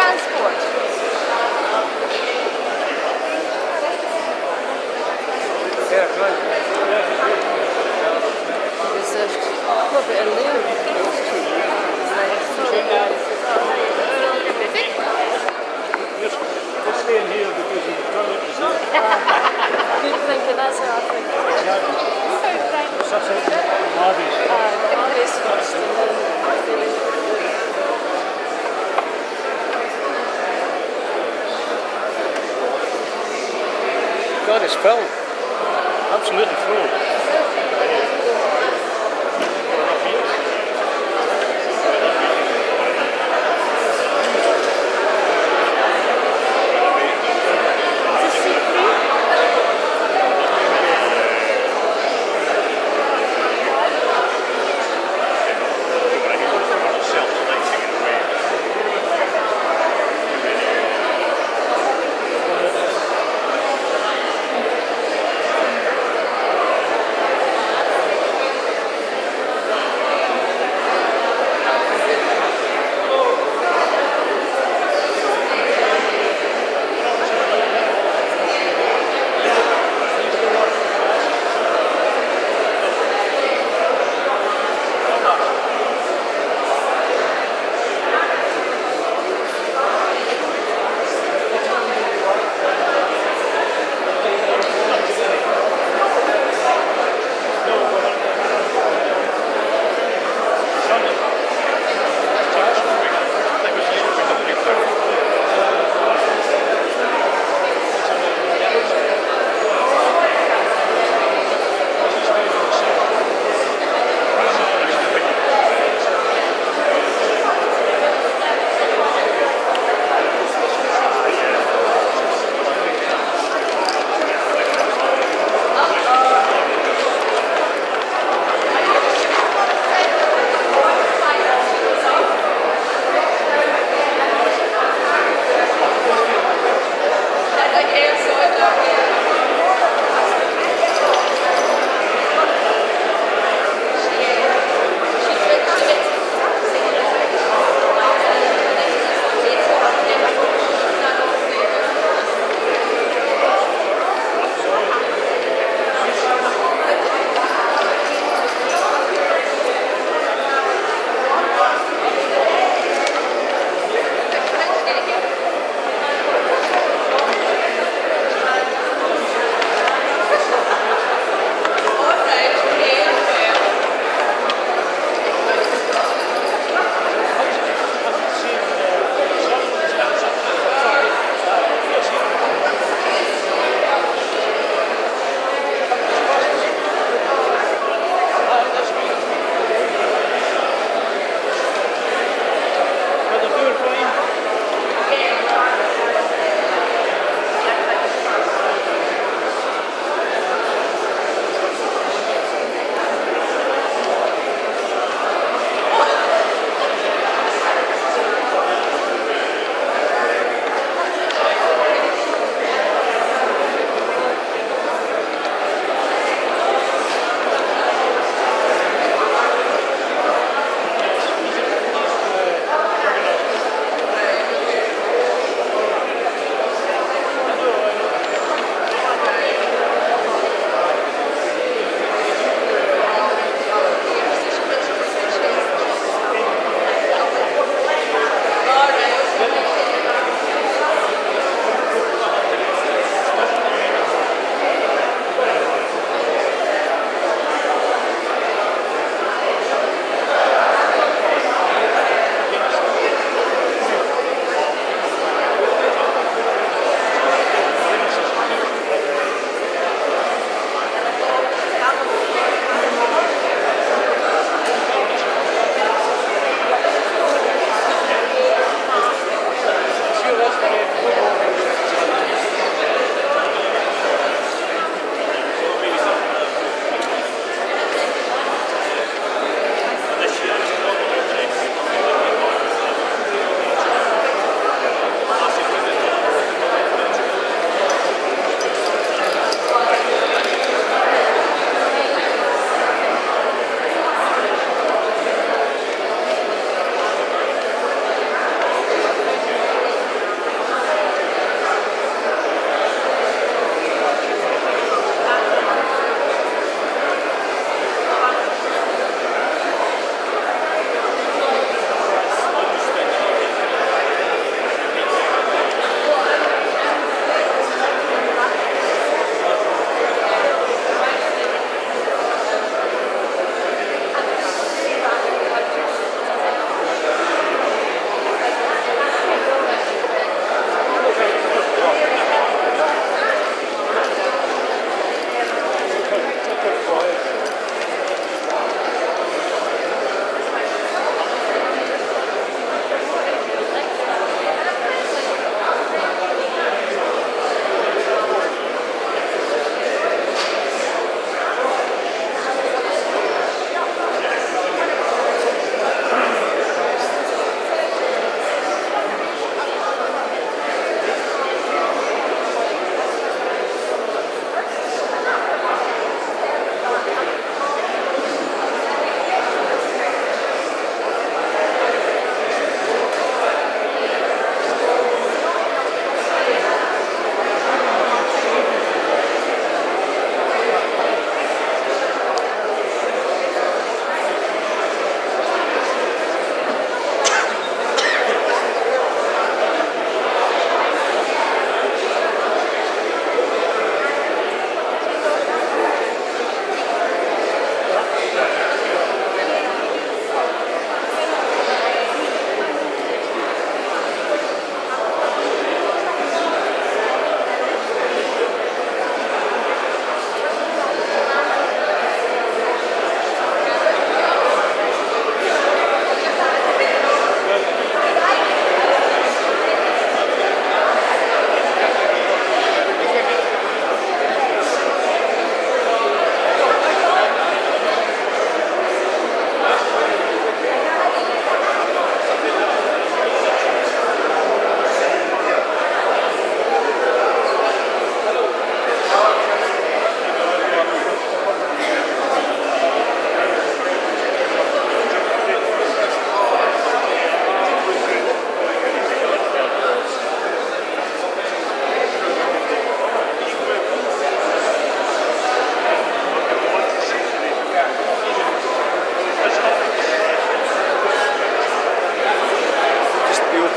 transport. Yeah, good. There's a little bit of Neale. Just staying here because of the toilet is there. Good thinking, that's how I think. Exactly. Such a Marvies. Marvies first and then God, it's full. Absolutely full.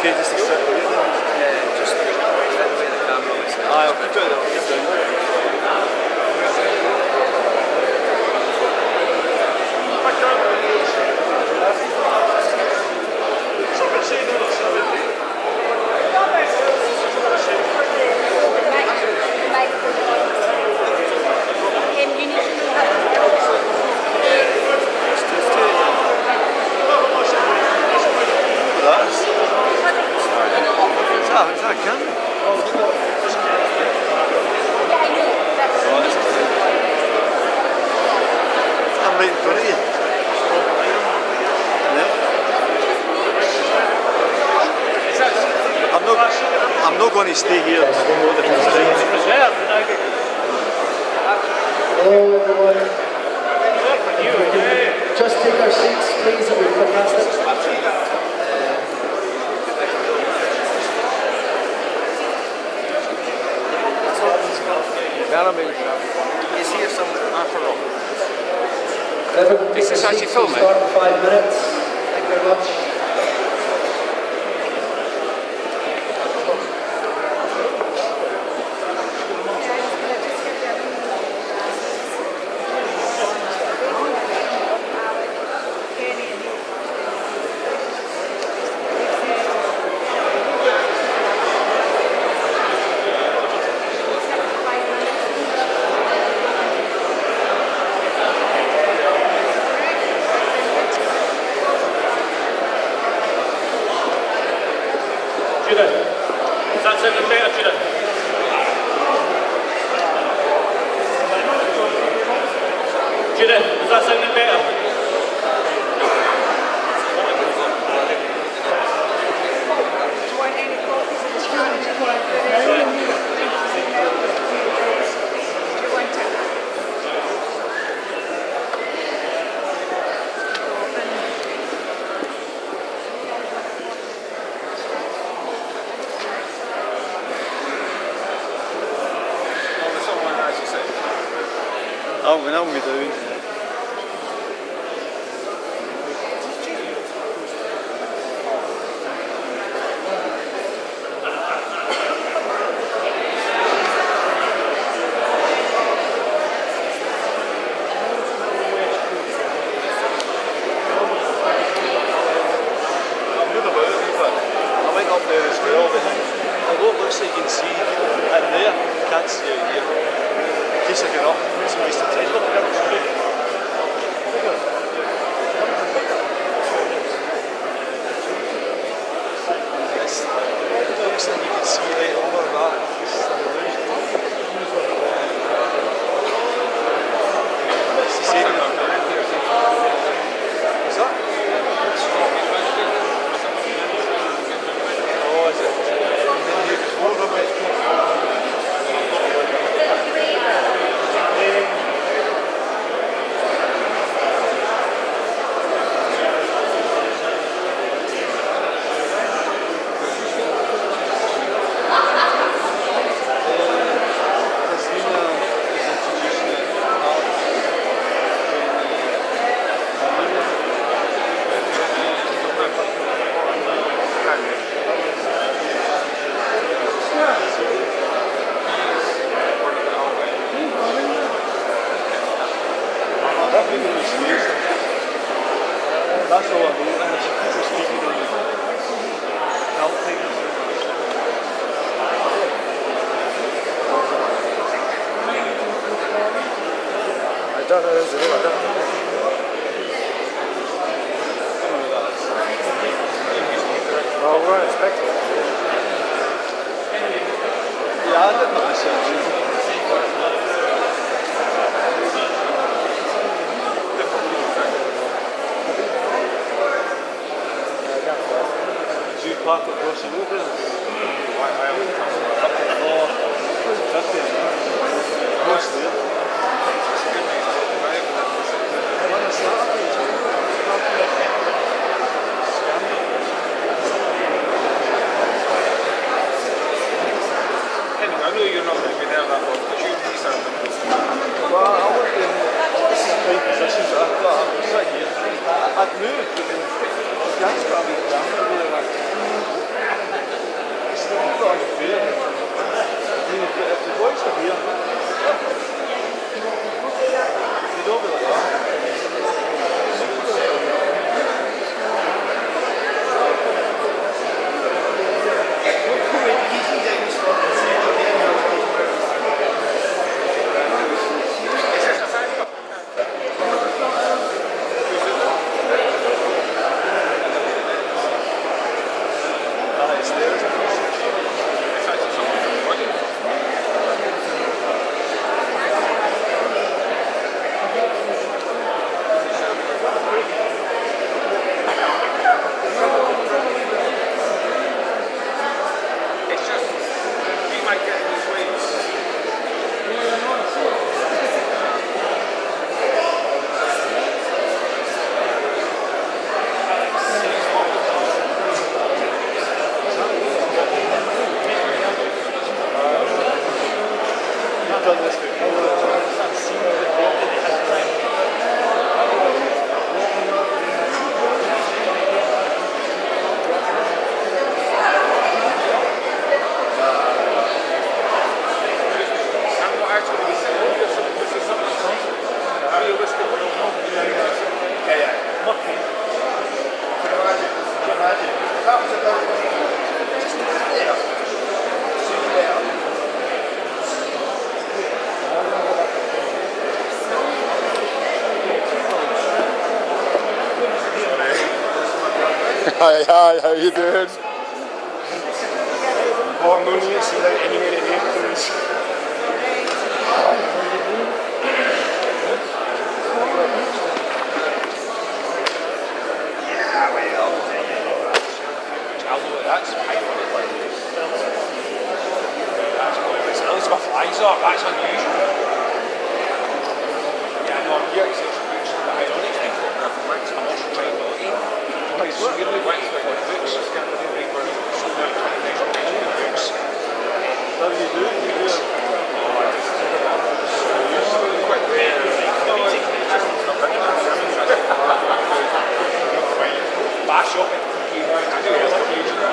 okay just to sit here? Yeah, just get away the camera. Aye, I'll keep it there. Is that a camera? I'm right in front of you. I'm not going to stay here and promote the Hello everyone. Just take our seats please, it would be fantastic. Is here some apparel? Everyone Is take this your actually seats, we'll filming? start in 5 minutes. Thank you very much. Is that sounding better, Judith? Judith, is that sounding better? I'll be doing. I went up there as well. Although it looks like you can see in there, you can't see out here. In case I get up, it's a waste of time. It looks like you can see right over that. It's an illusion. It's the same. What's that? Oh, is it? Been here before, haven't we? That's all I mean, and there's people speaking on the health things. I don't know who's it, I don't know. Well, we're unexpected. Yeah, I did my research. Park across the road, isn't it? Oh, 50. Mostly. Anyway, I know you're not going to be there that long, but you need something. Well, I work in prime positions. I've got a sit here. I'd moved, but then the guy's got a wee camera there. Hi, how you doing? Oh, no need to see that anywhere in please. That's my flies up, that's unusual. Yeah, I know, I'm here, it's ironic thing for I'm also trying to eat. It's really wet for the books. What do you do? Bash up it. I do it occasionally.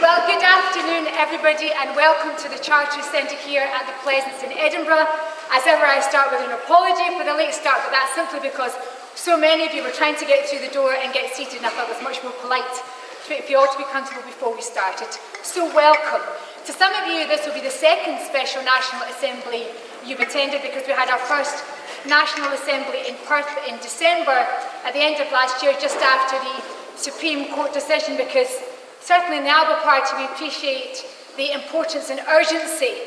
Well, good afternoon, everybody, and welcome to the Charter Centre here at the Pleasance in Edinburgh. As ever, I start with an apology for the late start, but that's simply because so many of you were trying to get through the door and get seated, and I thought it was much more polite for you all to be comfortable before we started. So welcome. To some of you, this will be the second special National Assembly you've attended, because we had our first National Assembly in Perth in December at the end of last year, just after the Supreme Court decision, because certainly in the Alba Party we appreciate the importance and urgency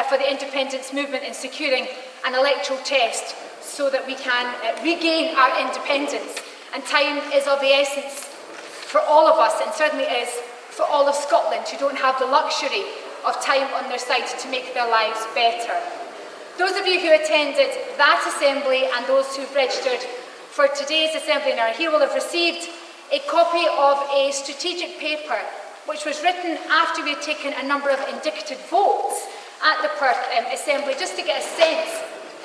for the independence movement in securing an electoral test so that we can regain our independence. And time is of the essence for all of us, and certainly is for all of Scotland who don't have the luxury of time on their side to make their lives better. Those of you who attended that assembly and those who've registered for today's assembly now here will have received a copy of a strategic paper which was written after we had taken a number of indicative votes at the Perth Assembly, just to get a sense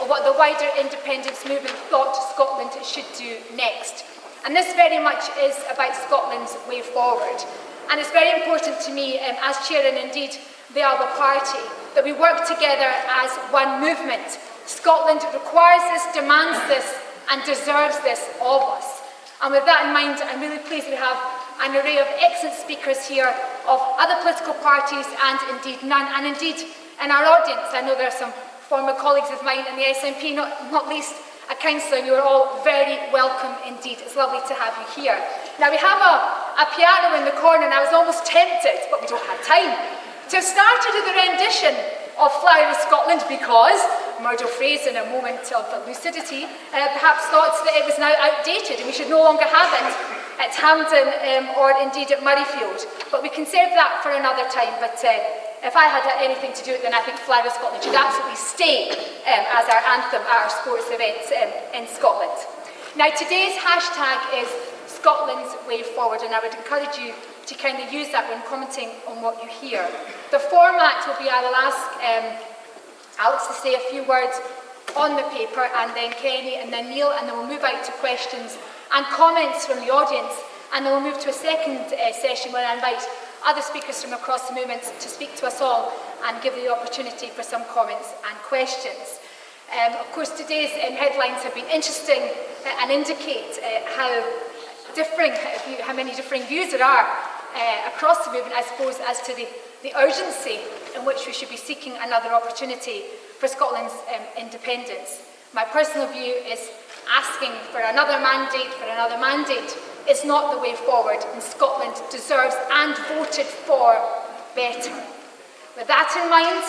of what the wider independence movement thought Scotland should do next. And this very much is about Scotland's way forward. And it's very important to me, as chair and indeed the Alba Party, that we work together as one movement. Scotland requires this, demands this, and deserves this of us. And with that in mind, I'm really pleased we have an array of excellent speakers here of other political parties and indeed none. And indeed, in our audience, I know there are some former colleagues of mine in the SNP, not least a councillor. You are all very welcome indeed. It's lovely to have you here. Now, we have a piano in the corner, and I was almost tempted, but we don't have time, to have started with a rendition of Flower of Scotland, because Murdo Fraser, in a moment of lucidity, perhaps thought that it was now outdated and we should no longer have it at Hampden or indeed at Murrayfield. But we can save that for another time. But if I had anything to do with it, then I think Flower of Scotland should absolutely stay as our anthem at our sports events in Scotland. Now, today's hashtag is Scotland's Way Forward, and I would encourage you to kind of use that when commenting on what you hear. The format will be I will ask Alex to say a few words on the paper, and then Kenny, and then Neale, and then we'll move out to questions and comments from the audience, and then we'll move to a second session where I invite other speakers from across the movement to speak to us all and give the opportunity for some comments and questions. Of course, today's headlines have been interesting and indicate how many differing views there are across the movement, I suppose, as to the urgency in which we should be seeking another opportunity for Scotland's independence. My personal view is asking for another mandate is not the way forward, and Scotland deserves and voted for better. With that in mind,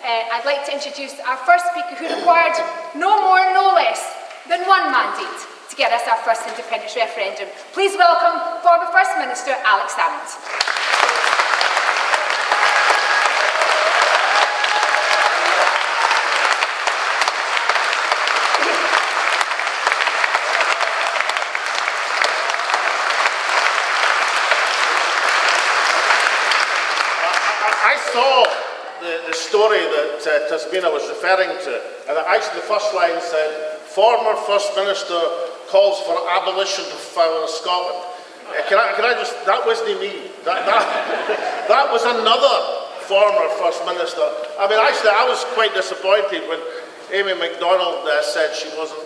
I'd like to introduce our first speaker, who required no more, no less than one mandate to get us our first independence referendum. Please welcome former First Minister Alex Salmond. I saw the story that Tasmina was referring to, and actually the first line said, former First Minister calls for abolition of Scotland. Can I just, that wasn't me. That was another former First Minister. I mean, actually, I was quite disappointed when Amy MacDonald said she wasn't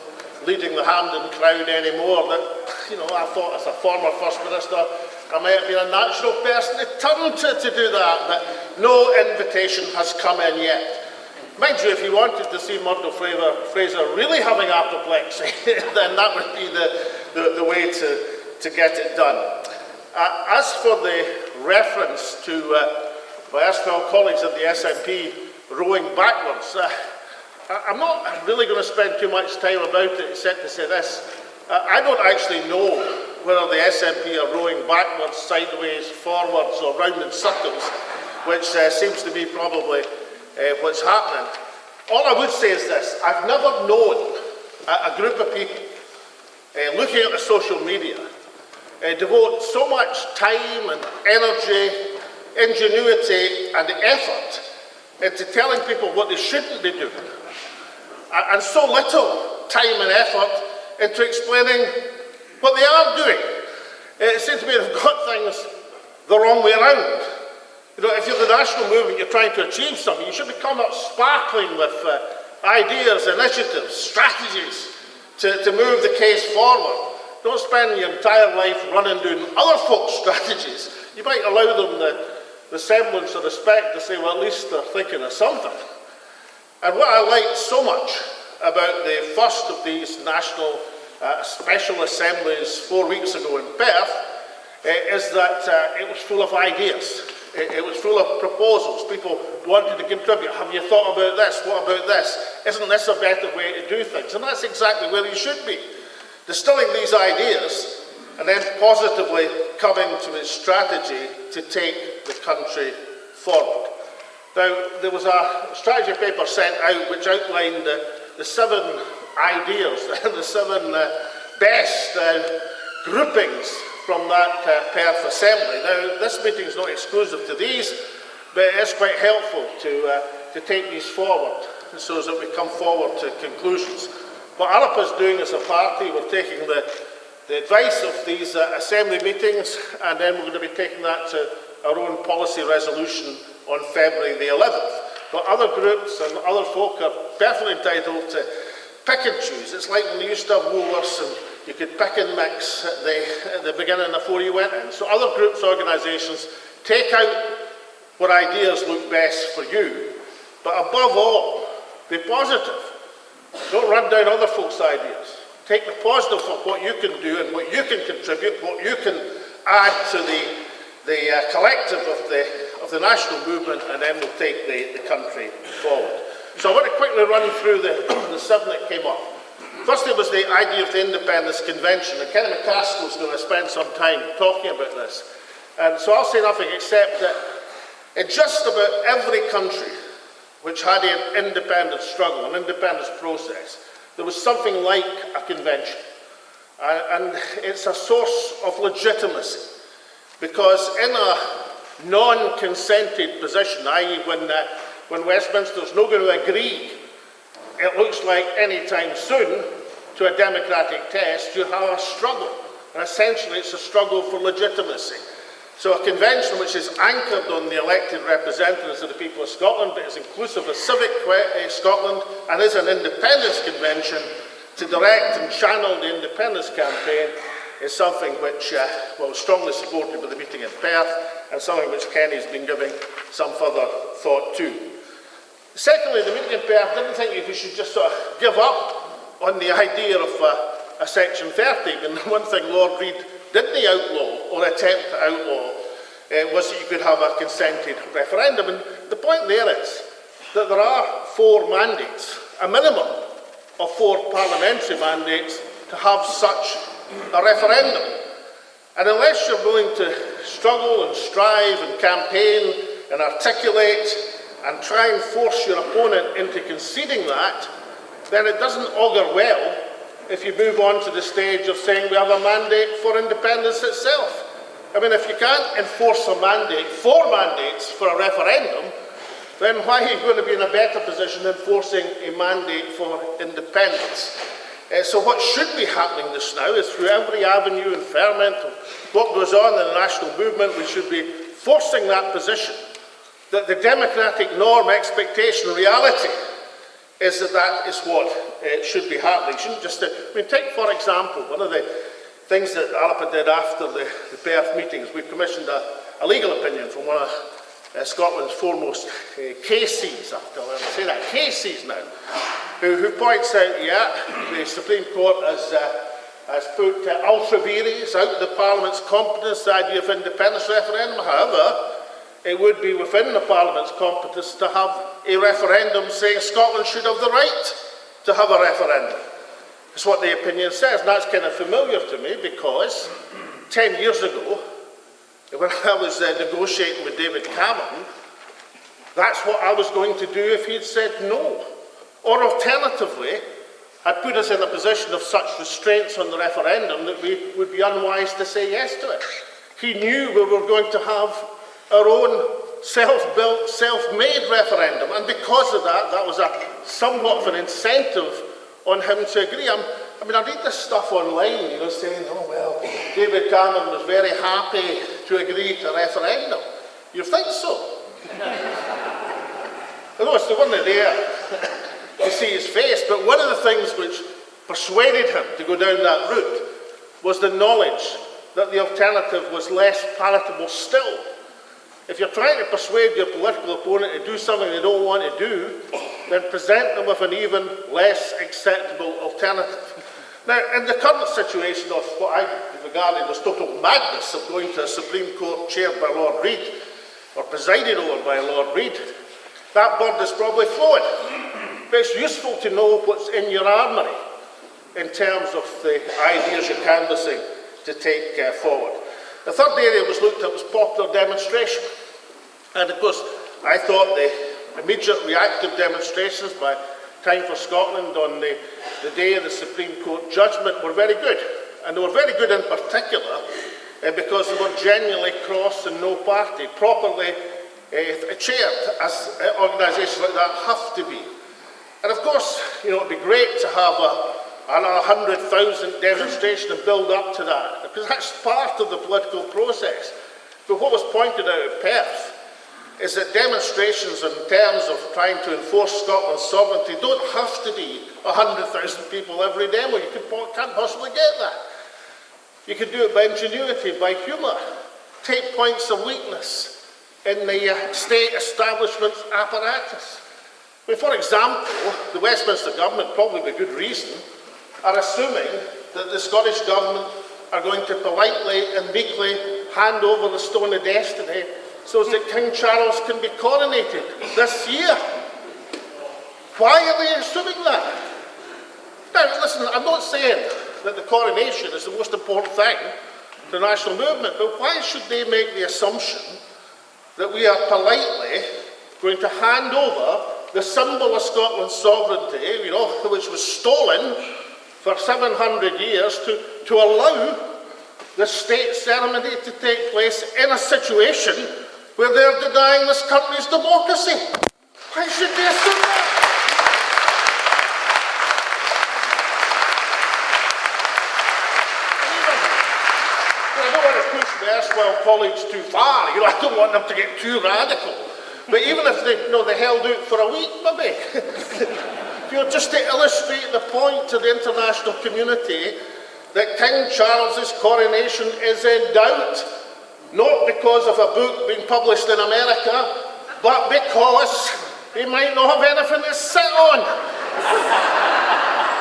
leading the Hampden crowd anymore. That, you know, I thought as a former First Minister, I might have been a natural person to turn to do that, but no invitation has come in yet. Mind you, if you wanted to see Murdo Fraser really having apoplexy, then that would be the way to get it done. As for the reference to my erstwhile colleagues at the SNP rowing backwards, I'm not really going to spend too much time about it except to say this. I don't actually know whether the SNP are rowing backwards, sideways, forwards or round in circles, which seems to be probably what's happening. All I would say is this: I've never known a group of people looking at the social media devote so much time and energy, ingenuity and effort into telling people what they shouldn't be doing, and so little time and effort into explaining what they are doing. It seems to me they've got things the wrong way around. You know, if you're the national movement, you're trying to achieve something, you should be coming up sparkling with ideas, initiatives, strategies to move the case forward. Don't spend your entire life running doing other folks' strategies. You might allow them the semblance of respect to say, well, at least they're thinking of something. And what I liked so much about the first of these national special assemblies 4 weeks ago in Perth is that it was full of ideas. It was full of proposals. People wanted to contribute. Have you thought about this? What about this? Isn't this a better way to do things? And that's exactly where you should be. Distilling these ideas and then positively coming to a strategy to take the country forward. Now, there was a strategy paper sent out which outlined the 7 ideas, the 7 best groupings from that Perth Assembly. Now, this meeting is not exclusive to these, but it is quite helpful to take these forward so that we come forward to conclusions. What Alba is doing as a party, we're taking the advice of these Assembly meetings, and then we're going to be taking that to our own policy resolution on February the 11th. But other groups and other folk are perfectly entitled to pick and choose. It's like when you used to have Woolworths and you could pick and mix at the beginning before you went in. So other groups, organisations, take out what ideas look best for you, but above all, be positive. Don't run down other folks' ideas. Take the positive of what you can do and what you can contribute, what you can add to the collective of the national movement, and then we'll take the country forward. So I want to quickly run through the 7 that came up. Firstly was the idea of the Independence Convention, and Ken MacAskill is going to spend some time talking about this. And so I'll say nothing except that in just about every country which had an independence struggle, an independence process, there was something like a convention. And it's a source of legitimacy, because in a non-consented position, i.e. when Westminster's not going to agree, it looks like any time soon, to a democratic test, you have a struggle. And essentially it's a struggle for legitimacy. So a convention which is anchored on the elected representatives of the people of Scotland, but is inclusive of civic Scotland, and is an independence convention to direct and channel the independence campaign, is something which was strongly supported by the meeting in Perth, and something which Kenny's been giving some further thought to. Secondly, the meeting in Perth didn't think we should just sort of give up on the idea of a Section 30. And one thing Lord Reid didn't outlaw, or attempt to outlaw, was that you could have a consented referendum. And the point there is that there are 4 mandates, a minimum of 4 parliamentary mandates to have such a referendum. And unless you're willing to struggle and strive and campaign and articulate and try and force your opponent into conceding that, then it doesn't augur well if you move on to the stage of saying we have a mandate for independence itself. I mean, if you can't enforce a mandate, 4 mandates for a referendum, then why are you going to be in a better position than forcing a mandate for independence? So what should be happening just now is through every avenue and ferment of what goes on in the national movement, we should be forcing that position, that the democratic norm, expectation, reality is that that is what should be happening. Shouldn't just, take for example, one of the things that Alba did after the Perth meetings, we commissioned a legal opinion from one of Scotland's foremost cases, after I say that, cases now, who points out, yeah, the Supreme Court has put ultra vires out the Parliament's competence, the idea of independence referendum. However, it would be within the Parliament's competence to have a referendum saying Scotland should have the right to have a referendum. That's what the opinion says, and that's kind of familiar to me because 10 years ago, when I was negotiating with David Cameron, that's what I was going to do if he'd said no. Or alternatively, had put us in a position of such restraints on the referendum that we would be unwise to say yes to it. He knew we were going to have our own self-built, self-made referendum, and because of that, that was somewhat of an incentive on him to agree. I read this stuff online, saying, oh well, David Cameron was very happy to agree to a referendum. You think so? Although it's the one there, you see his face, but one of the things which persuaded him to go down that route was the knowledge that the alternative was less palatable still. If you're trying to persuade your political opponent to do something they don't want to do, then present them with an even less acceptable alternative. Now, in the current situation of what I regarded as total madness of going to a Supreme Court chaired by Lord Reid, or presided over by Lord Reid, that bird is probably flown. But it's useful to know what's in your armoury in terms of the ideas you're canvassing to take forward. The third area was looked at was popular demonstration. And of course, I thought the immediate reactive demonstrations by Time for Scotland on the day of the Supreme Court judgment were very good. And they were very good in particular because they were genuinely cross and no party, properly chaired, as organisations like that have to be. And of course, it would be great to have another 100,000 demonstration and build up to that, because that's part of the political process. But what was pointed out at Perth is that demonstrations in terms of trying to enforce Scotland's sovereignty don't have to be 100,000 people every demo. You can't possibly get that. You can do it by ingenuity, by humour. Take points of weakness in the state establishment's apparatus. For example, the Westminster government, probably with good reason, are assuming that the Scottish government are going to politely and meekly hand over the stone of destiny so that King Charles can be coronated this year. Why are they assuming that? Now, listen, I'm not saying that the coronation is the most important thing to the national movement, but why should they make the assumption that we are politely going to hand over the symbol of Scotland's sovereignty, which was stolen for 700 years, to allow the state ceremony to take place in a situation where they're denying this country's democracy? Why should they assume that? I don't want to push the erstwhile colleagues too far. I don't want them to get too radical. But even if they held out for a week, maybe, just to illustrate the point to the international community that King Charles's coronation is in doubt, not because of a book being published in America, but because he might not have anything to sit on.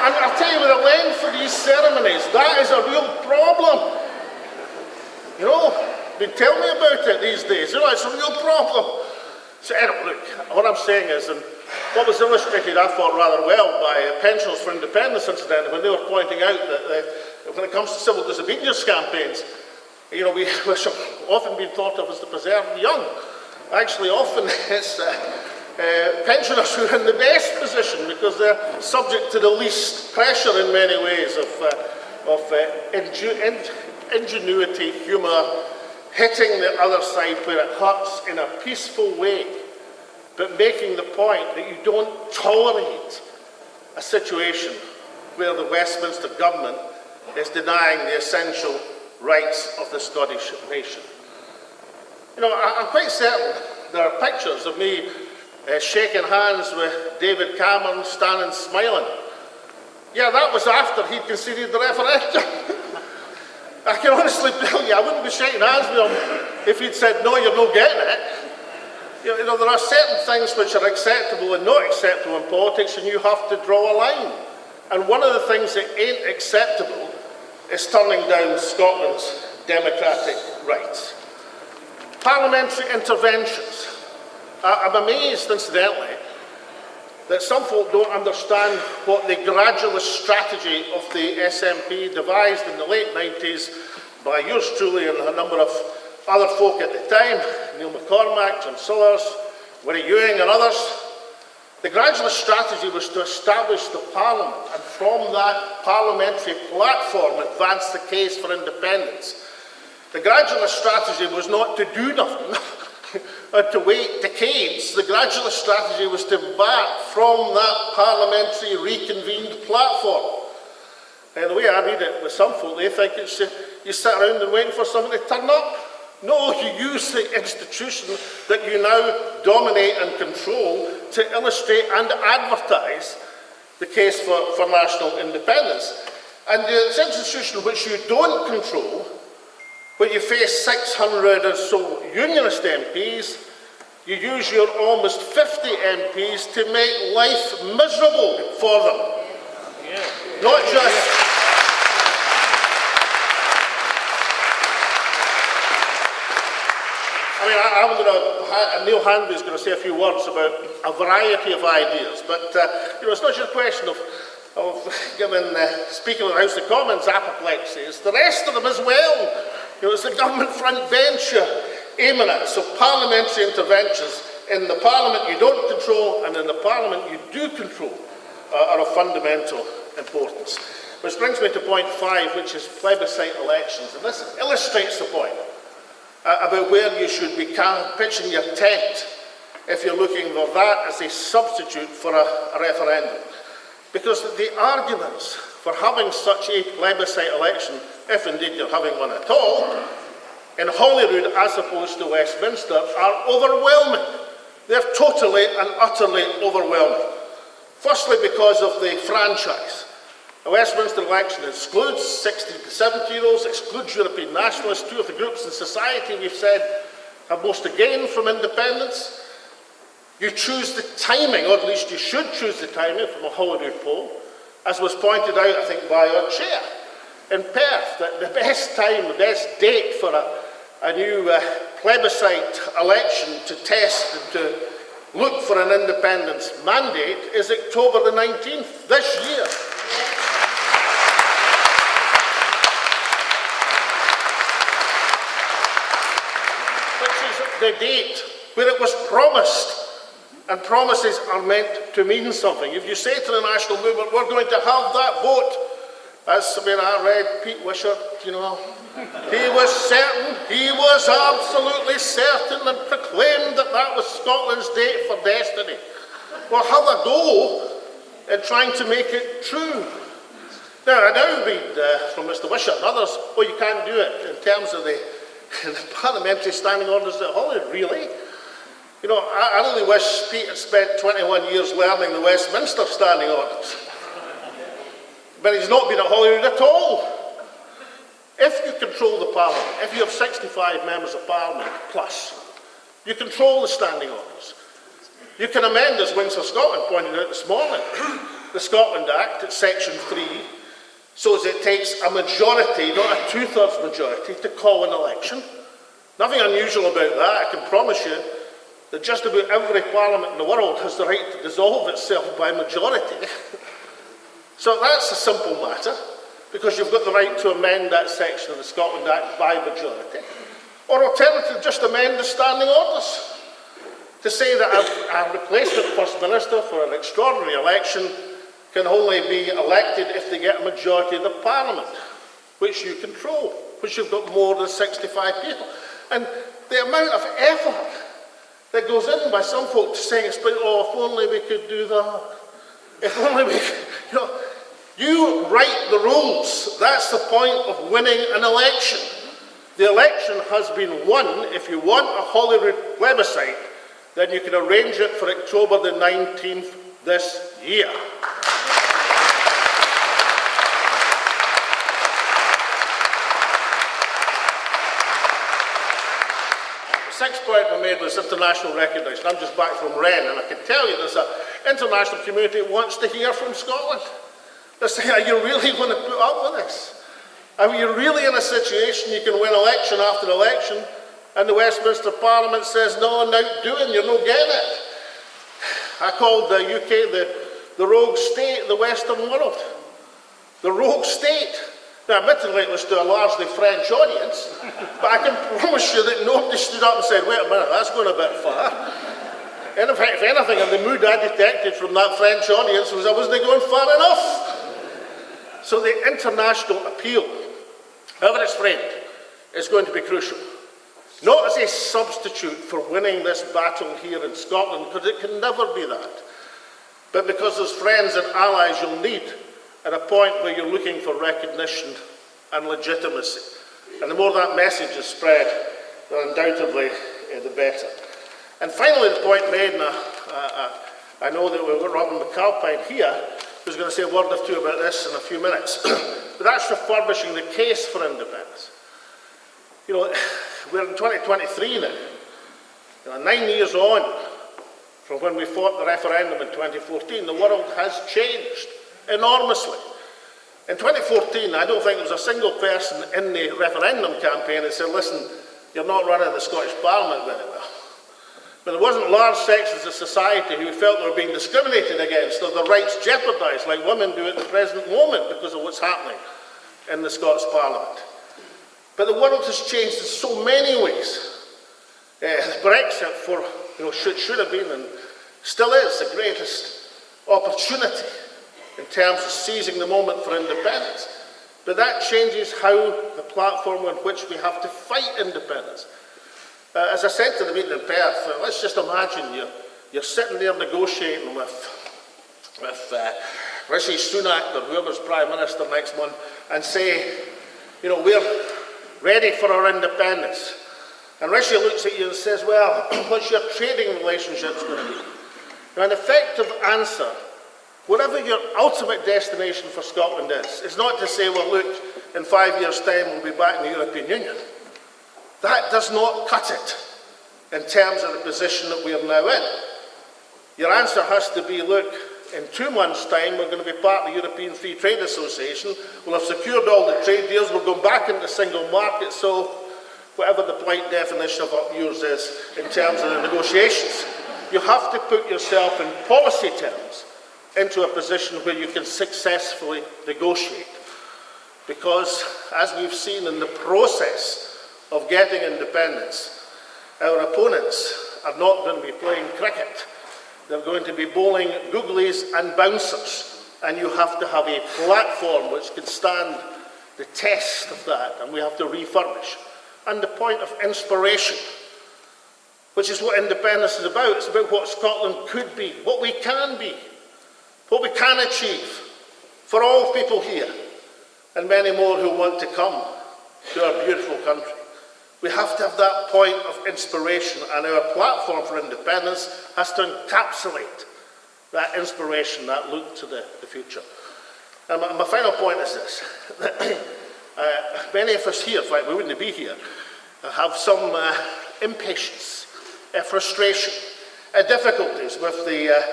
And I'll tell you, with the length of these ceremonies, that is a real problem. Tell me about it these days. It's a real problem. So, look, what I'm saying is, and what was illustrated, I thought, rather well by Pensioners for Independence, incidentally, when they were pointing out that when it comes to civil disobedience campaigns, we have often been thought of as to preserve the young. Actually, often it's pensioners who are in the best position because they're subject to the least pressure in many ways of ingenuity, humour, hitting the other side where it hurts in a peaceful way. but making the point that you don't tolerate a situation where the Westminster government is denying the essential rights of the Scottish nation. You know, I'm quite certain there are pictures of me shaking hands with David Cameron, standing smiling. Yeah, that was after he'd conceded the referendum. I can honestly tell you, I wouldn't be shaking hands with him if he'd said, no, you're not getting it. You know, there are certain things which are acceptable and not acceptable in politics, and you have to draw a line. And one of the things that ain't acceptable is turning down Scotland's democratic rights. Parliamentary interventions. I'm amazed, incidentally, that some folk don't understand what the gradualist strategy of the SNP devised in the late 90s by yours truly and a number of other folk at the time, Neale McCormack, Jim Sullers, Willie Ewing and others. The gradualist strategy was to establish the Parliament and from that parliamentary platform advance the case for independence. The gradualist strategy was not to do nothing and to wait decades. The gradualist strategy was to back from that parliamentary reconvened platform. And the way I read it with some folk, they think it's you sit around and waiting for someone to turn up. No, you use the institution that you now dominate and control to illustrate and advertise the case for national independence. And it's an institution which you don't control, when you face 600 or so unionist MPs, you use your almost 50 MPs to make life miserable for them. Yeah. Not just... I mean, Neale Hanvey is going to say a few words about a variety of ideas, but you know, it's not just a question of giving Speaker of the House of Commons apoplexy. It's the rest of them as well. You know, it's the government front bench aiming at. So parliamentary interventions in the Parliament you don't control and in the Parliament you do control are of fundamental importance. Which brings me to point 5, which is plebiscite elections. And this illustrates the point about where you should be pitching your tent if you're looking for that as a substitute for a referendum. Because the arguments for having such a plebiscite election, if indeed you're having one at all, in Holyrood as opposed to Westminster, are overwhelming. They're totally and utterly overwhelming. Firstly, because of the franchise. The Westminster election excludes 16 to 70-year-olds, excludes European nationalists, 2 of the groups in society we've said have most to gain from independence. You choose the timing, or at least you should choose the timing from a Holyrood poll, as was pointed out, I think, by our chair in Perth, that the best time, the best date for a new plebiscite election to test and to look for an independence mandate is October the 19th this year. The date where it was promised, and promises are meant to mean something. If you say to the national movement, we're going to have that vote, as I read Pete Wishart, you know, he was certain, he was absolutely certain and proclaimed that that was Scotland's date for destiny. Well, have a go in trying to make it true. Now, I now read from Mr. Wishart and others, well, you can't do it in terms of the parliamentary standing orders at Holyrood, really? You know, I really wish Pete had spent 21 years learning the Westminster standing orders. But he's not been at Holyrood at all. If you control the Parliament, if you have 65 members of Parliament plus, you control the standing orders. You can amend, as Wings for Scotland pointed out this morning, the Scotland Act at section 3, so as it takes a majority, not a 2/3 majority, to call an election. Nothing unusual about that. I can promise you that just about every parliament in the world has the right to dissolve itself by majority. So that's a simple matter, because you've got the right to amend that section of the Scotland Act by majority. Or alternatively, just amend the standing orders to say that a replacement First Minister for an extraordinary election can only be elected if they get a majority of the Parliament, which you control, which you've got more than 65 people. And the amount of effort that goes in by some folks saying, oh, if only we could do that. If only we could, you write the rules. That's the point of winning an election. The election has been won. If you want a Holyrood plebiscite, then you can arrange it for October the 19th this year. The sixth point we made was international recognition. I'm just back from Rennes, and I can tell you there's an international community that wants to hear from Scotland. They're saying, are you really going to put up with this? Are you really in a situation you can win election after election, and the Westminster Parliament says, no, now doing, you're not getting it? I called the UK the rogue state of the Western world. The rogue state. Now, admittedly, it was to a largely French audience, but I can promise you that nobody stood up and said, wait a minute, that's going a bit far. And in fact, if anything, in the mood I detected from that French audience was I wasn't going far enough. So the international appeal, however it's framed, is going to be crucial. Not as a substitute for winning this battle here in Scotland, because it can never be that, but because there's friends and allies you'll need at a point where you're looking for recognition and legitimacy. And the more that message is spread, then undoubtedly the better. And finally, the point made, and I know that we've got Robin McAlpine here, who's going to say a word or two about this in a few minutes, but that's refurbishing the case for independence. We're in 2023 now. 9 years on from when we fought the referendum in 2014, the world has changed enormously. In 2014, I don't think there was a single person in the referendum campaign that said, listen, you're not running the Scottish Parliament very well. But there wasn't large sections of society who felt they were being discriminated against or their rights jeopardised, like women do at the present moment because of what's happening in the Scots Parliament. But the world has changed in so many ways. Brexit should have been and still is the greatest opportunity in terms of seizing the moment for independence. But that changes how the platform on which we have to fight independence. As I said to the meeting in Perth, let's just imagine you're sitting there negotiating with Rishi Sunak or whoever's Prime Minister next month and say, we're ready for our independence. And Rishi looks at you and says, well, what's your trading relationships going to be? Now, an effective answer, whatever your ultimate destination for Scotland is, it's not to say, well, look, in 5 years' time we'll be back in the European Union. That does not cut it in terms of the position that we are now in. Your answer has to be, look, in 2 months' time we're going to be part of the European Free Trade Association, we'll have secured all the trade deals, we're going back into the single market, so whatever the polite definition of yours is in terms of the negotiations, you have to put yourself in policy terms into a position where you can successfully negotiate. Because, as we've seen in the process of getting independence, our opponents are not going to be playing cricket. They're going to be bowling googlies and bouncers, and you have to have a platform which can stand the test of that, and we have to refurbish. And the point of inspiration, which is what independence is about. It's about what Scotland could be, what we can be, what we can achieve for all people here, and many more who want to come to our beautiful country. We have to have that point of inspiration, and our platform for independence has to encapsulate that inspiration, that look to the future. And my final point is this. Many of us here, in fact we wouldn't be here, have some impatience, frustration, difficulties with the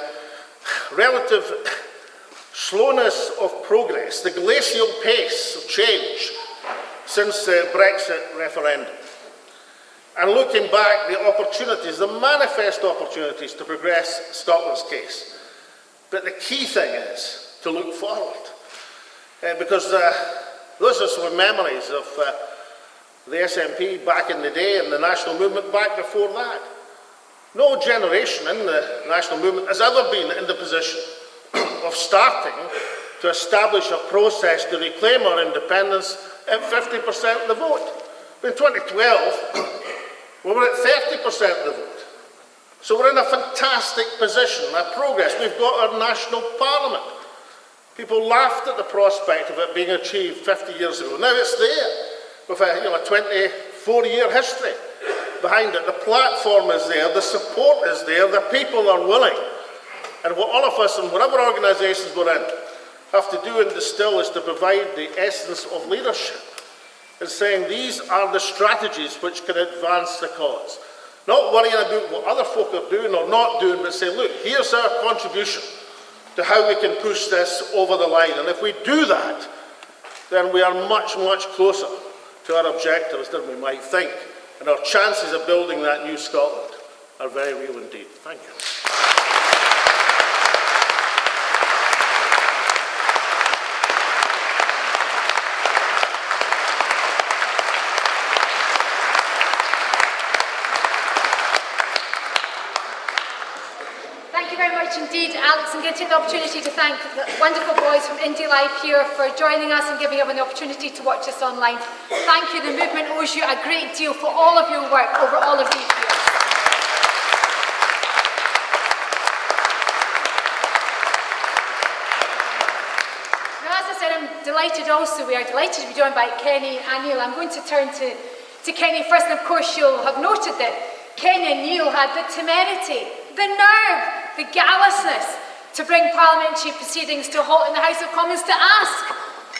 relative slowness of progress, the glacial pace of change since the Brexit referendum. And looking back, the opportunities, the manifest opportunities to progress Scotland's case. But the key thing is to look forward. Because those are some memories of the SNP back in the day and the national movement back before that. No generation in the national movement has ever been in the position of starting to establish a process to reclaim our independence at 50% of the vote. In 2012, we were at 30% of the vote. So we're in a fantastic position of progress. We've got our national parliament. People laughed at the prospect of it being achieved 50 years ago. Now it's there, with a 24-year history behind it. The platform is there, the support is there, the people are willing. And what all of us, in whatever organisations we're in, have to do and distill is to provide the essence of leadership. It's saying these are the strategies which can advance the cause. Not worrying about what other folk are doing or not doing, but say, look, here's our contribution to how we can push this over the line. And if we do that, then we are much, much closer to our objectives than we might think. And our chances of building that new Scotland are very real indeed. Thank you. Indeed, Alex, I'm going to take the opportunity to thank the wonderful boys from Indie Life here for joining us and giving us an opportunity to watch us online. Thank you. The movement owes you a great deal for all of your work over all of these years. Now, as I said, I'm delighted also, we are delighted to be joined by Kenny and Neale. I'm going to turn to Kenny first, and of course you'll have noted that Kenny and Neale had the temerity, the nerve, the callousness to bring parliamentary proceedings to a halt in the House of Commons to ask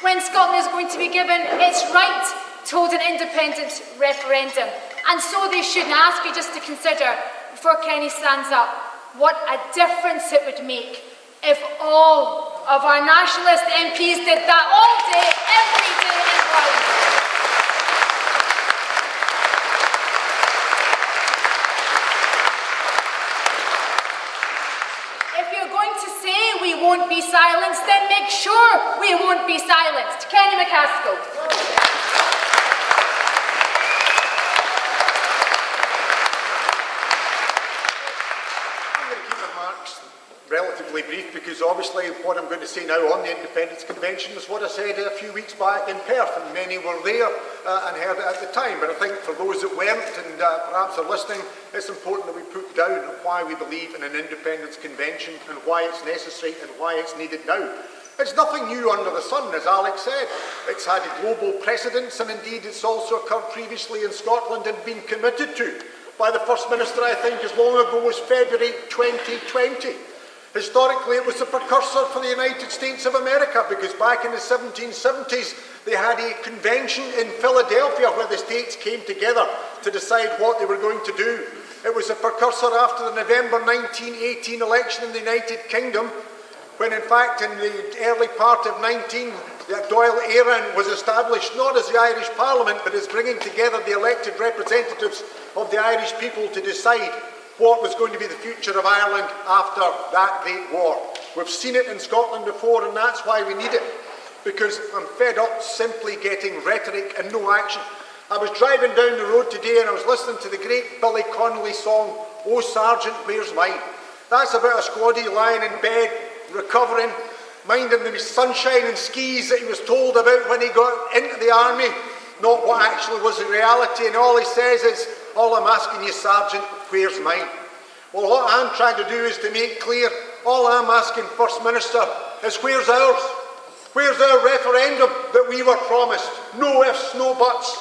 when Scotland is going to be given its right to hold an independent referendum. And so they shouldn't ask you just to consider, before Kenny stands up, what a difference it would make if all of our nationalist MPs did that all day, every day in Parliament. We won't be silenced, then make sure we won't be silenced. Kenny MacAskill. I'm going to keep my remarks relatively brief because obviously what I'm going to say now on the Independence Convention is what I said a few weeks back in Perth, and many were there and heard it at the time. But I think for those that weren't and perhaps are listening, it's important that we put down why we believe in an Independence Convention and why it's necessary and why it's needed now. It's nothing new under the sun, as Alex said. It's had global precedence, and indeed it's also occurred previously in Scotland and been committed to by the First Minister, I think, as long ago as February 2020. Historically, it was the precursor for the United States of America, because back in the 1770s, they had a convention in Philadelphia where the states came together to decide what they were going to do. It was a precursor after the November 1918 election in the United Kingdom, when in fact in the early part of the Doyle era was established not as the Irish Parliament, but as bringing together the elected representatives of the Irish people to decide what was going to be the future of Ireland after that Great War. We've seen it in Scotland before, and that's why we need it, because I'm fed up simply getting rhetoric and no action. I was driving down the road today and I was listening to the great Billy Connolly song, "Oh Sergeant, Where's Mine?" That's about a squaddy lying in bed, recovering, minding the sunshine and skis that he was told about when he got into the army, not what actually was the reality, and all he says is, "All I'm asking you, Sergeant, where's mine?" Well, what I'm trying to do is to make clear, all I'm asking, First Minister, is where's ours? Where's our referendum that we were promised? No ifs, no buts.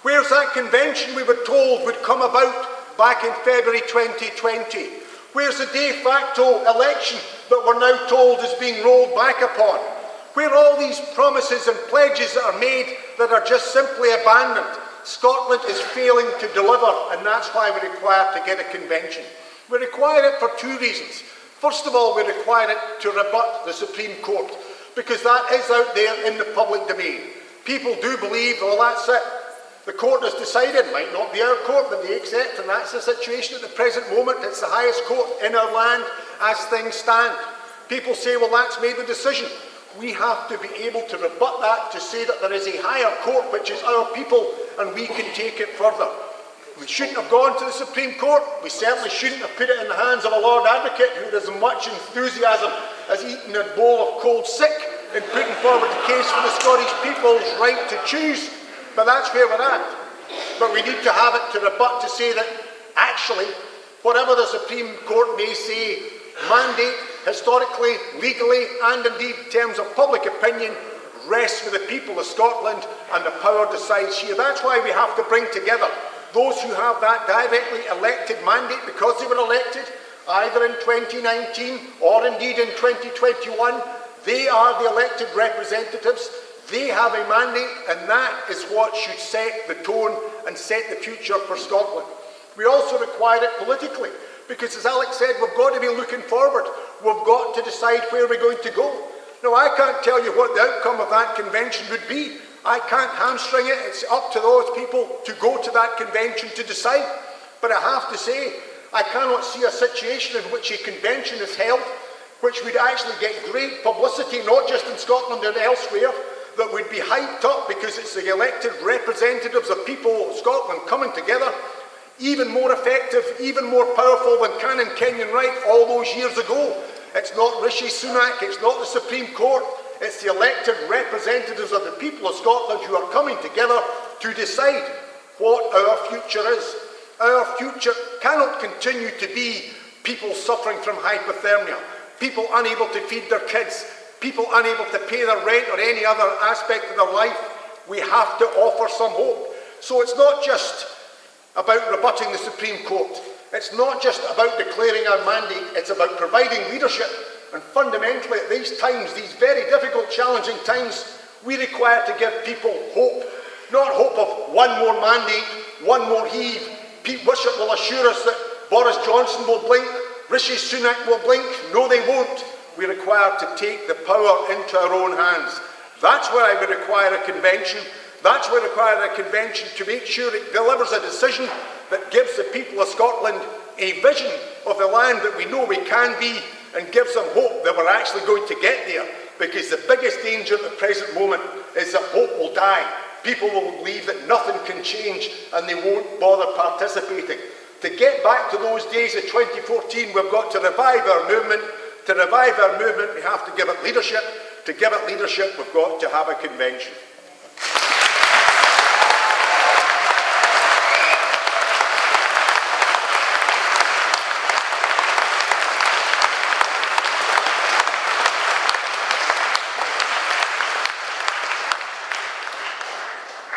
Where's that convention we were told would come about back in February 2020? Where's the de facto election that we're now told is being rolled back upon? Where are all these promises and pledges that are made that are just simply abandoned? Scotland is failing to deliver, and that's why we require to get a convention. We require it for two reasons. First of all, we require it to rebut the Supreme Court, because that is out there in the public domain. People do believe, well, that's it. The court has decided, might not be our court, but they accept, and that's the situation at the present moment. It's the highest court in our land as things stand. People say, well, that's made the decision. We have to be able to rebut that, to say that there is a higher court, which is our people, and we can take it further. We shouldn't have gone to the Supreme Court. We certainly shouldn't have put it in the hands of a Lord Advocate who has as much enthusiasm as eating a bowl of cold sick in putting forward the case for the Scottish people's right to choose. But that's where we're at. But we need to have it to rebut, to say that actually Whatever the Supreme Court may say, mandate, historically, legally, and indeed in terms of public opinion, rests with the people of Scotland, and the power decides here. That's why we have to bring together those who have that directly elected mandate because they were elected either in 2019 or indeed in 2021. They are the elected representatives. They have a mandate, and that is what should set the tone and set the future for Scotland. We also require it politically, because as Alex said, we've got to be looking forward. We've got to decide where we're going to go. Now, I can't tell you what the outcome of that convention would be. I can't hamstring it. It's up to those people to go to that convention to decide. But I have to say, I cannot see a situation in which a convention is held which would actually get great publicity, not just in Scotland and elsewhere, that would be hyped up because it's the elected representatives of people of Scotland coming together, even more effective, even more powerful than Canon Kenyon Wright all those years ago. It's not Rishi Sunak, it's not the Supreme Court, it's the elected representatives of the people of Scotland who are coming together to decide what our future is. Our future cannot continue to be people suffering from hypothermia, people unable to feed their kids, people unable to pay their rent or any other aspect of their life. We have to offer some hope. So it's not just about rebutting the Supreme Court. It's not just about declaring our mandate. It's about providing leadership. And fundamentally, at these times, these very difficult, challenging times, we require to give people hope. Not hope of one more mandate, one more heave. Pete Wishart will assure us that Boris Johnson will blink, Rishi Sunak will blink. No, they won't. We require to take the power into our own hands. That's where I would require a convention. That's where I require a convention to make sure it delivers a decision that gives the people of Scotland a vision of the land that we know we can be, and gives them hope that we're actually going to get there. Because the biggest danger at the present moment is that hope will die. People will believe that nothing can change and they won't bother participating. To get back to those days of 2014, we've got to revive our movement. To revive our movement, we have to give it leadership. To give it leadership, we've got to have a convention.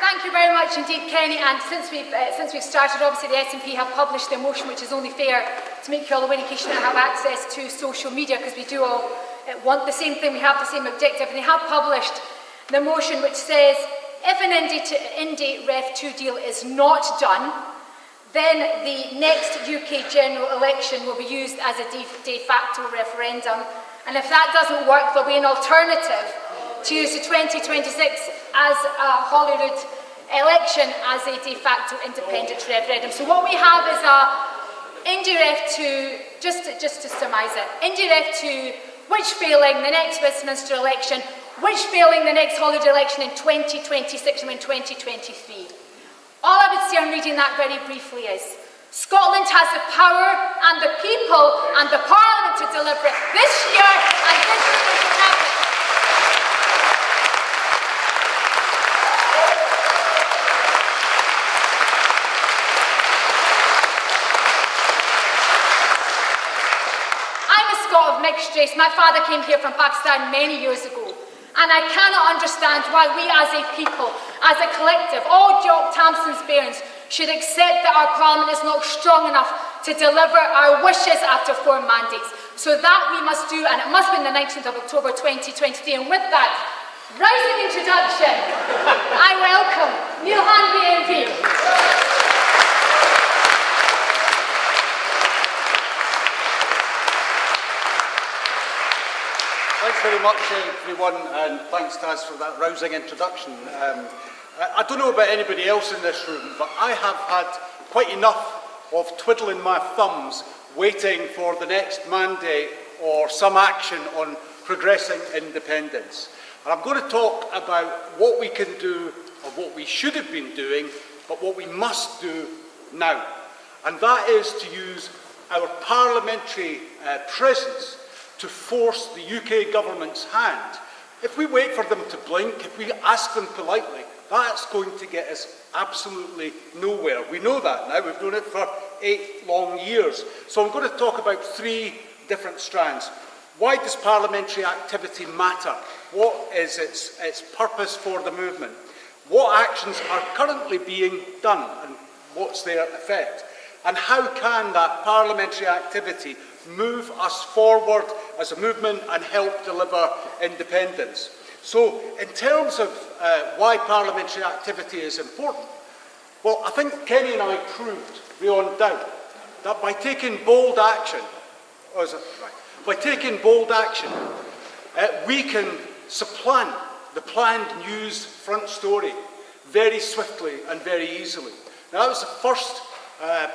Thank you very much indeed, Kenny. And since we've started, obviously the SNP have published their motion, which is only fair to make you all aware in case you don't have access to social media, because we do all want the same thing, we have the same objective. And they have published the motion which says, if an Indy Ref 2 deal is not done, then the next UK general election will be used as a de facto referendum. And if that doesn't work, there'll be an alternative to use the 2026 as a Holyrood election as a de facto independent referendum. So what we have is a Indy Ref 2, just to surmise it, Indy Ref 2, which failing the next Westminster election, which failing the next Holyrood election in 2026 and in 2023. All I would say on reading that very briefly is, Scotland has the power and the people and the Parliament to deliver it this year, and this is what should happen. Of mixed race. My father came here from Pakistan many years ago, and I cannot understand why we as a people, as a collective, all Jock Tamson's bairns, should accept that our Parliament is not strong enough to deliver our wishes after 4 mandates. So that we must do, and it must be on the 19th of October 2023. And with that rousing introduction, I welcome Neale Hanvey MP. Thanks very much, everyone, and thanks, Taz, for that rousing introduction. I don't know about anybody else in this room, but I have had quite enough of twiddling my thumbs waiting for the next mandate or some action on progressing independence. And I'm going to talk about what we can do or what we should have been doing, but what we must do now. And that is to use our parliamentary presence to force the UK government's hand. If we wait for them to blink, if we ask them politely, that's going to get us absolutely nowhere. We know that now. We've known it for 8 long years. So I'm going to talk about 3 different strands. Why does parliamentary activity matter? What is its purpose for the movement? What actions are currently being done and what's their effect? And how can that parliamentary activity move us forward as a movement and help deliver independence? So, in terms of why parliamentary activity is important, well, I think Kenny and I proved beyond doubt that by taking bold action, we can supplant the planned news front story very swiftly and very easily. Now, that was the first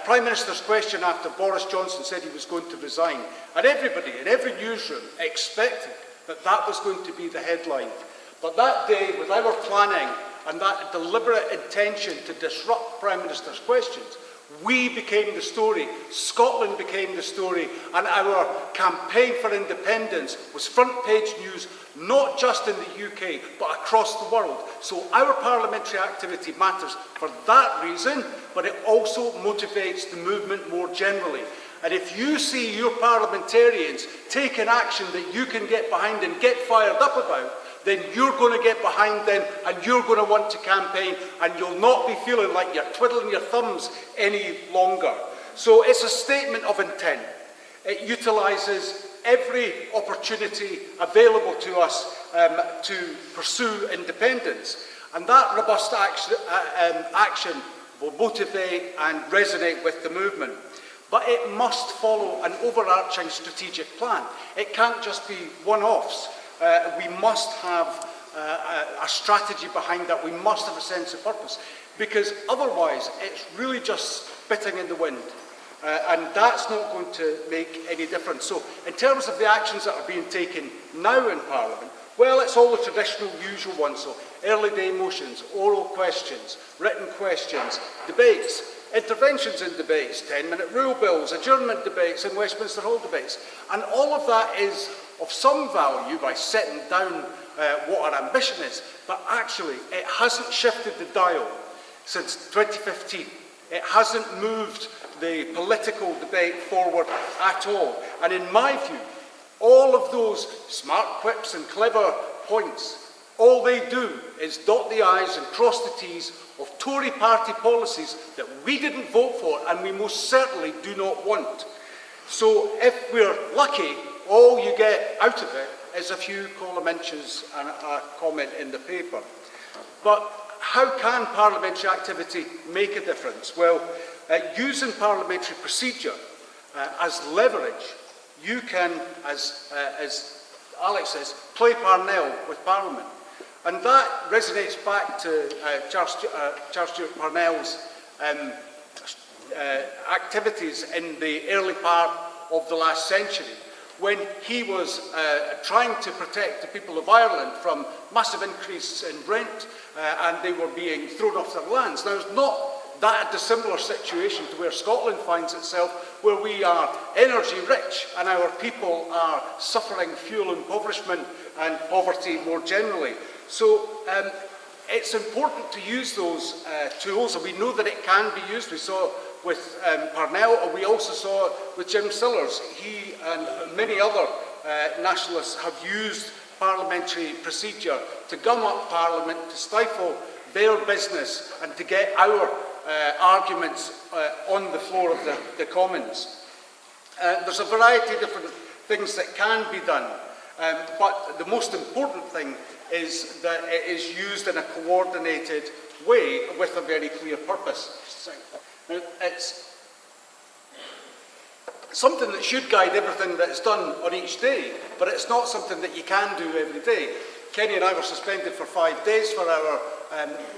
Prime Minister's question after Boris Johnson said he was going to resign. And everybody in every newsroom expected that that was going to be the headline. But that day, with our planning and that deliberate intention to disrupt Prime Minister's questions, we became the story, Scotland became the story, and our campaign for independence was front-page news, not just in the UK, but across the world. So our parliamentary activity matters for that reason, but it also motivates the movement more generally. And if you see your parliamentarians taking action that you can get behind and get fired up about, then you're going to get behind them and you're going to want to campaign and you'll not be feeling like you're twiddling your thumbs any longer. So it's a statement of intent. It utilises every opportunity available to us to pursue independence. And that robust action will motivate and resonate with the movement. But it must follow an overarching strategic plan. It can't just be one-offs. We must have a strategy behind that. We must have a sense of purpose, because otherwise it's really just spitting in the wind, and that's not going to make any difference. So in terms of the actions that are being taken now in Parliament, well, it's all the traditional usual ones. So early day motions, oral questions, written questions, debates, interventions in debates, 10-minute rule bills, adjournment debates and Westminster Hall debates. And all of that is of some value by setting down what our ambition is, but actually it hasn't shifted the dial since 2015. It hasn't moved the political debate forward at all. And in my view, all of those smart quips and clever points, all they do is dot the I's and cross the T's of Tory party policies that we didn't vote for and we most certainly do not want. So if we're lucky, all you get out of it is a few column inches and a comment in the paper. But how can parliamentary activity make a difference? Well, using parliamentary procedure as leverage, you can, as Alex says, play Parnell with Parliament. And that resonates back to Charles Stewart Parnell's activities in the early part of the last century, when he was trying to protect the people of Ireland from massive increase in rent, and they were being thrown off their lands. Now, it's not that dissimilar situation to where Scotland finds itself, where we are energy rich and our people are suffering fuel impoverishment and poverty more generally. So it's important to use those tools, and we know that it can be used. We saw with Parnell, and we also saw it with Jim Sillars. He and many other nationalists have used parliamentary procedure to gum up Parliament, to stifle their business and to get our arguments on the floor of the Commons. There's a variety of different things that can be done, but the most important thing is that it is used in a coordinated way with a very clear purpose. Now, it's something that should guide everything that is done on each day, but it's not something that you can do every day. Kenny and I were suspended for 5 days for our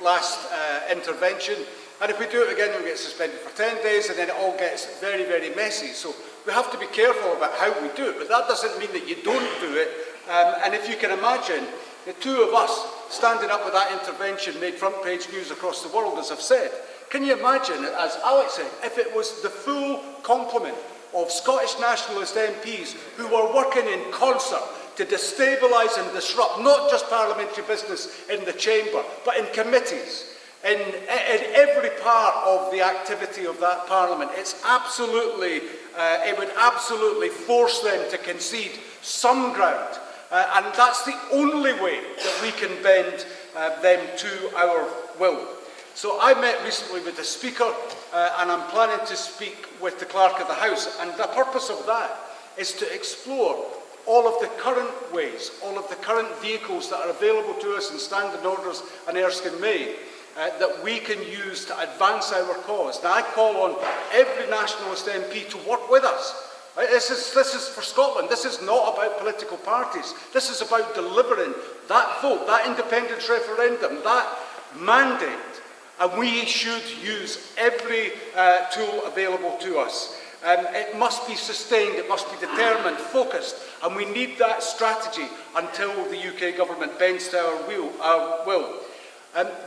last intervention, and if we do it again, we'll get suspended for 10 days, and then it all gets very, very messy. So we have to be careful about how we do it, but that doesn't mean that you don't do it. And if you can imagine, the two of us standing up with that intervention made front page news across the world, as I've said. Can you imagine, as Alex said, if it was the full complement of Scottish nationalist MPs who were working in concert to destabilise and disrupt not just parliamentary business in the chamber, but in committees, in every part of the activity of that Parliament. It would absolutely force them to concede some ground. And that's the only way that we can bend them to our will. So I met recently with the Speaker, and I'm planning to speak with the Clerk of the House, and the purpose of that is to explore all of the current ways, all of the current vehicles that are available to us in standing orders and Erskine May, that we can use to advance our cause. Now I call on every nationalist MP to work with us. This is for Scotland. This is not about political parties. This is about delivering that vote, that independence referendum, that mandate. And we should use every tool available to us. It must be sustained, it must be determined, focused, and we need that strategy until the UK government bends to our will.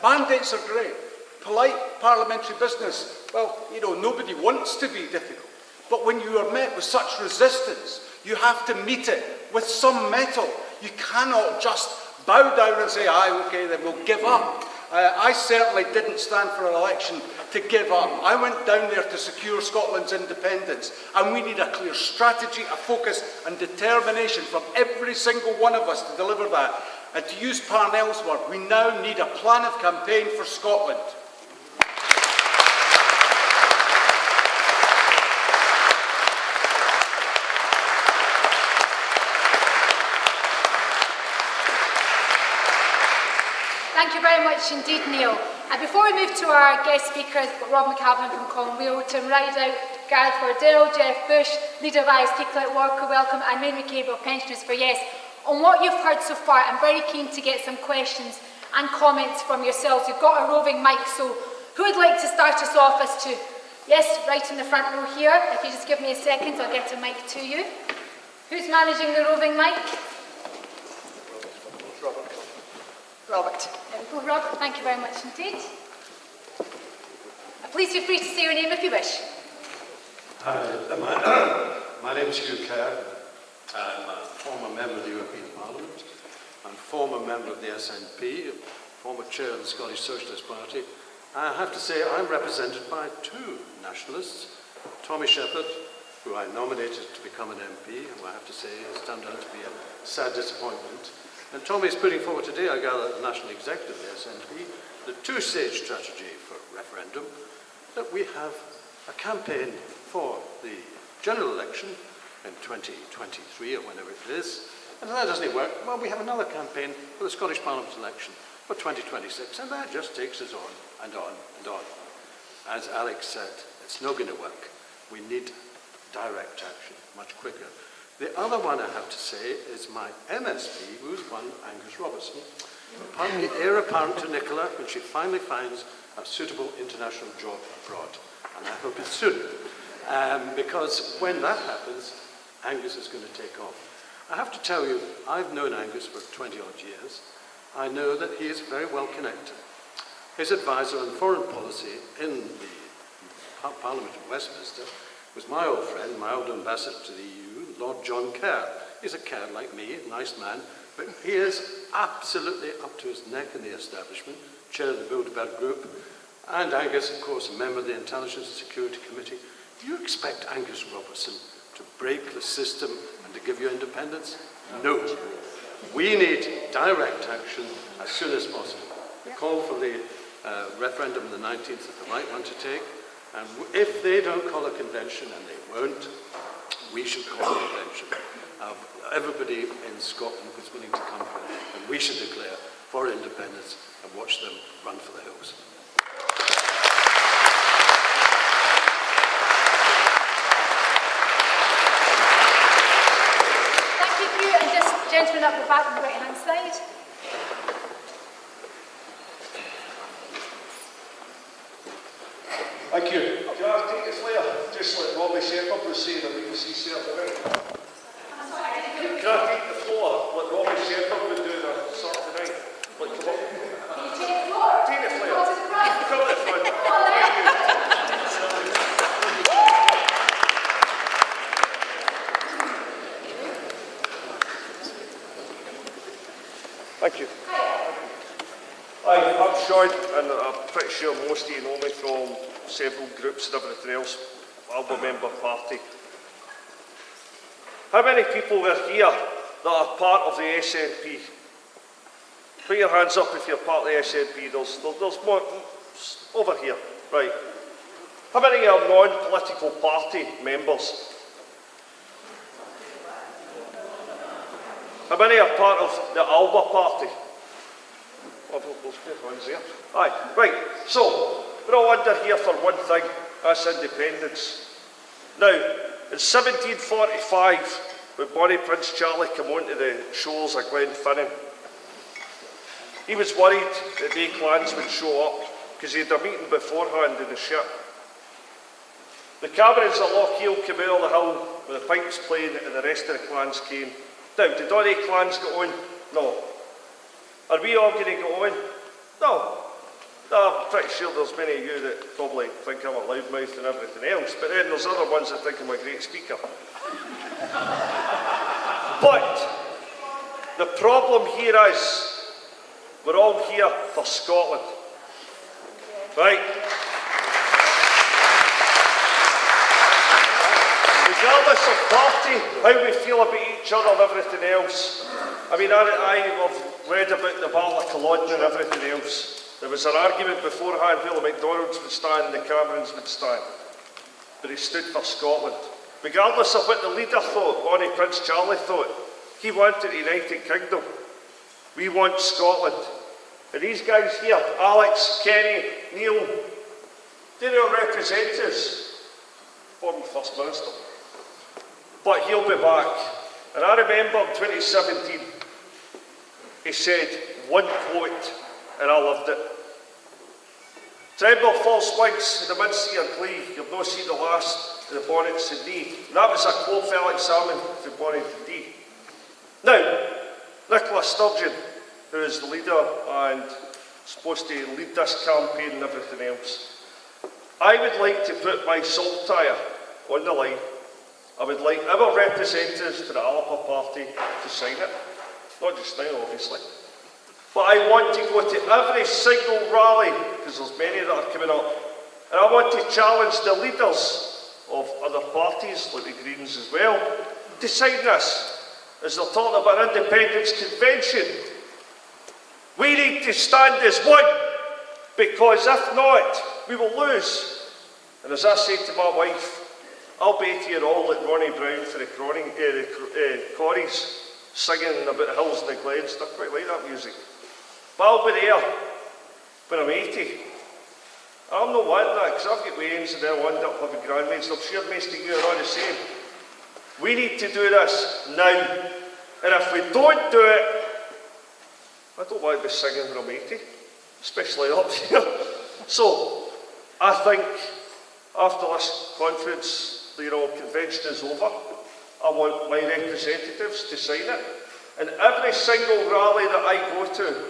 Mandates are great. Polite parliamentary business, well, you know, nobody wants to be difficult. But when you are met with such resistance, you have to meet it with some mettle. You cannot just bow down and say, aye, okay, then we'll give up. I certainly didn't stand for an election to give up. I went down there to secure Scotland's independence, and we need a clear strategy, a focus and determination from every single one of us to deliver that. And to use Parnell's word, we now need a plan of campaign for Scotland. Thank you very much indeed, Neale. And before we move to our guest speakers, Rob McCalvin from Conwheel, Tim Rideout, Gareth Wardell, Jeff Bush, leader of ISP Clint Walker, welcome, and Mary McCabe of Pensioners for Yes. On what you've heard so far, I'm very keen to get some questions and comments from yourselves. You've got a roving mic, so who would like to start us off as to, yes, right in the front row here. If you just give me a second, I'll get a mic to you. Who's managing the roving mic? Robert. There we go, Robert. Thank you very much indeed. Please feel free to say your name if you wish. Hi, my name is Hugh Kerr. I'm a former member of the European Parliament. I'm former member of the SNP, former chair of the Scottish Socialist Party. I have to say I'm represented by two nationalists, Tommy Shepherd, who I nominated to become an MP, who I have to say has turned out to be a sad disappointment. And Tommy is putting forward today, I gather, the National Executive of the SNP, the two-stage strategy for referendum, that we have a campaign for the general election in 2023 or whenever it is, and if that doesn't work, well, we have another campaign for the Scottish Parliament election for 2026, and that just takes us on and on and on. As Alex said, it's not going to work. We need direct action much quicker. The other one I have to say is my MSP, who's one, Angus Robertson, heir apparent to Nicola when she finally finds a suitable international job abroad. And I hope it's soon. Because when that happens, Angus is going to take off. I have to tell you, I've known Angus for 20-odd years. I know that he is very well connected. His advisor on foreign policy in the Parliament of Westminster was my old friend, my old ambassador to the EU, Lord John Kerr. He's a Kerr like me, a nice man, but he is absolutely up to his neck in the establishment, chair of the Bilderberg Group, and Angus, of course, a member of the Intelligence and Security Committee. Do you expect Angus Robertson to break the system and to give you independence? No. We need direct action as soon as possible. The call for the referendum on the 19th is the right one to take, and if they don't call a convention, and they won't, we should call a convention of everybody in Scotland who's willing to come here, and we should declare for independence and watch them run for the hills. Thank you, and just gentlemen up the back on the right-hand side. Thank you. Can I take this later? Just like Robbie Shepherd was saying that we can see certain out. Can I take the floor like Robbie Shepherd would do on Saturday night? Like, come up. Can you take the floor? Take the floor. Go to the front. Come to the front. Thank you. Hi, I'm Sean, and I'm pretty sure most of you know me from several groups and everything else, Alba member party. How many people are here that are part of the SNP? Put your hands up if you're part of the SNP. There's more over here, right. How many are non-political party members? How many are part of the Alba party? Oh, those good ones there. Aye, right, so we're all under here for one thing, that's independence. Now, in 1745, when Bonnie Prince Charlie came onto the shores of Glenfinnan, he was worried that the clans would show up because he had a meeting beforehand in the ship. The Camerons at Lochiel came out of the hill with the pipes playing and the rest of the clans came. Now, did all the clans get on? No. Are we all going to go on? No. I'm pretty sure there's many of you that probably think I'm a loudmouth and everything else, but then there's other ones that think I'm a great speaker. But the problem here is, we're all here for Scotland. Right? Regardless of party, how we feel about each other and everything else. I mean, I've read about the Battle of Culloden and everything else. There was an argument beforehand where the McDonald's would stand and the Camerons would stand. But he stood for Scotland. Regardless of what the leader thought, Bonnie Prince Charlie thought, he wanted the United Kingdom. We want Scotland. And these guys here, Alex, Kenny, Neale, they're our representatives, former First Minister. But he'll be back. And I remember in 2017, he said one quote, and I loved it. Tremble false wigs in the mid-sea and Clee, you'll no see the last of the bonnets in thee. And that was a quote Felix Salmond from Bonnet and Dee. Now, Nicola Sturgeon, who is the leader and supposed to lead this campaign and everything else, I would like to put my salt tyre on the line. I would like our representatives to the Alba party to sign it. Not just now, obviously. But I want to go to every single rally, because there's many that are coming up, and I want to challenge the leaders of other parties, like the Greens as well, to sign this. As they're talking about independence convention, we need to stand as one, because if not, we will lose. And as I said to my wife, I'll be to you all like Ronnie Brown for the Corries, singing about the hills and the glens. I quite like that music. But I'll be there when I'm 80. I'm not wanting that, because I've got wains and they'll end up having grandmates. I'm sure most of you are all the same. We need to do this now. And if we don't do it, I don't want to be singing when I'm 80, especially up here. So, I think after this conference, convention is over, I want my representatives to sign it. And every single rally that I go to,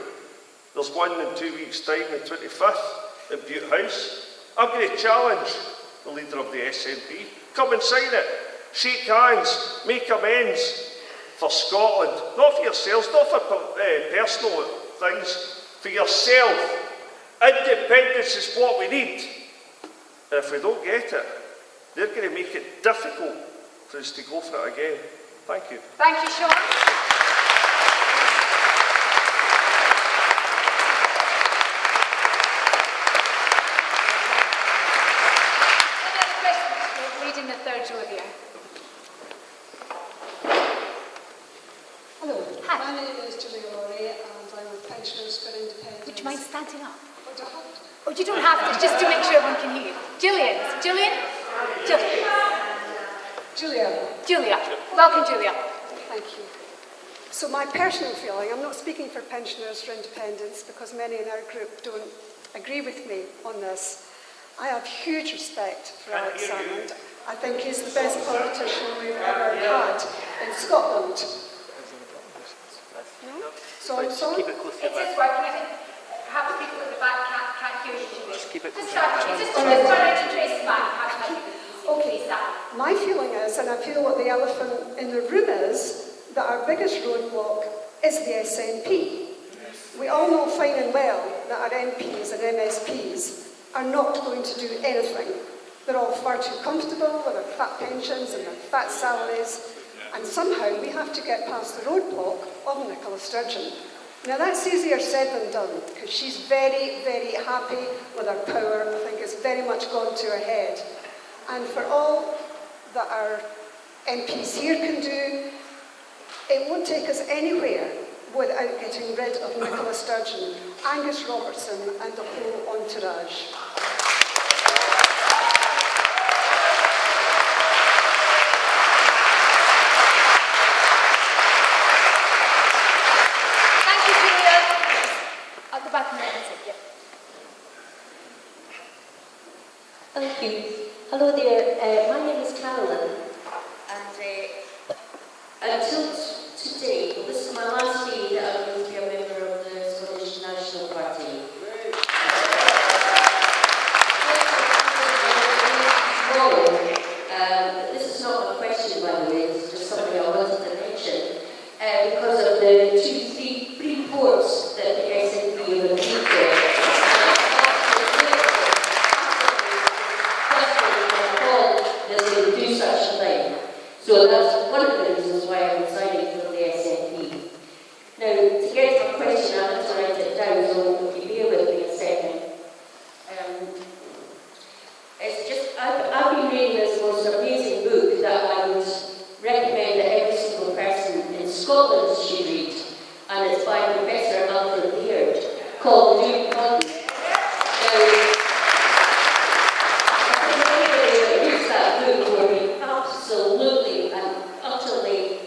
there's one in 2 weeks' time, the 25th, in Butte House, I'm going to challenge the leader of the SNP. Come and sign it. Shake hands, make amends for Scotland. Not for yourselves, not for personal things, for yourself. Independence is what we need. And if we don't get it, they're going to make it difficult for us to go for it again. Thank you. Thank you, Sean. Leading the third row here. Hello. Hi. My name is Julia Laurie and I'm with Pensioners for Independence. Would you mind standing up? Oh, do I have to? Oh, you don't have to, just to make sure everyone can hear you. Julia. Welcome, Julia. Thank you. So my personal feeling, I'm not speaking for Pensioners for Independence because many in our group don't agree with me on this. I have huge respect for Alex Salmond. I think he's the best politician we've ever had in Scotland. No? So I'm sorry? It is working. I think perhaps people at the back can't hear you. Just keep it close. Just try to trace back. Okay, my feeling is, and I feel what the elephant in the room is, that our biggest roadblock is the SNP. We all know fine and well that our MPs and MSPs are not going to do anything. They're all far too comfortable with their fat pensions and their fat salaries, and somehow we have to get past the roadblock of Nicola Sturgeon. Now that's easier said than done, because she's very, very happy with her power. I think it's very much gone to her head. And for all that our MPs here can do, it won't take us anywhere without getting rid of Nicola Sturgeon, Angus Robertson and the whole entourage. Thank you, Julia. At the back of the head, yeah. Thank you. Hello there, my name is Carolyn, and until today, well, this is my last day that I'm going to be a member of the Scottish National Party. This is not a question, by the way, it's just something I wanted to mention, because of the three reports that the SNP have agreed to. That they would do such a thing. So that's one of the reasons why I'm signing for the SNP. Now, to get to my question, I have to write it down, so if you bear with me a second. It's just, I've been reading this most amazing book that I would recommend that every single person in Scotland should read, and it's by Professor Alba called reconvening. Absolutely and utterly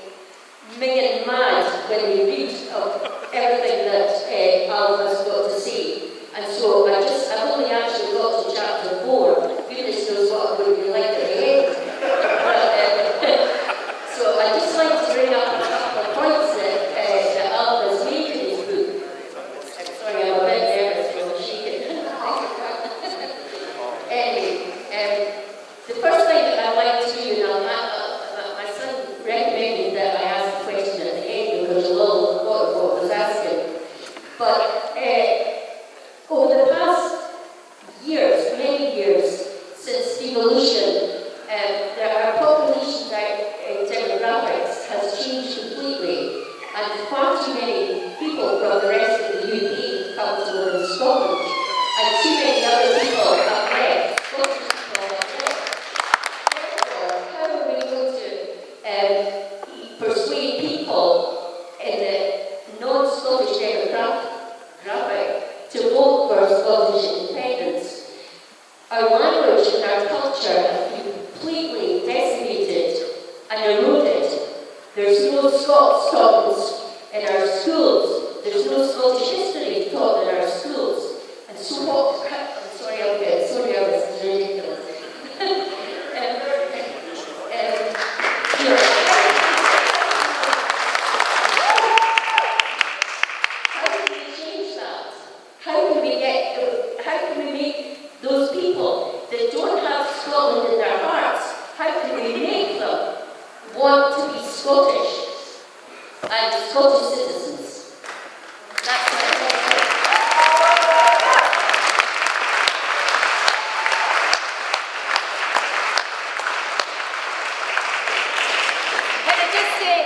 minging mad when we read of everything that Alba's got to say. And so I've only actually got to chapter 4. Goodness knows what I'm going to be like at the end. So I'd just like to bring up a couple of points that Alba's made in his book. I'm sorry, I'm a bit nervous when I'm shaking. Anyway, the first thing that I'd like to do, and my son recommended that I ask the question at the end because a little forgot of what I was asking. But over the past years, many years, since devolution, our population demographics has changed completely, and far too many people from the rest of the UK come to live in Scotland, and too many other people have left. Persuade people in the non-Scottish demographic to vote for Scottish independence. Our language and our culture have been completely decimated and eroded. There's no Scots in our schools. There's no Scottish history taught in our schools. And so what? I'm sorry, this is ridiculous. How can we make those people that don't have Scotland in their hearts, how can we make them want to be Scottish and Scottish citizens? That's my question.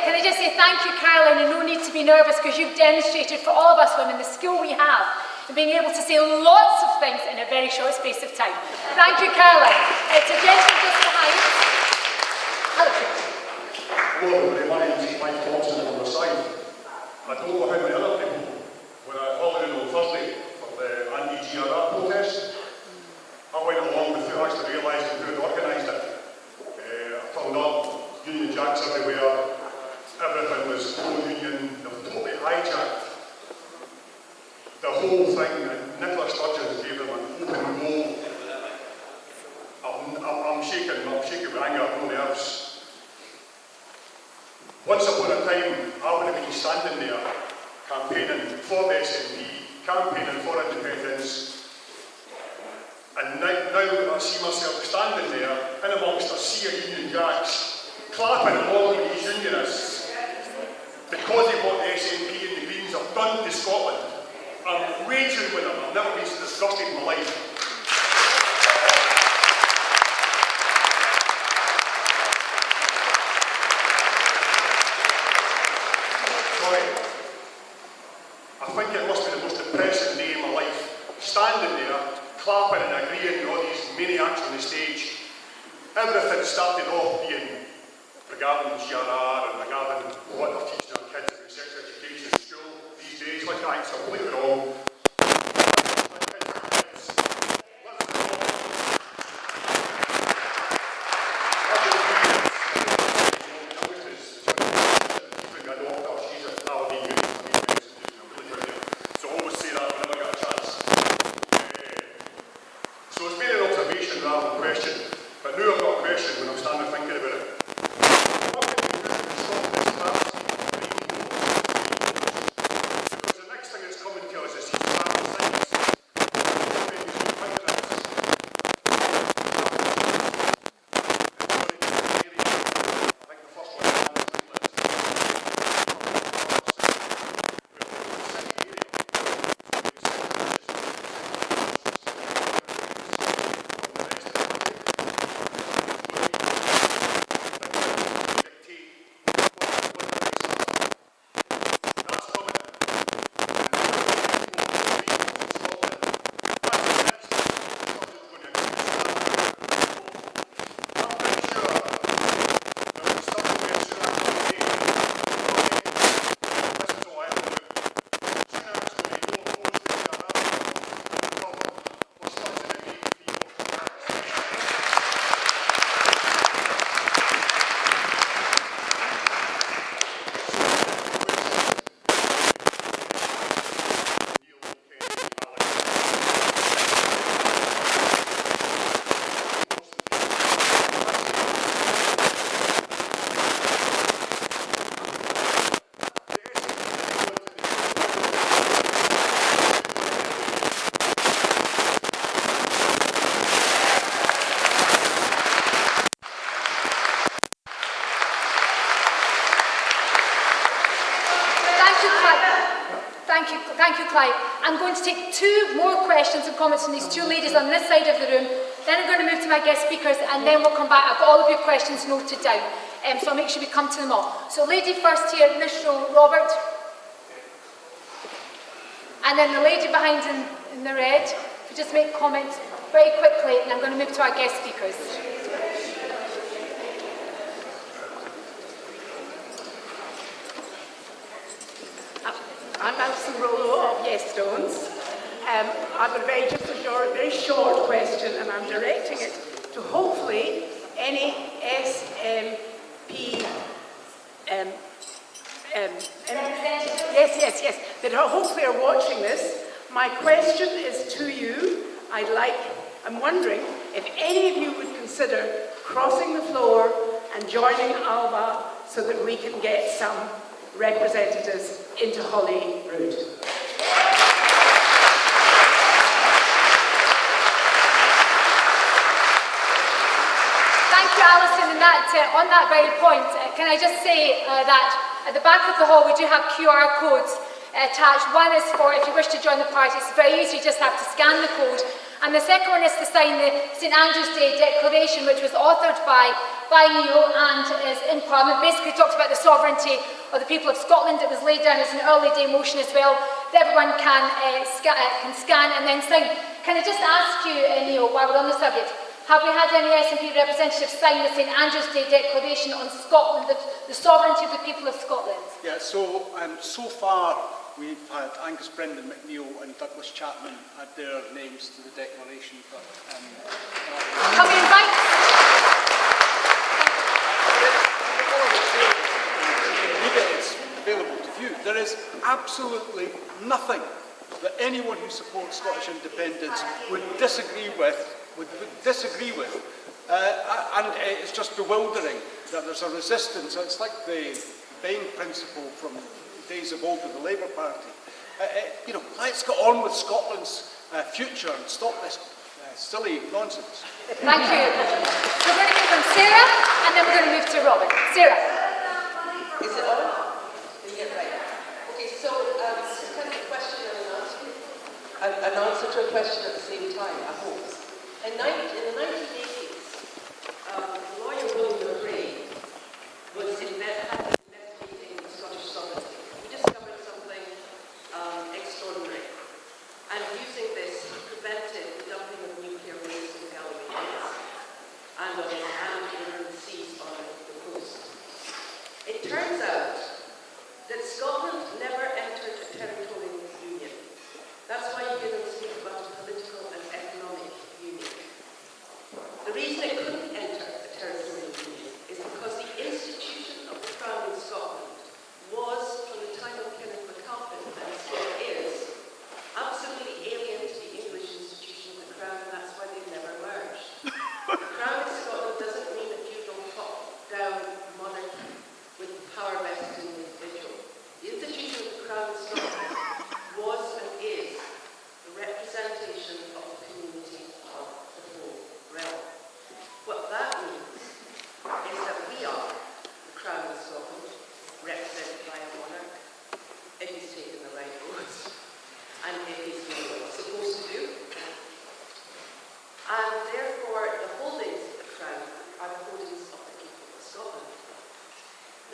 Can I just say thank you, Caroline, and no need to be nervous because you've demonstrated for all of us women the skill we have in being able to say lots of things in a very short space of time. Thank you, Caroline. It's a gentleman just behind. Hello. Hello, everybody. My name is Mike Thompson on the side. I don't know how many other people were holiday on Thursday for the anti-GRR protest. I went along without actually realising who had organised it. I turned up, Union Jacks everywhere. Everything was pro-union. They were totally hijacked the whole thing, and Nicola Sturgeon gave them an open goal. I'm shaking with anger, no nerves. Once upon a time, I would have been standing there campaigning for the SNP, campaigning for independence, and now I see myself standing there in amongst a sea of Union Jacks, clapping along with these unionists because of what the SNP and the Greens have done to Scotland. I'm raging with him. I've never been so disgusted in my life. Sorry. I think it must be the most depressing day of my life. Standing there, clapping and agreeing with all these maniacs on the stage. Everything started off being regarding GRR and regarding what they're teaching our kids about sex education in school these days, which I think is completely wrong. Thank you, Clive. I'm going to take two more questions and comments from these two ladies on this side of the room. Then I'm going to move to my guest speakers, and then we'll come back. I've got all of your questions noted down, so I'll make sure we come to them all. So lady first here, Miss Robert. And then the lady behind in the red. If you just make comments very quickly, and I'm going to move to our guest speakers. I'm Alison Rollo of Yes Stones. I've got a very short question, and I'm directing it to hopefully any SNP yes, that hopefully are watching this. My question is to you. I'm wondering if any of you would consider crossing the floor and joining Alba so that we can get some representatives into Holyrood. Thank you, Alison. And on that very point, can I just say that at the back of the hall we do have QR codes attached. One is for if you wish to join the party. It's very easy, you just have to scan the code. And the second one is to sign the St Andrew's Day Declaration, which was authored by Neale and is in Parliament. Basically talks about the sovereignty of the people of Scotland. It was laid down as an early day motion as well, that everyone can scan and then sign. Can I just ask you, Neale, while we're on the subject, have we had any SNP representatives sign the St Andrew's Day Declaration on Scotland, the sovereignty of the people of Scotland? Yeah, so far we've had Angus Brendan McNeill and Douglas Chapman add their names to the declaration. But, can we invite? It's available to view. There is absolutely nothing that anyone who supports Scottish independence would disagree with. And it's just bewildering that there's a resistance. It's like the Bain principle from days of old with the Labour Party. Let's get on with Scotland's future and stop this silly nonsense. Thank you. So we're going to hear from Sarah, and then we're going to move to Robin. Sarah. Is it on? Yeah, right. Okay, so kind of a question and an answer. an answer to a question at the same time, I hope. In the 1980s, lawyer William McRae was investigating Scottish sovereignty. He discovered something extraordinary, and using this, he prevented the dumping of nuclear waste in the Galloway Hills and in the seas on the coast. It turns out that Scotland never entered a territorial union. That's why you hear them speak about a political and economic union. The reason it couldn't enter a territorial union is because the institution of the Crown in Scotland was, from the time of Kenneth MacAskill, and still is, absolutely alien to the English institution of the Crown, and that's why they've never merged. The Crown in Scotland doesn't mean a feudal top-down monarchy with power vested in the individual. The institution of the Crown in Scotland was and is the representation of the community of the whole realm. What that means is that we are the Crown of Scotland, represented by a monarch, if he's taken the right oaths, and if he's doing what he's supposed to do. And therefore, the holdings of the Crown are the holdings of the people of Scotland.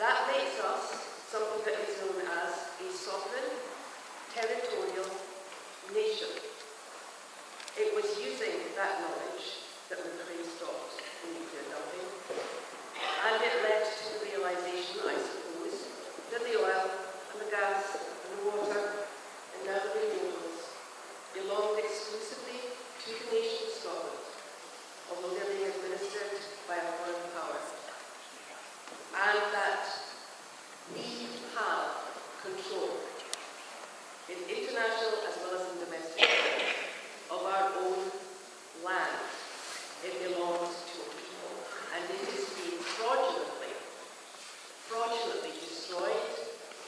That makes us something that is known as a sovereign, territorial nation. It was using that knowledge that McRae stopped the nuclear dumping, and it led to the realization, I suppose, that the oil and the gas and the water and now the renewables belonged exclusively to the nation of Scotland, although they're being administered by a foreign power. And that we have control in international as well as in domestic affairs of our own land. It belongs to a people, and it is being fraudulently destroyed,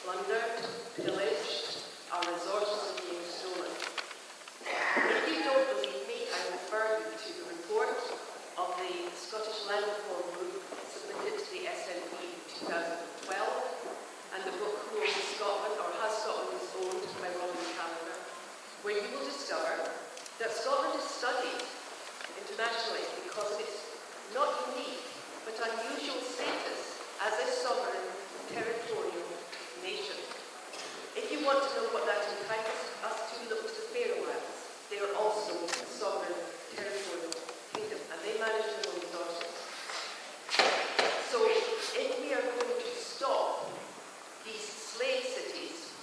plundered, pillaged, our resources are being stolen. If you don't believe me, I refer you to the report of the Scottish Land Reform Group submitted to the SNP in 2012, and the book Who Owns Scotland, or Has Scotland Is Owned, by Robin Callender, where you will discover that Scotland is studied internationally because of its not unique but unusual status as a sovereign territorial nation. If you want to know what that entitles us to, look to the Faroe Islands. They are also a sovereign territorial kingdom, and they manage their own resources. So if we are going to stop these slave cities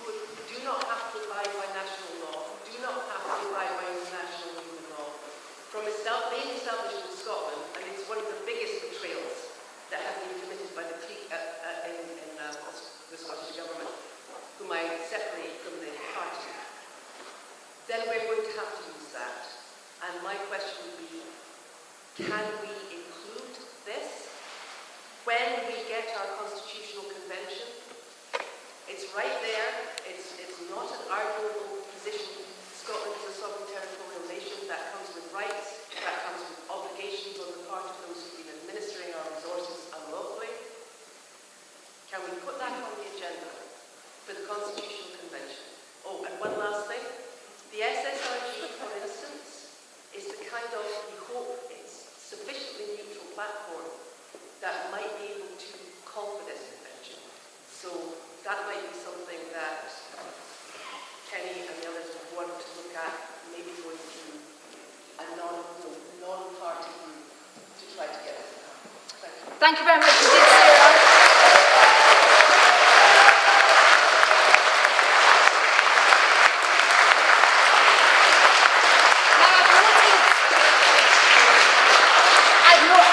who do not have to abide by national law, who do not have to abide by international human law, from being established in Scotland, and it's one of the biggest betrayals that have been committed by the clique in the Scottish Government, whom I separate from the party, then we're going to have to use that. And my question would be, can we include this when we get our constitutional convention? It's right there. It's not an arguable position. Scotland is a sovereign territorial nation. That comes with rights. That comes with obligations on the part of those who've been administering our resources unlawfully. Can we put that on the agenda for the Constitutional Convention? Oh, and one last thing. The SSRG, for instance, is the kind of, we hope, it's sufficiently neutral platform that might be able to call for this convention. So that might be something that Kenny and the others would want to look at, maybe going through a non-party group to try to get this done. Thank you very much indeed, Sarah.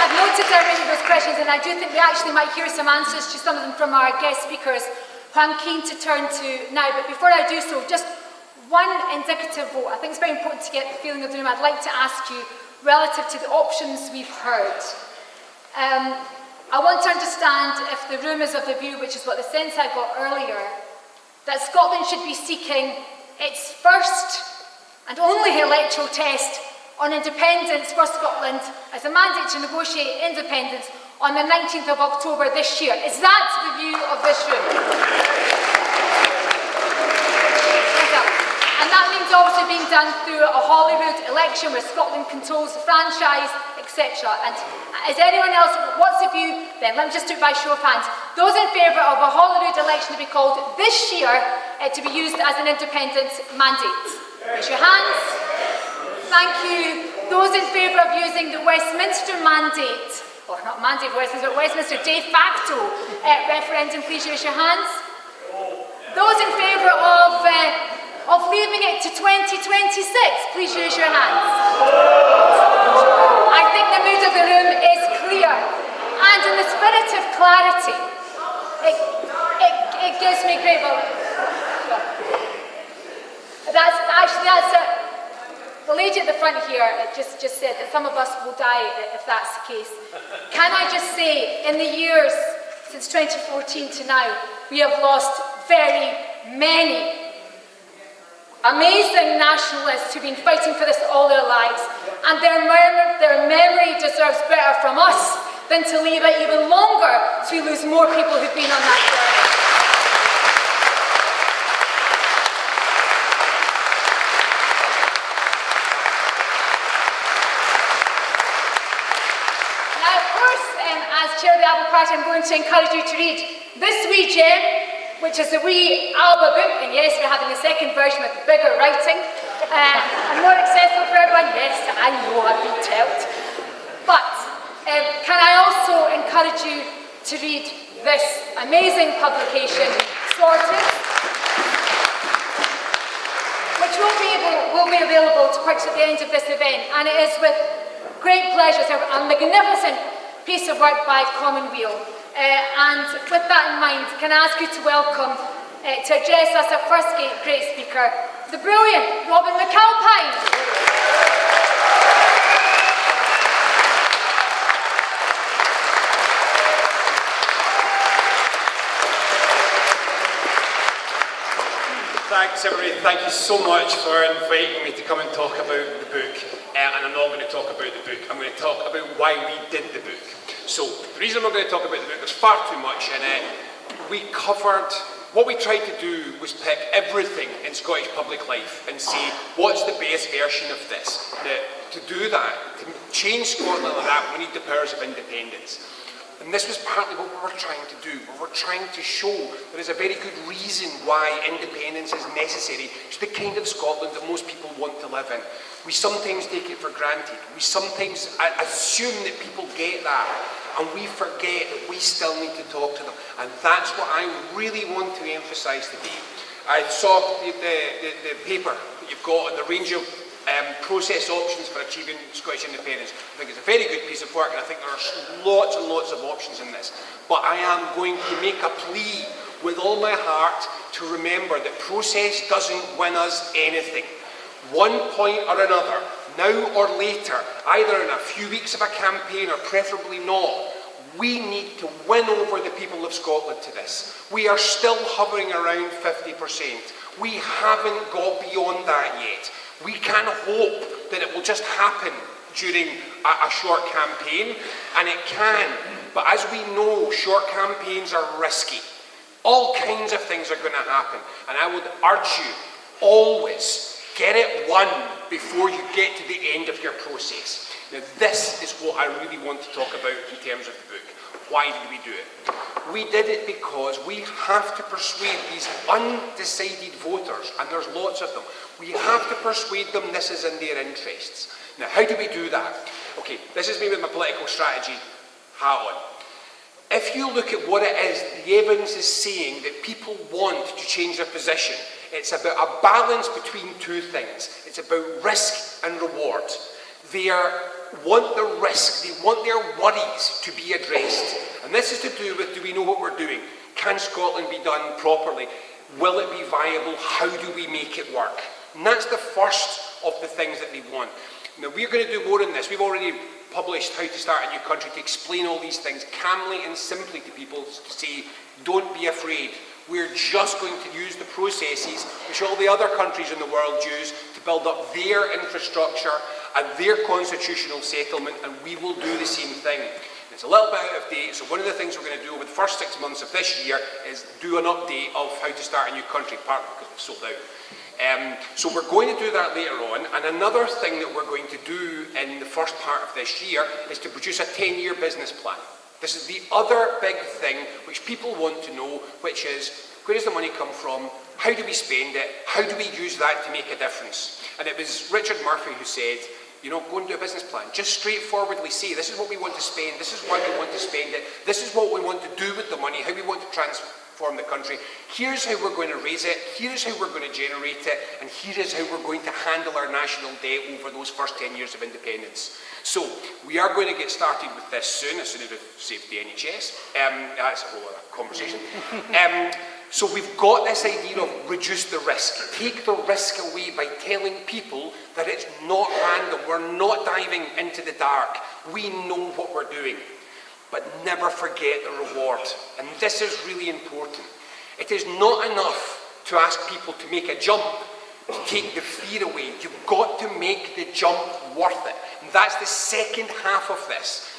I've noted already those questions, and I do think we actually might hear some answers to some of them from our guest speakers, who I'm keen to turn to now. But before I do so, just one indicative vote. I think it's very important to get the feeling of the room. I'd like to ask you, relative to the options we've heard, I want to understand if the room is of the view, which is what the sense I got earlier, that Scotland should be seeking its first and only electoral test on independence for Scotland as a mandate to negotiate independence on the 19th of October this year. Is that the view of this room? And that means done through a Holyrood election where Scotland controls the franchise, etc. And is anyone else, what's the view then? Let me just do it by show of hands. Those in favour of a Holyrood election to be called this year to be used as an independent mandate? Raise your hands. Thank you. Those in favour of using the Westminster mandate, or not mandate for Westminster, but Westminster de facto referendum, please raise your hands. Those in favour of leaving it to 2026, please raise your hands. I think the mood of the room is clear. And in the spirit of clarity, it gives me great... The lady at the front here just said that some of us will die if that's the case. Can I just say, in the years since 2014 to now, we have lost very many amazing nationalists who've been fighting for this all their lives, and their memory deserves better from us than to leave it even longer so we lose more people who've been on that journey. Now, of course, as Chair of the Alba Party, I'm going to encourage you to read this wee gem, which is a wee Alba book, and yes, we're having a second version with bigger writing and more accessible for everyone. Yes, I know, I've been told. But can I also encourage you to read this amazing publication, Sorted, which will be available to purchase at the end of this event, and it is with great pleasure. It's a magnificent piece of work by Commonweal. And with that in mind, can I ask you to welcome, to address us, our first great speaker, the brilliant Robin McAlpine. Thanks everybody, thank you so much for inviting me to come and talk about the book. And I'm not going to talk about the book, I'm going to talk about why we did the book. So, the reason I'm not going to talk about the book, there's far too much in it. We covered, what we tried to do was pick everything in Scottish public life and see what's the best version of this. Now, to do that, to change Scotland like that, we need the powers of independence. And this was partly what we were trying to do. We were trying to show there is a very good reason why independence is necessary to the kind of Scotland that most people want to live in. We sometimes take it for granted. We sometimes assume that people get that. And we forget that we still need to talk to them. And that's what I really want to emphasise today. I saw the paper that you've got on the range of process options for achieving Scottish independence. I think it's a very good piece of work, and I think there are lots and lots of options in this. But I am going to make a plea with all my heart to remember that process doesn't win us anything. One point or another, now or later, either in a few weeks of a campaign or preferably not, we need to win over the people of Scotland to this. We are still hovering around 50%. We haven't got beyond that yet. We can hope that it will just happen during a short campaign, and it can. But as we know, short campaigns are risky. All kinds of things are going to happen, and I would urge you, always get it won before you get to the end of your process. Now, this is what I really want to talk about in terms of the book. Why did we do it? We did it because we have to persuade these undecided voters, and there's lots of them, we have to persuade them this is in their interests. Now, how do we do that? Okay, this is me with my political strategy hat on. If you look at what it is, the evidence is saying that people want to change their position. It's about a balance between two things. It's about risk and reward. They want the risk, they want their worries to be addressed. And this is to do with, do we know what we're doing? Can Scotland be done properly? Will it be viable? How do we make it work? And that's the first of the things that they want. Now, we're going to do more on this. We've already published How to Start a New Country to explain all these things calmly and simply to people, to say, don't be afraid. We're just going to use the processes which all the other countries in the world use to build up their infrastructure and their constitutional settlement, and we will do the same thing. It's a little bit out of date, so one of the things we're going to do over the first 6 months of this year is do an update of How to Start a New Country, partly because we've sold out. So we're going to do that later on, and another thing that we're going to do in the first part of this year is to produce a 10-year business plan. This is the other big thing which people want to know, which is, where does the money come from? How do we spend it? How do we use that to make a difference? And it was Richard Murphy who said, you know, go and do a business plan. Just straightforwardly say, this is what we want to spend, this is why we want to spend it, this is what we want to do with the money, how we want to transform the country. Here's how we're going to raise it, here's how we're going to generate it, and here is how we're going to handle our national debt over those first 10 years of independence. So, we are going to get started with this soon as we've saved the NHS. That's a whole other conversation. So we've got this idea of reduce the risk. Take the risk away by telling people that it's not random. We're not diving into the dark. We know what we're doing. But never forget the reward. And this is really important. It is not enough to ask people to make a jump, to take the fear away. You've got to make the jump worth it. And that's the second half of this.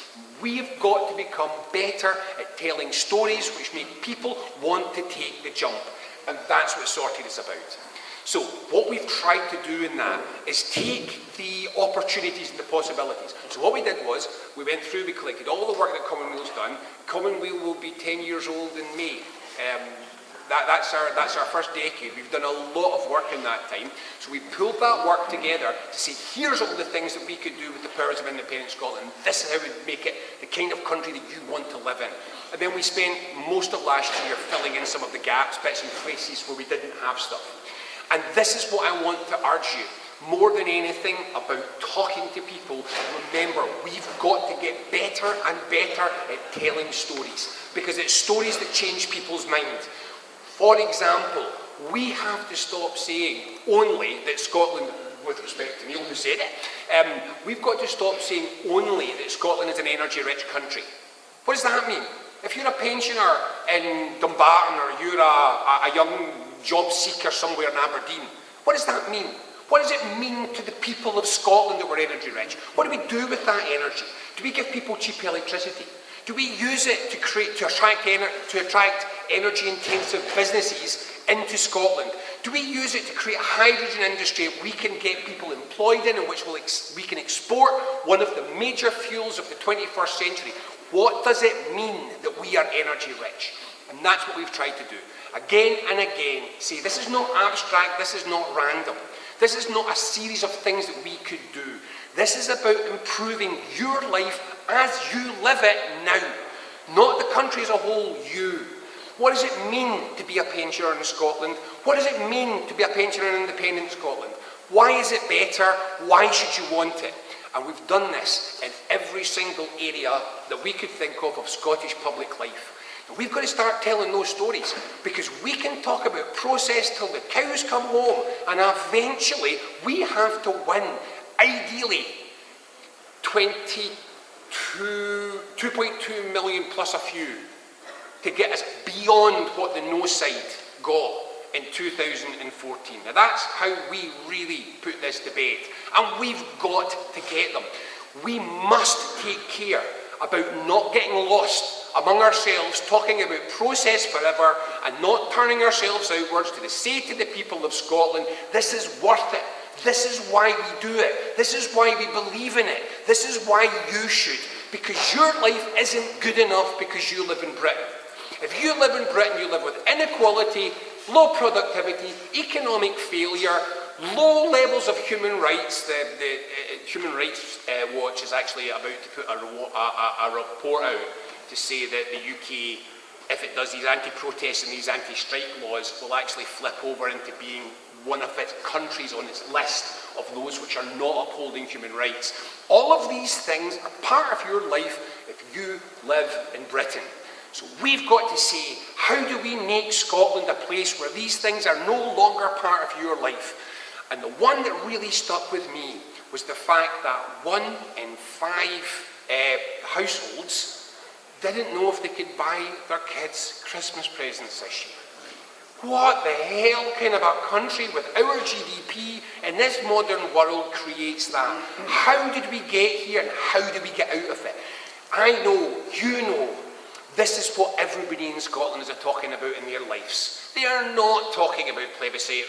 We've got to become better at telling stories which make people want to take the jump. And that's what Sorted is about. So what we've tried to do in that is take the opportunities and the possibilities. So what we did was, we went through, we collected all the work that Commonweal's done. Commonweal will be 10 years old in May. That's our first decade. We've done a lot of work in that time. So we pulled that work together to say, here's all the things that we could do with the powers of independent Scotland. This is how we'd make it the kind of country that you want to live in. And then we spent most of last year filling in some of the gaps, bits and places where we didn't have stuff. And this is what I want to urge you. More than anything about talking to people, remember, we've got to get better and better at telling stories. Because it's stories that change people's minds. For example, we have to stop saying only that Scotland, with respect to Neale who said it, we've got to stop saying only that Scotland is an energy-rich country. What does that mean? If you're a pensioner in Dumbarton or you're a young job seeker somewhere in Aberdeen, what does that mean? What does it mean to the people of Scotland that we're energy-rich? What do we do with that energy? Do we give people cheap electricity? Do we use it to attract energy-intensive businesses into Scotland? Do we use it to create a hydrogen industry that we can get people employed in and which we can export, one of the major fuels of the 21st century? What does it mean that we are energy-rich? And that's what we've tried to do. Again and again, say this is not abstract, this is not random. This is not a series of things that we could do. This is about improving your life as you live it now. Not the country as a whole, you. What does it mean to be a pensioner in Scotland? What does it mean to be a pensioner in independent Scotland? Why is it better? Why should you want it? And we've done this in every single area that we could think of Scottish public life. And we've got to start telling those stories, because we can talk about process till the cows come home, and eventually we have to win, ideally, 2.2 million plus a few to get us beyond what the no side got in 2014. Now that's how we really put this to bed, and we've got to get them. We must take care about not getting lost among ourselves, talking about process forever and not turning ourselves outwards to say to the people of Scotland, this is worth it. This is why we do it. This is why we believe in it. This is why you should. Because your life isn't good enough because you live in Britain. If you live in Britain, you live with inequality, low productivity, economic failure, low levels of human rights. The Human Rights Watch is actually about to put a report out to say that the UK, if it does these anti-protest and these anti-strike laws, will actually flip over into being one of its countries on its list of those which are not upholding human rights. All of these things are part of your life if you live in Britain. So we've got to say, how do we make Scotland a place where these things are no longer part of your life? And the one that really stuck with me was the fact that 1 in 5 households didn't know if they could buy their kids Christmas presents this year. What the hell kind of a country with our GDP in this modern world creates that? How did we get here and how do we get out of it? I know, you know, this is what everybody in Scotland is talking about in their lives. They are not talking about plebiscite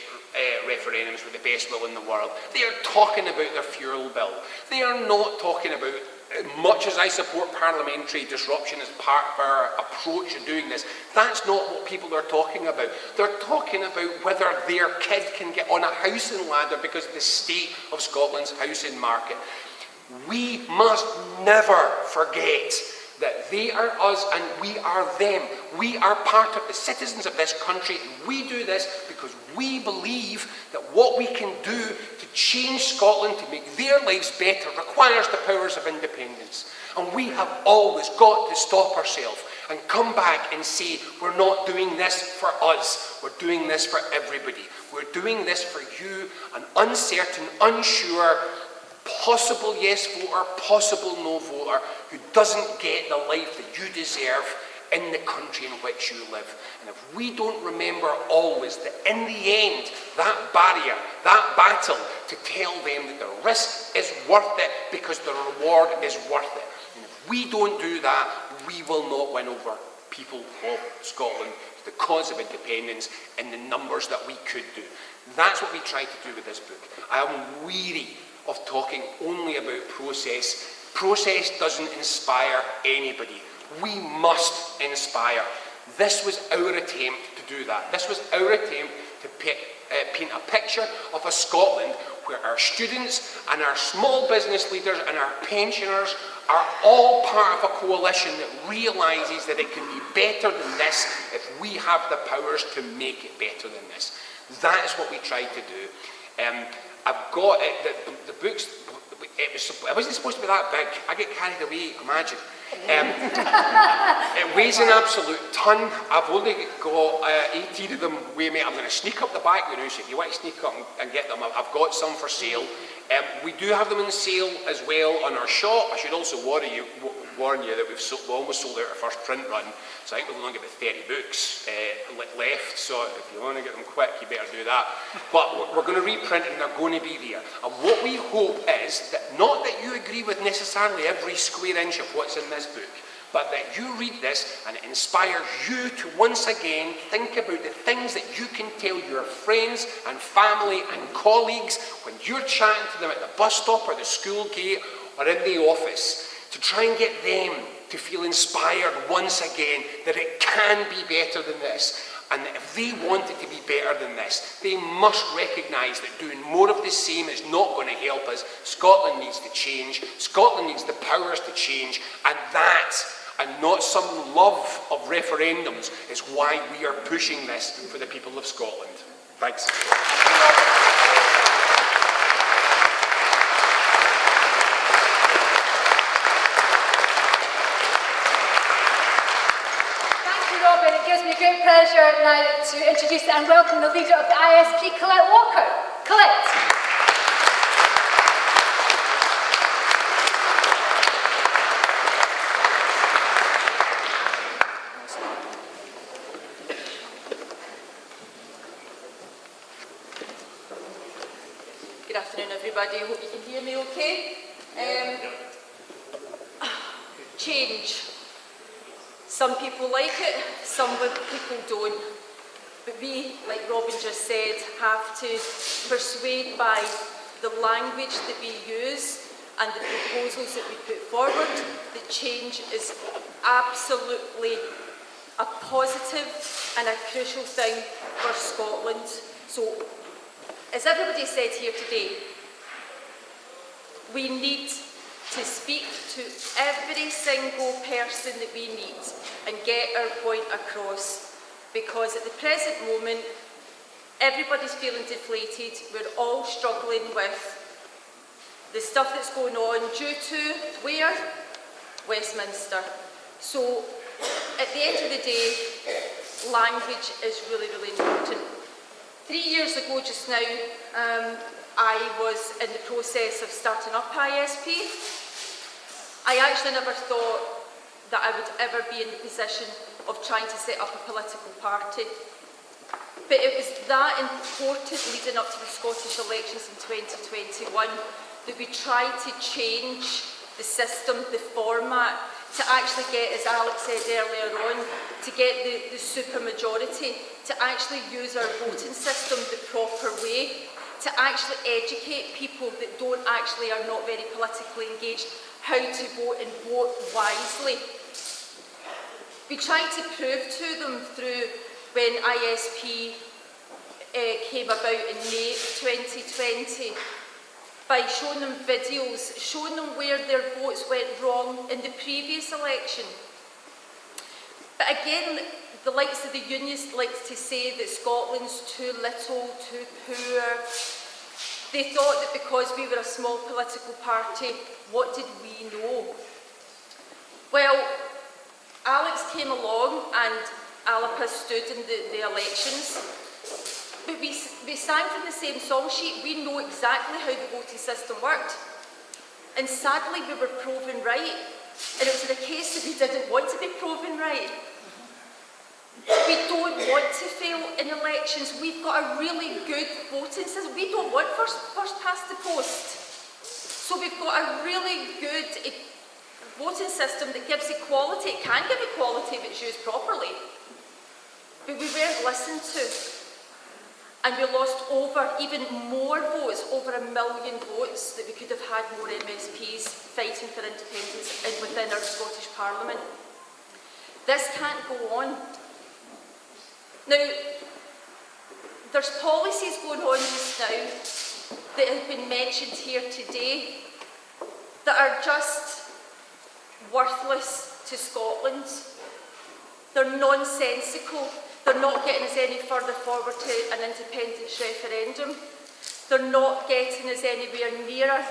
referendums with the best will in the world. They are talking about their fuel bill. They are not talking about, much as I support parliamentary disruption as part of our approach to doing this, that's not what people are talking about. They're talking about whether their kid can get on a housing ladder because of the state of Scotland's housing market. We must never forget that they are us and we are them. We are part of the citizens of this country, and we do this because we believe that what we can do to change Scotland, to make their lives better, requires the powers of independence. And we have always got to stop ourselves and come back and say, we're not doing this for us, we're doing this for everybody. We're doing this for you, an uncertain, unsure, possible yes voter, possible no voter, who doesn't get the life that you deserve in the country in which you live. And if we don't remember always that in the end, that barrier, that battle, to tell them that the risk is worth it because the reward is worth it. And if we don't do that, we will not win over people of Scotland to the cause of independence in the numbers that we could do. That's what we try to do with this book. I am weary of talking only about process. Process doesn't inspire anybody. We must inspire. This was our attempt to do that. This was our attempt to paint a picture of a Scotland where our students and our small business leaders and our pensioners are all part of a coalition that realises that it can be better than this if we have the powers to make it better than this. That is what we tried to do. I've got the books. It wasn't supposed to be that big. I get carried away. Imagine. It weighs an absolute ton. I've only got 18 of them with me. I'm going to sneak up the back with you. So if you want to sneak up and get them, I've got some for sale. We do have them in sale as well on our shop. I should also warn you that we've almost sold out our first print run. So I think we've only got about 30 books left. So if you want to get them quick, you better do that. But we're going to reprint and they're going to be there. And what we hope is that not that you agree with necessarily every square inch of what's in this book, but that you read this and it inspires you to once again think about the things that you can tell your friends and family and colleagues when you're chatting to them at the bus stop or the school gate or in the office, to try and get them to feel inspired once again that it can be better than this. And that if they want it to be better than this, they must recognise that doing more of the same is not going to help us. Scotland needs to change. Scotland needs the powers to change. And that, and not some love of referendums, is why we are pushing this for the people of Scotland. Thanks. It gives me great pleasure now to introduce and welcome the leader of the ISP, Colette Walker. Colette. Good afternoon, everybody. I hope you can hear me okay. Change. Some people like it, some people don't. But we, like Robin just said, have to persuade by the language that we use and the proposals that we put forward that change is absolutely a positive and a crucial thing for Scotland. So, as everybody said here today, we need to speak to every single person that we meet and get our point across, because at the present moment everybody's feeling deflated. We're all struggling with the stuff that's going on due to where? Westminster. So at the end of the day, language is really, really important. 3 years ago just now, I was in the process of starting up ISP. I actually never thought that I would ever be in the position of trying to set up a political party. But it was that important leading up to the Scottish elections in 2021 that we tried to change the system, the format, to actually get, as Alex said earlier on, to get the supermajority, to actually use our voting system the proper way, to actually educate people that are not very politically engaged, how to vote and vote wisely. We tried to prove to them through when ISP came about in May 2020, by showing them videos, showing them where their votes went wrong in the previous election. But again, the likes of the unionists like to say that Scotland's too little, too poor. They thought that because we were a small political party, what did we know? Well, Alex came along and Alba stood in the elections. But we sang from the same song sheet. We know exactly how the voting system worked. And sadly, we were proven right. And it was in a case that we didn't want to be proven right. We don't want to fail in elections. We've got a really good voting system. We don't want first past the post. So we've got a really good voting system that gives equality. It can give equality if it's used properly. But we weren't listened to. And we lost even more votes, over 1 million votes, that we could have had more MSPs fighting for independence within our Scottish Parliament. This can't go on. Now, there's policies going on just now that have been mentioned here today that are just worthless to Scotland. They're nonsensical. They're not getting us any further forward to an independence referendum. They're not getting us anywhere nearer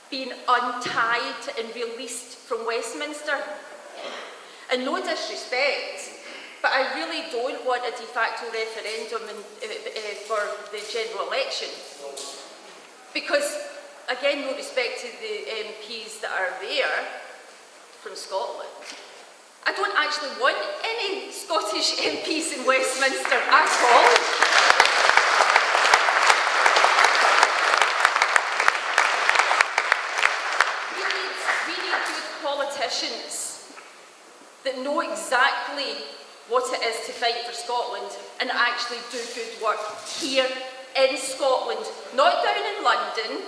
being untied and released from Westminster. And no disrespect, but I really don't want a de facto referendum for the general election. Because, again, no respect to the MPs that are there from Scotland. I don't actually want any Scottish MPs in Westminster at all. We need good politicians that know exactly what it is to fight for Scotland and actually do good work here in Scotland, not down in London,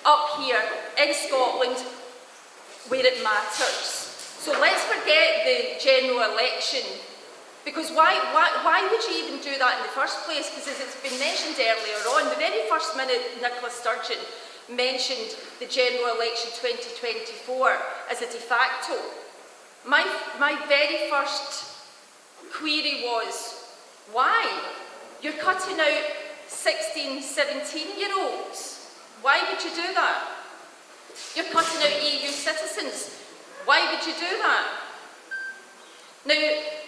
up here in Scotland where it matters. So let's forget the general election, because why would you even do that in the first place? Because as it's been mentioned earlier on, the very first minute Nicola Sturgeon mentioned the general election 2024 as a de facto. My very first query was, why? You're cutting out 16, 17-year-olds. Why would you do that? You're cutting out EU citizens. Why would you do that? Now,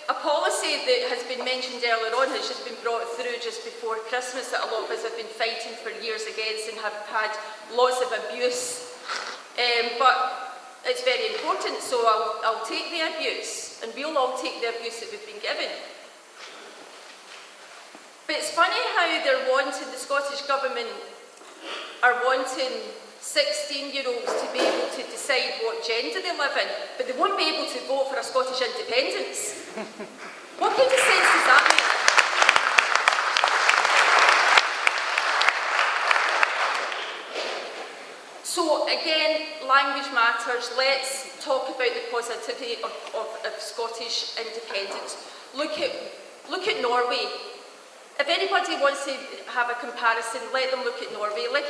a policy that has been mentioned earlier on has just been brought through just before Christmas that a lot of us have been fighting for years against and have had lots of abuse. But it's very important, so I'll take the abuse, and we'll all take the abuse that we've been given. But it's funny how they're wanting, the Scottish Government are wanting 16-year-olds to be able to decide what gender they live in, but they won't be able to vote for a Scottish independence. What kind of sense does that make? So again, language matters. Let's talk about the positivity of Scottish independence. Look at Norway. If anybody wants to have a comparison, let them look at Norway. Let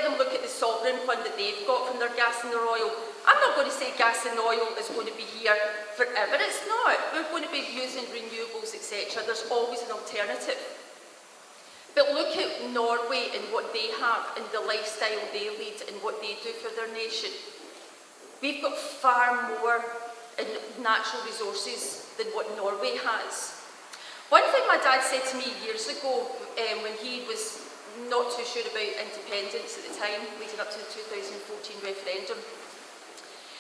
them look at the sovereign fund that they've got from their gas and their oil. I'm not going to say gas and oil is going to be here forever. It's not. We're going to be using renewables, etc. There's always an alternative. But look at Norway and what they have and the lifestyle they lead and what they do for their nation. We've got far more in natural resources than what Norway has. One thing my dad said to me years ago when he was not too sure about independence at the time, leading up to the 2014 referendum,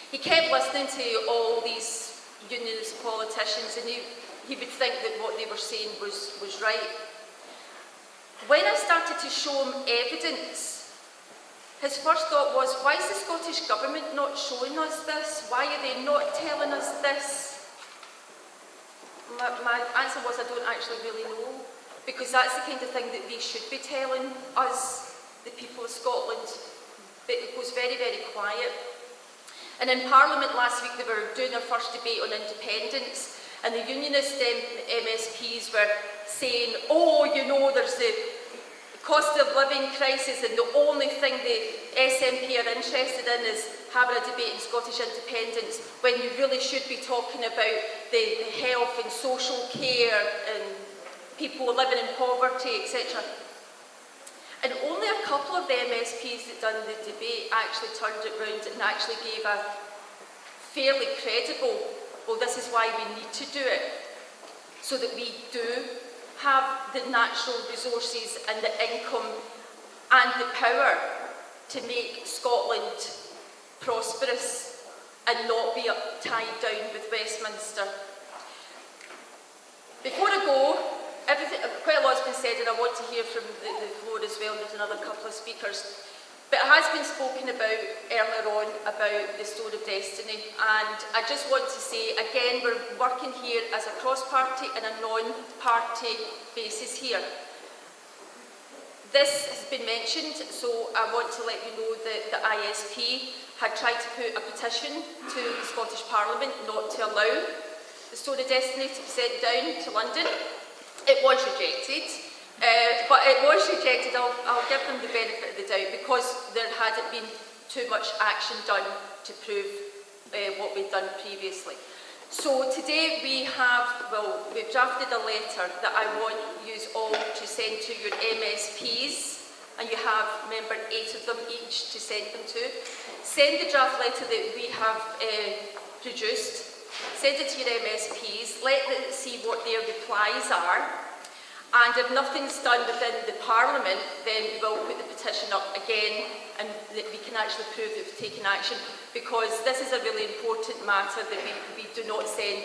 he kept listening to all these unionist politicians and he would think that what they were saying was right. When I started to show him evidence His first thought was, why is the Scottish Government not showing us this? Why are they not telling us this? My answer was, I don't actually really know, because that's the kind of thing that they should be telling us, the people of Scotland. But it goes very, very quiet. And in Parliament last week, they were doing their first debate on independence, and the unionist MSPs were saying, oh, you know, there's the cost of living crisis, and the only thing the SNP are interested in is having a debate in Scottish independence, when you really should be talking about the health and social care and people living in poverty, etc. And only a couple of the MSPs that done the debate actually turned it round and actually gave a fairly credible, well, this is why we need to do it, so that we do have the natural resources and the income and the power to make Scotland prosperous and not be tied down with Westminster. Before I go, quite a lot's been said, and I want to hear from the floor as well. There's another couple of speakers. But it has been spoken about earlier on about the Stone of Destiny, and I just want to say again, we're working here as a cross-party and a non-party basis here. This has been mentioned, so I want to let you know that the ISP had tried to put a petition to the Scottish Parliament not to allow the Stone of Destiny to be sent down to London. It was rejected. But it was rejected. I'll give them the benefit of the doubt, because there hadn't been too much action done to prove what we'd done previously. So today we've drafted a letter that I want you all to send to your MSPs, and you have, remember, 8 of them each to send them to. Send the draft letter that we have produced, send it to your MSPs, let them see what their replies are. And if nothing's done within the Parliament, then we'll put the petition up again, and that we can actually prove that we've taken action, because this is a really important matter, that we do not send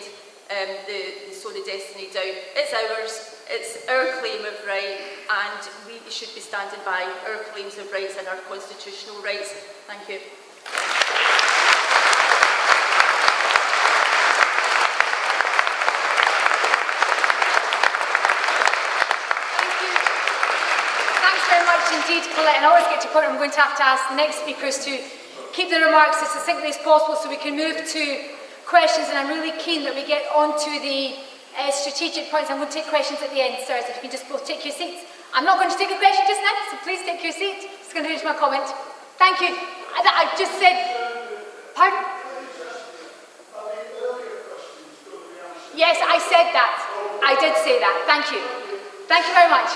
the Stone of Destiny down. It's ours, it's our claim of right, and we should be standing by our claims of rights and our constitutional rights. Thank you. Indeed, Colette, and I always get to a point where I'm going to have to ask the next speakers to keep their remarks as succinctly as possible so we can move to questions, and I'm really keen that we get onto the strategic points. I'm going to take questions at the end, sirs, if you can just both take your seats. I'm not going to take a question just now, so please take your seat. Just going to finish my comment. Thank you. I just said, pardon? Yes, I said that. I did say that. Thank you. Thank you very much.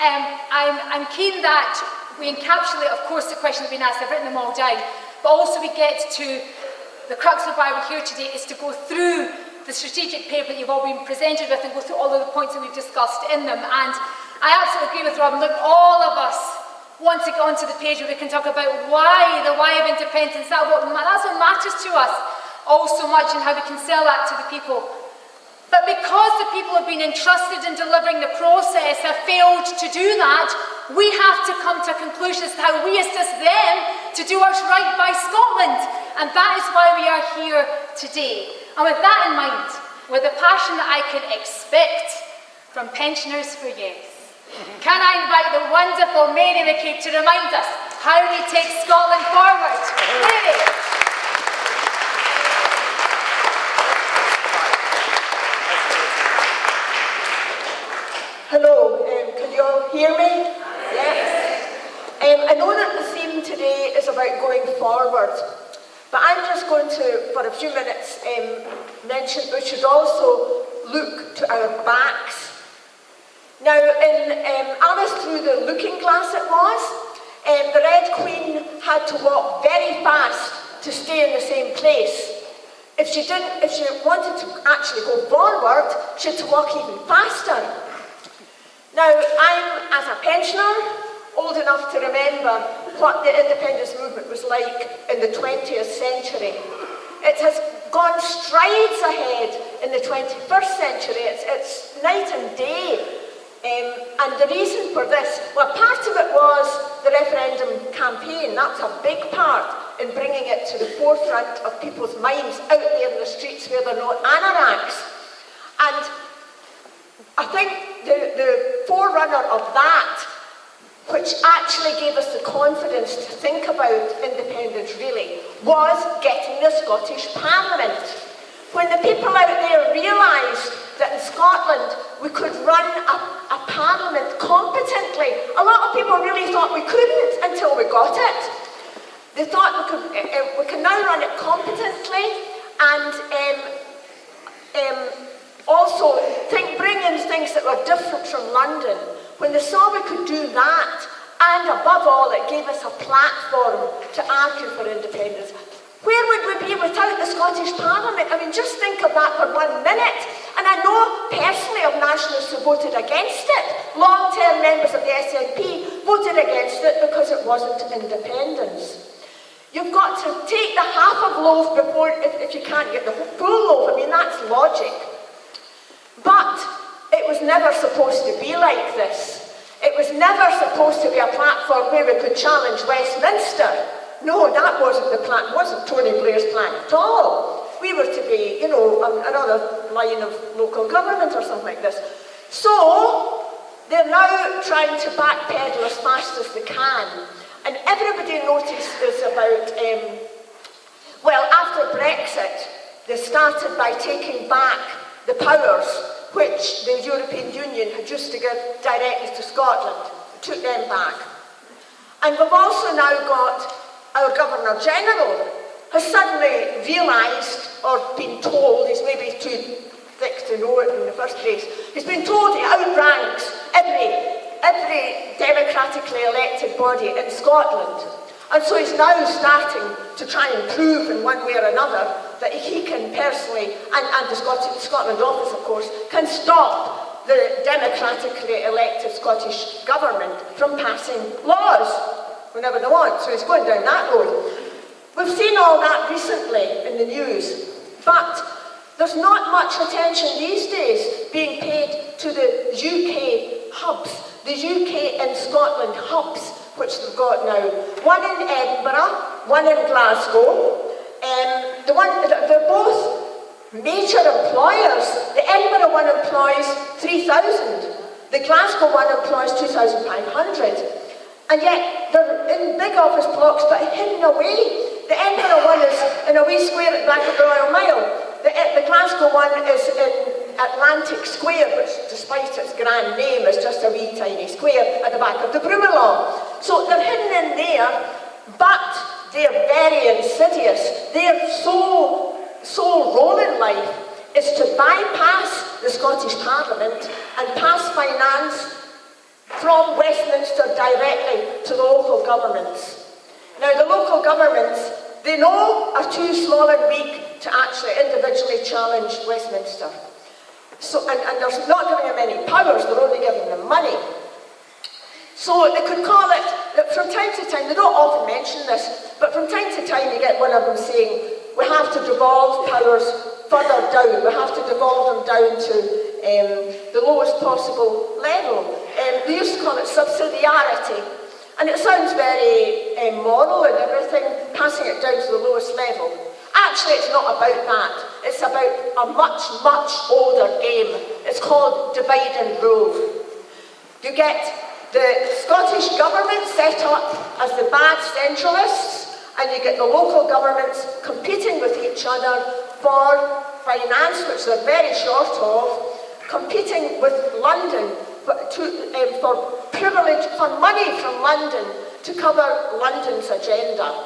I'm keen that we encapsulate, of course, the questions that have been asked. I've written them all down. But also we get to the crux of why we're here today, is to go through the strategic paper that you've all been presented with and go through all of the points that we've discussed in them. And I absolutely agree with Robin. Look, all of us want to get onto the page where we can talk about why, the why of independence. That's what matters to us all so much, and how we can sell that to the people. But because the people have been entrusted in delivering the process have failed to do that, we have to come to a conclusion as to how we assist them to do what's right by Scotland. And that is why we are here today. And with that in mind, with the passion that I could expect from Pensioners for Yes, can I invite the wonderful Mary McCabe to remind us how we take Scotland forward? Mary. Hello, can you all hear me? Yes. I know that the theme today is about going forward, but I'm just going to, for a few minutes, mention we should also look to our backs. Now, in Alice Through the Looking Glass it was, the Red Queen had to walk very fast to stay in the same place. If she wanted to actually go forward, she had to walk even faster. Now, I'm, as a pensioner, old enough to remember what the independence movement was like in the 20th century. It has gone strides ahead in the 21st century. It's night and day. And the reason for this, well, part of it was the referendum campaign. That was a big part in bringing it to the forefront of people's minds out there in the streets where they're not anoraks. And I think the forerunner of that, which actually gave us the confidence to think about independence really, was getting the Scottish Parliament. When the people out there realised that in Scotland we could run a parliament competently, a lot of people really thought we couldn't until we got it. They thought we can now run it competently and also bring in things that were different from London. When they saw we could do that, and above all, it gave us a platform to argue for independence. Where would we be without the Scottish Parliament? I mean, just think of that for 1 minute. And I know personally of nationalists who voted against it. Long-term members of the SNP voted against it because it wasn't independence. You've got to take the half of loaf before, if you can't get the full loaf. I mean, that's logic. But it was never supposed to be like this. It was never supposed to be a platform where we could challenge Westminster. No, that wasn't the plan. It wasn't Tony Blair's plan at all. We were to be, another line of local government or something like this. So, they're now trying to backpedal as fast as they can. And everybody notices about, after Brexit, they started by taking back the powers which the European Union had used to give directly to Scotland. Took them back. And we've also now got our Governor-General has suddenly realised, or been told, he's maybe too thick to know it in the first place, he's been told he outranks every democratically elected body in Scotland. And so he's now starting to try and prove in one way or another that he can personally, and the Scotland Office, of course, can stop the democratically elected Scottish government from passing laws whenever they want. So he's going down that road. We've seen all that recently in the news, but there's not much attention these days being paid to the UK hubs, the UK and Scotland hubs, which they've got now. One in Edinburgh, one in Glasgow. They're both major employers. The Edinburgh one employs 3,000. The Glasgow one employs 2,500. And yet, they're in big office blocks, but hidden away. The Edinburgh one is in a wee square at the back of the Royal Mile. The Glasgow one is in Atlantic Square, which, despite its grand name, is just a wee tiny square at the back of the Brumelaw. So they're hidden in there, but they're very insidious. Their sole role in life is to bypass the Scottish Parliament and pass finance from Westminster directly to the local governments. Now, the local governments, they know, are too small and weak to actually individually challenge Westminster. So, and they're not giving them any powers, they're only giving them money. So they could call it, from time to time, they don't often mention this, but from time to time you get one of them saying, we have to devolve powers further down, we have to devolve them down to the lowest possible level. They used to call it subsidiarity, and it sounds very moral and everything, passing it down to the lowest level. Actually, it's not about that. It's about a much, much older game. It's called divide and rule. You get the Scottish government set up as the bad centralists, and you get the local governments competing with each other for finance, which they're very short of, competing with London for privilege, for money from London to cover London's agenda.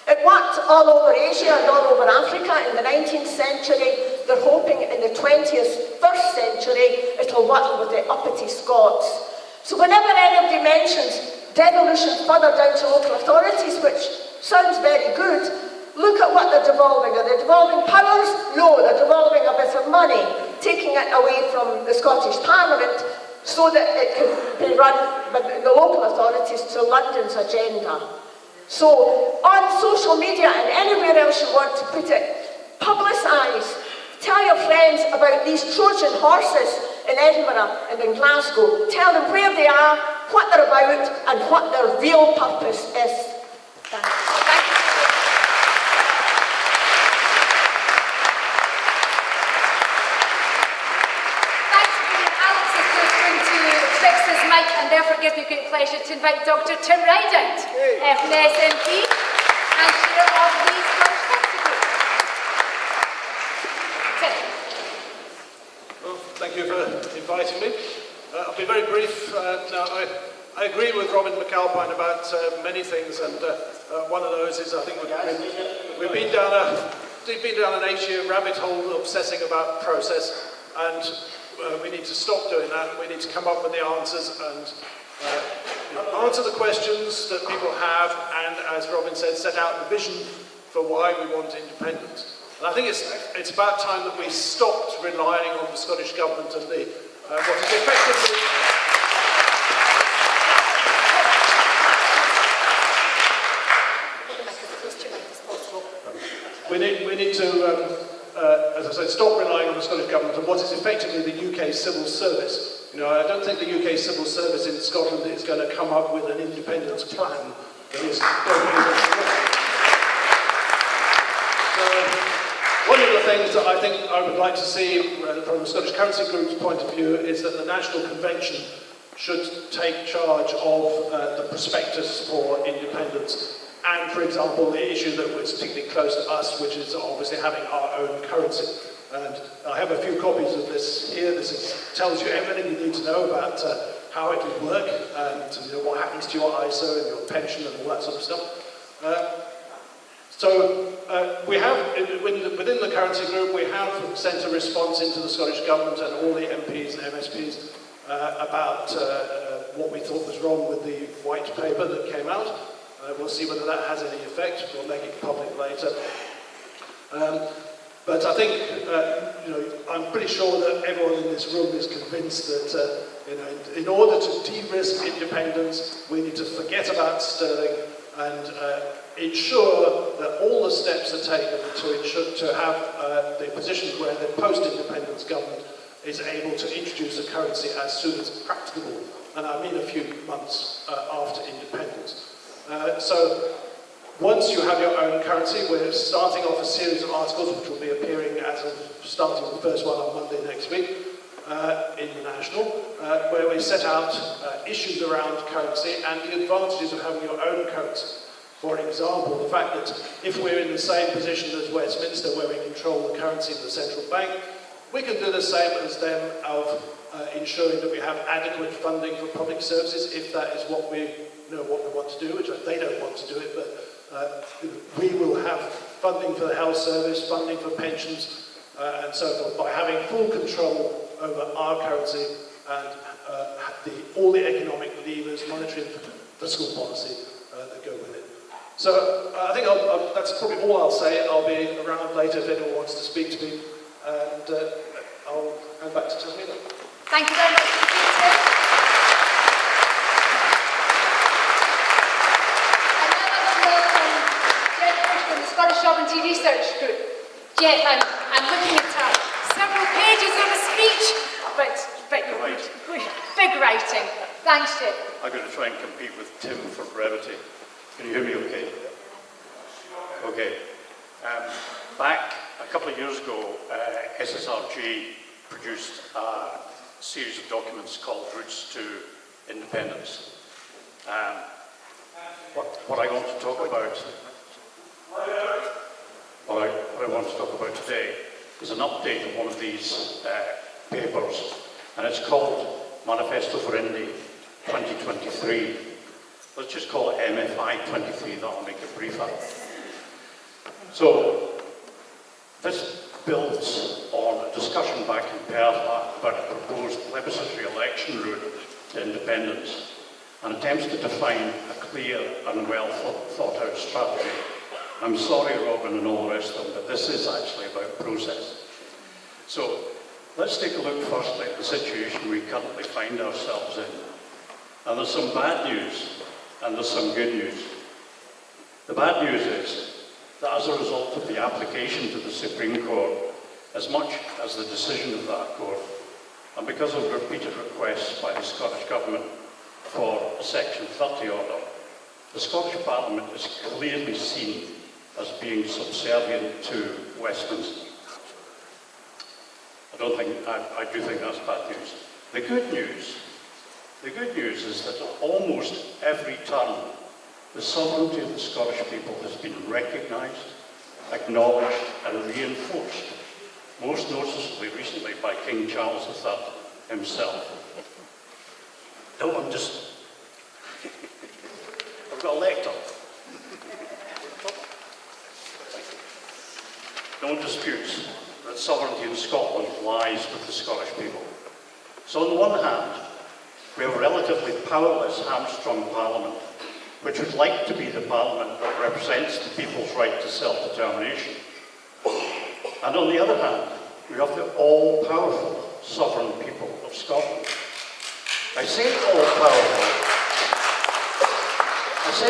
It worked all over Asia and all over Africa in the 19th century. They're hoping in the 21st century it'll work with the uppity Scots. So whenever anybody mentions devolution further down to local authorities, which sounds very good, look at what they're devolving. Are they devolving powers? No, they're devolving a bit of money, taking it away from the Scottish Parliament so that it can be run by the local authorities to London's agenda. So, on social media and anywhere else you want to put it, publicise, tell your friends about these Trojan horses in Edinburgh and in Glasgow. Tell them where they are, what they're about, and what their real purpose is. Thank you. Mic, and therefore it gives me great pleasure to invite Dr. Tim Rideout from the SNP and Chair of the Scottish Council Group. Tim. Well, thank you for inviting me. I'll be very brief. Now, I agree with Robin McAlpine about many things, and one of those is I think we've been down an 8-year rabbit hole obsessing about process, and we need to stop doing that. We need to come up with the answers and answer the questions that people have, and as Robin said, set out the vision for why we want independence. And I think it's about time that we stopped relying on the Scottish Government and the what is effectively... We need to, as I said, stop relying on the Scottish Government and what is effectively the UK civil service. You know, I don't think the UK civil service in Scotland is going to come up with an independence plan that is going to be one of the things that I think I would like to see from the Scottish Currency Group's point of view is that the National Convention should take charge of the prospectus for independence. And, for example, the issue that was particularly close to us, which is obviously having our own currency. And I have a few copies of this here. This tells you everything you need to know about how it would work and what happens to your ISA and your pension and all that sort of stuff. We have, within the currency group, we have sent a response into the Scottish Government and all the MPs and MSPs about what we thought was wrong with the white paper that came out. We'll see whether that has any effect. We'll make it public later. But I think, I'm pretty sure that everyone in this room is convinced that, in order to de-risk independence, we need to forget about sterling and ensure that all the steps are taken to have the position where the post-independence government is able to introduce a currency as soon as practicable, and I mean a few months after independence. So once you have your own currency, we're starting off a series of articles which will be appearing as of starting the first one on Monday next week in the National, where we set out issues around currency and the advantages of having your own currency. For example, the fact that if we're in the same position as Westminster, where we control the currency of the central bank, we can do the same as them of ensuring that we have adequate funding for public services, if that is what we want to do, which they don't want to do it, but we will have funding for the health service, funding for pensions, and so forth, by having full control over our currency and all the economic levers, monetary and fiscal policy that go with it. So I think that's probably all I'll say. I'll be around later if anyone wants to speak to me, and I'll hand back to Tasmina. Thank you very much. Scottish Sovereignty Research Group. Jeff, I'm looking at several pages of a speech, but you're right. Big writing. Thanks, Jeff. I'm going to try and compete with Tim for brevity. Can you hear me okay? Okay. Back a couple of years ago, SSRG produced a series of documents called Routes to Independence. What I want to talk about today is an update of one of these papers, and it's called Manifesto for Indy 2023. Let's just call it MFI 23, that'll make it briefer. So, this builds on a discussion back in Perth about a proposed plebiscitary election route to independence, and attempts to define a clear and well thought out strategy. I'm sorry, Robin, and all the rest of them, but this is actually about process. So, let's take a look firstly at the situation we currently find ourselves in. And there's some bad news, and there's some good news. The bad news is that as a result of the application to the Supreme Court, as much as the decision of that court, and because of repeated requests by the Scottish Government for a Section 30 order, The Scottish Parliament is clearly seen as being subservient to Westminster. I do think that's bad news. The good news is that at almost every turn, the sovereignty of the Scottish people has been recognised, acknowledged and reinforced, most noticeably recently by King Charles III himself. No one just... I've got a lectern. No one disputes that sovereignty in Scotland lies with the Scottish people. So on the one hand, we have a relatively powerless, hamstrung Parliament, which would like to be the Parliament that represents the people's right to self-determination. And on the other hand, we have the all-powerful sovereign people of Scotland. I say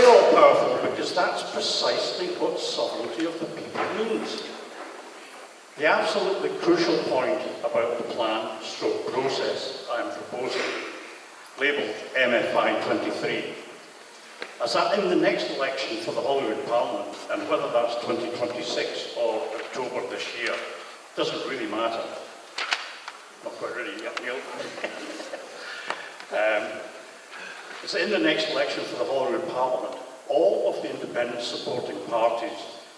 all-powerful because that's precisely what sovereignty of the people means. The absolutely crucial point about the plan/process I am proposing, labelled MFI 23, is that in the next election for the Hollywood Parliament, and whether that's 2026 or October this year, doesn't really matter. Not quite ready yet, Neale. It's in the next election for the Hollywood Parliament, all of the independent supporting parties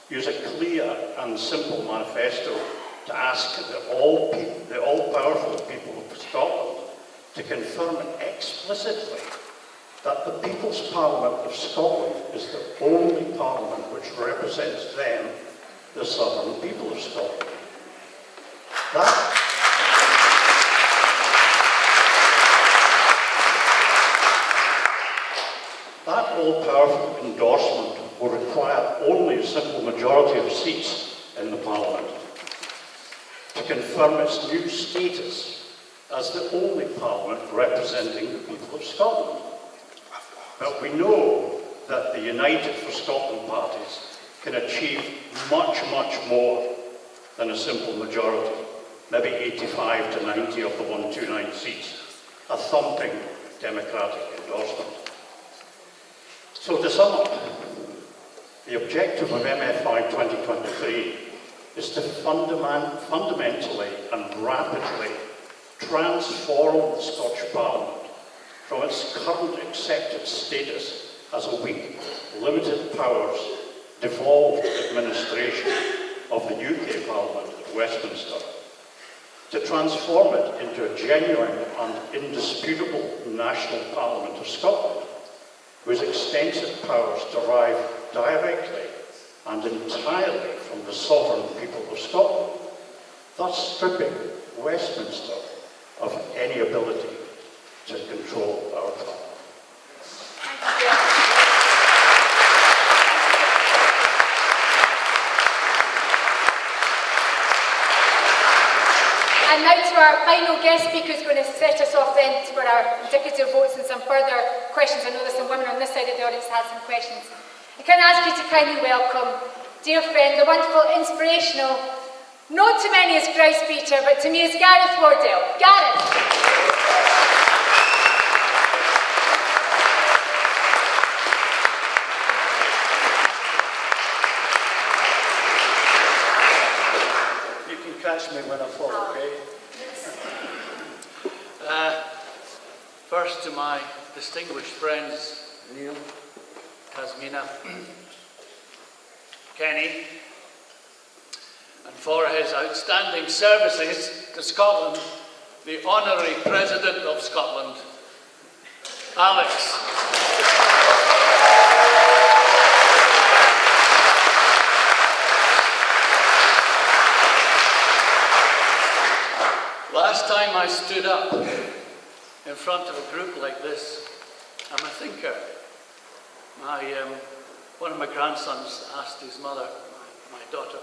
use a clear and simple manifesto to ask the all-powerful people of Scotland to confirm explicitly that the People's Parliament of Scotland is the only parliament which represents them, the sovereign people of Scotland. That all-powerful endorsement will require only a simple majority of seats in the Parliament to confirm its new status as the only Parliament representing the people of Scotland. But we know that the United for Scotland parties can achieve much, much more than a simple majority, maybe 85 to 90 of the 129 seats, a thumping democratic endorsement. So to sum up, the objective of MFI 2023 is to fundamentally and rapidly transform the Scottish Parliament from its current accepted status as a weak, limited powers, devolved administration of the UK Parliament at Westminster, to transform it into a genuine and indisputable national Parliament of Scotland, whose extensive powers derive directly and entirely from the sovereign people of Scotland, thus stripping Westminster of any ability to control our Parliament. And now to our final guest speaker, who's going to set us off then for our indicative votes and some further questions. I know there's some women on this side of the audience who have some questions. I can ask you to kindly welcome, dear friend, the wonderful, inspirational, not to many as Christ Peter, but to me as Gareth Wardell. Gareth! Catch me when I fall, okay? First to my distinguished friends, Neale, Tasmina, Kenny, and for his outstanding services to Scotland, the Honorary President of Scotland, Alex. Last time I stood up in front of a group like this, I'm a thinker. One of my grandsons asked his mother, my daughter,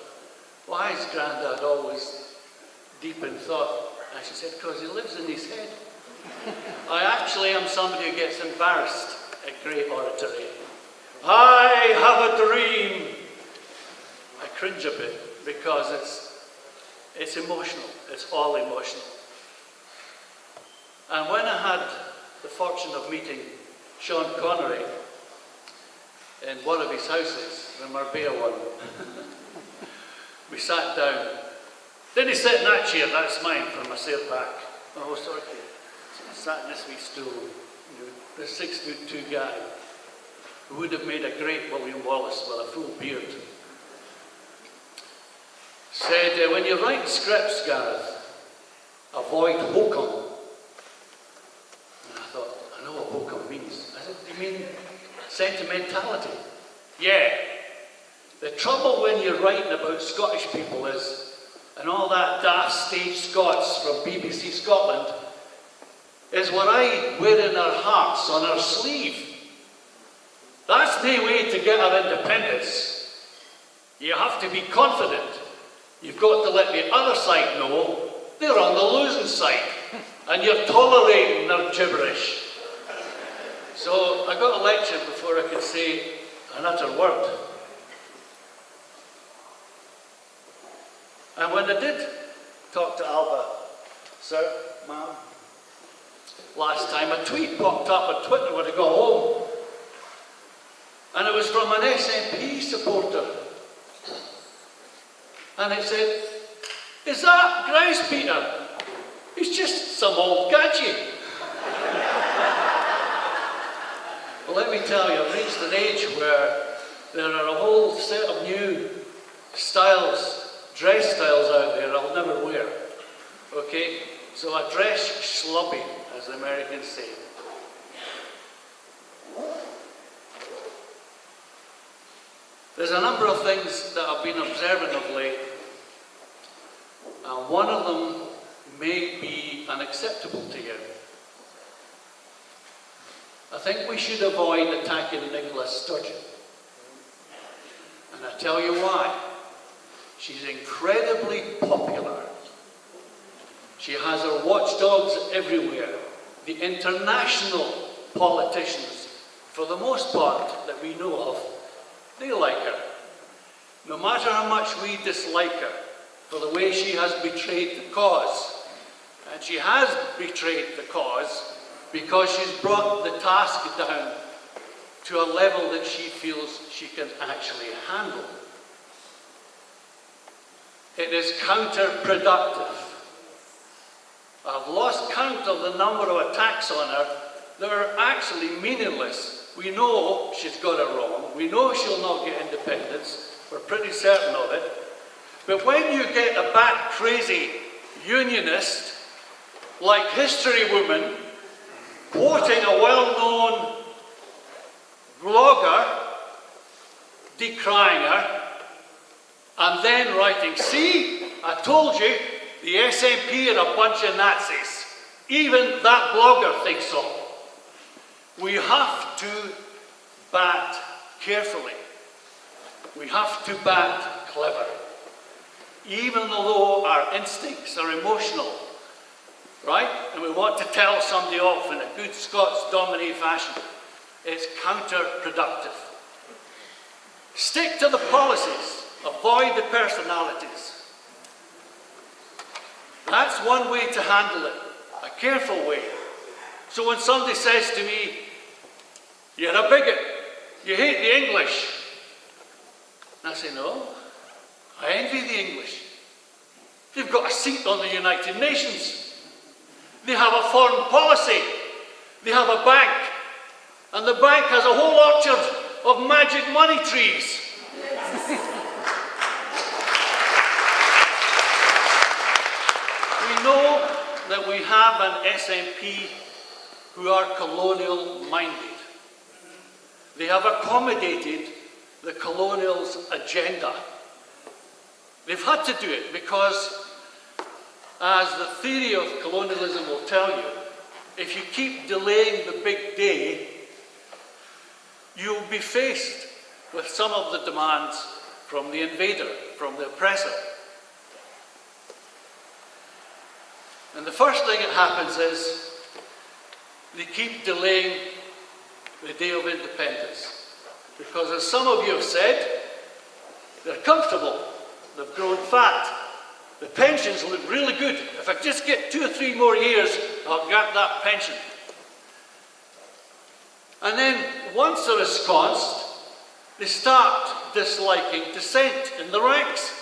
why is Grandad always deep in thought? And she said, because he lives in his head. I actually am somebody who gets embarrassed at great oratory. I have a dream. I cringe a bit because it's emotional. It's all emotional. And when I had the fortune of meeting Sean Connery, in one of his houses, the Marbella one. We sat down. Didn't sit in that chair, that's mine from my sail back. Oh, sorry. So I sat in this wee stool. You know, this 6'2" guy who would have made a great William Wallace with a full beard. Said, when you're writing scripts, Gareth, avoid hokum. And I thought, I know what hokum means. I said, do you mean sentimentality? Yeah. The trouble when you're writing about Scottish people is, and all that daft stage Scots from BBC Scotland, is what I wear in our hearts on our sleeve. That's the way to get our independence. You have to be confident. You've got to let the other side know they're on the losing side, and you're tolerating their gibberish. So I got a lecture before I could say an utter word. And when I did talk to Alba, sir, ma'am, last time a tweet popped up on Twitter when I got home. And it was from an SNP supporter. And it said, is that Grouse Peter? He's just some old gadget. Well, let me tell you, I've reached an age where there are a whole set of new styles, dress styles out there I'll never wear. Okay? So I dress slobby, as the Americans say. There's a number of things that I've been observing of late, and one of them may be unacceptable to you. I think we should avoid attacking Nicola Sturgeon. And I tell you why. She's incredibly popular. She has her watchdogs everywhere. The international politicians, for the most part that we know of, they like her. No matter how much we dislike her for the way she has betrayed the cause. And she has betrayed the cause because she's brought the task down to a level that she feels she can actually handle. It is counterproductive. I've lost count of the number of attacks on her that are actually meaningless. We know she's got it wrong. We know she'll not get independence. We're pretty certain of it. But when you get a bat crazy unionist like History Woman quoting a well-known blogger, decrying her, and then writing, see, I told you, the SNP are a bunch of Nazis. Even that blogger thinks so. We have to bat carefully. We have to bat clever. Even though our instincts are emotional, right? And we want to tell somebody off in a good Scots dominee fashion. It's counterproductive. Stick to the policies. Avoid the personalities. That's one way to handle it. A careful way. So when somebody says to me, you're a bigot, you hate the English. And I say, no, I envy the English. They've got a seat on the United Nations. They have a foreign policy. They have a bank. And the bank has a whole orchard of magic money trees. We know that we have an SNP who are colonial-minded. They have accommodated the colonials' agenda. They've had to do it because, as the theory of colonialism will tell you, if you keep delaying the big day, you'll be faced with some of the demands from the invader, from the oppressor. And the first thing that happens is they keep delaying the day of independence. Because as some of you have said, they're comfortable, they've grown fat, the pensions look really good. If I just get 2 or 3 more years, I'll get that pension. And then once they're ensconced, they start disliking dissent in the ranks.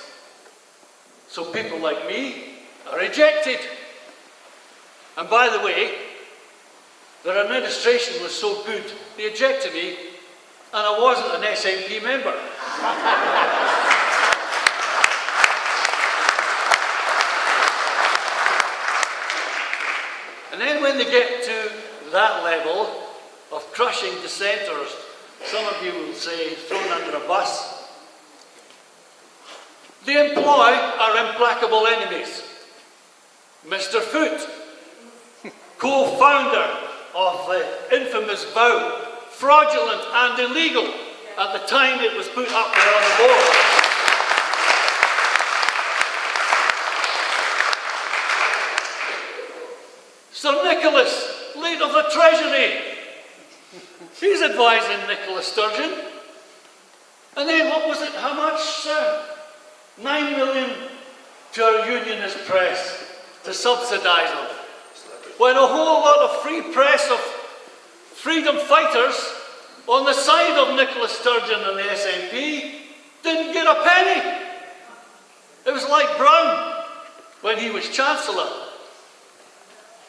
So people like me are ejected. And by the way, their administration was so good, they ejected me, and I wasn't an SNP member. And then when they get to that level of crushing dissenters, some of you will say thrown under a bus, they employ our implacable enemies. Mr. Foote, co-founder of the infamous vow, fraudulent and illegal at the time it was put up there on the board. Sir Nicholas, late of the Treasury, he's advising Nicola Sturgeon. And then what was it, how much, sir? 9 million to our unionist press to subsidise them. When a whole lot of free press of freedom fighters on the side of Nicola Sturgeon and the SNP didn't get a penny. It was like Brown when he was Chancellor.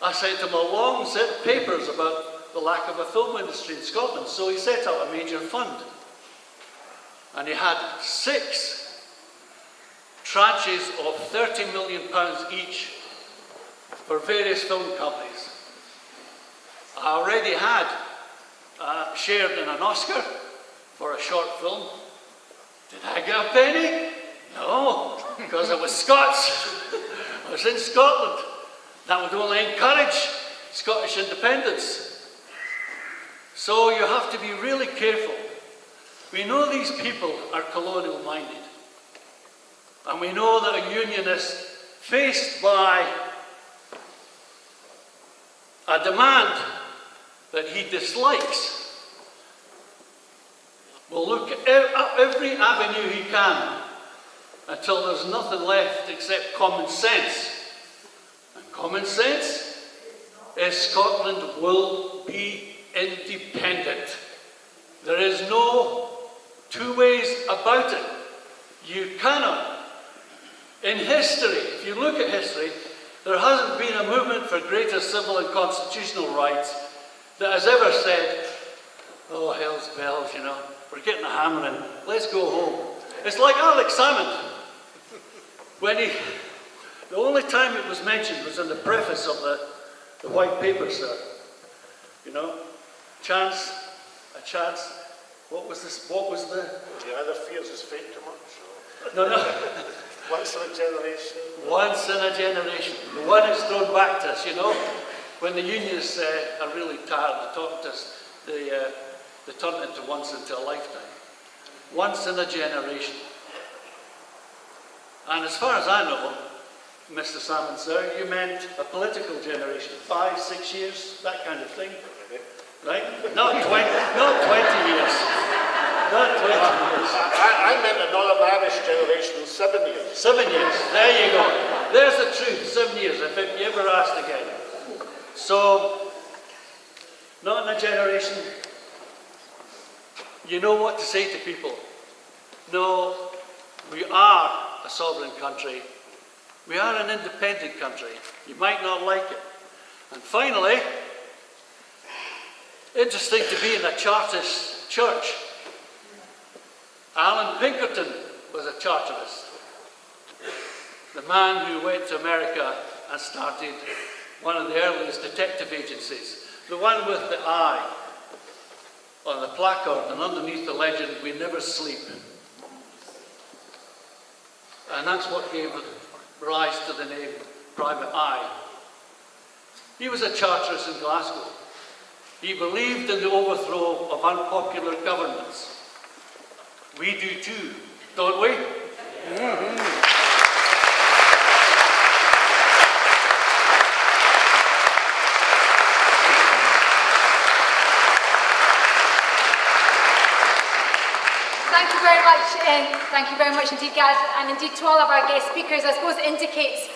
I sent him a long set of papers about the lack of a film industry in Scotland, so he set up a major fund. And he had 6 tranches of £30 million each for various film companies. I already had shared in an Oscar for a short film. Did I get a penny? No, because I was Scots. I was in Scotland. That would only encourage Scottish independence. So you have to be really careful. We know these people are colonial minded. And we know that a unionist faced by a demand that he dislikes will look at every avenue he can until there's nothing left except common sense. And common sense is Scotland will be independent. There is no two ways about it. You cannot. In history, if you look at history, there hasn't been a movement for greater civil and constitutional rights that has ever said, oh, hell's bells, you know, we're getting a hammering, let's go home. It's like Alex Salmond. When the only time it was mentioned was in the preface of the white paper, sir. You know, a chance, what was the... The other fears is fate too much. No. Once in a generation. Once in a generation. The one is thrown back to us, you know. When the unions are really tired of talking to us, they turn it into once into a lifetime. Once in a generation. And as far as I know, Mr. Salmond, sir, you meant a political generation. 5, 6 years, that kind of thing. Right? Not 20 years. Not 20 years. I meant a Northern Irish generation, 7 years. 7 years, there you go. There's the truth, 7 years, if you ever asked again. So, not in a generation, you know what to say to people. No, we are a sovereign country. We are an independent country. You might not like it. And finally, interesting to be in a Chartist church. Alan Pinkerton was a Chartist. The man who went to America and started one of the earliest detective agencies. The one with the eye on the placard and underneath the legend, "We never sleep." And that's what gave rise to the name Private Eye. He was a Chartist in Glasgow. He believed in the overthrow of unpopular governments. We do too, don't we? Mm-hmm. Thank you very much indeed, guys, and indeed to all of our guest speakers. I suppose it indicates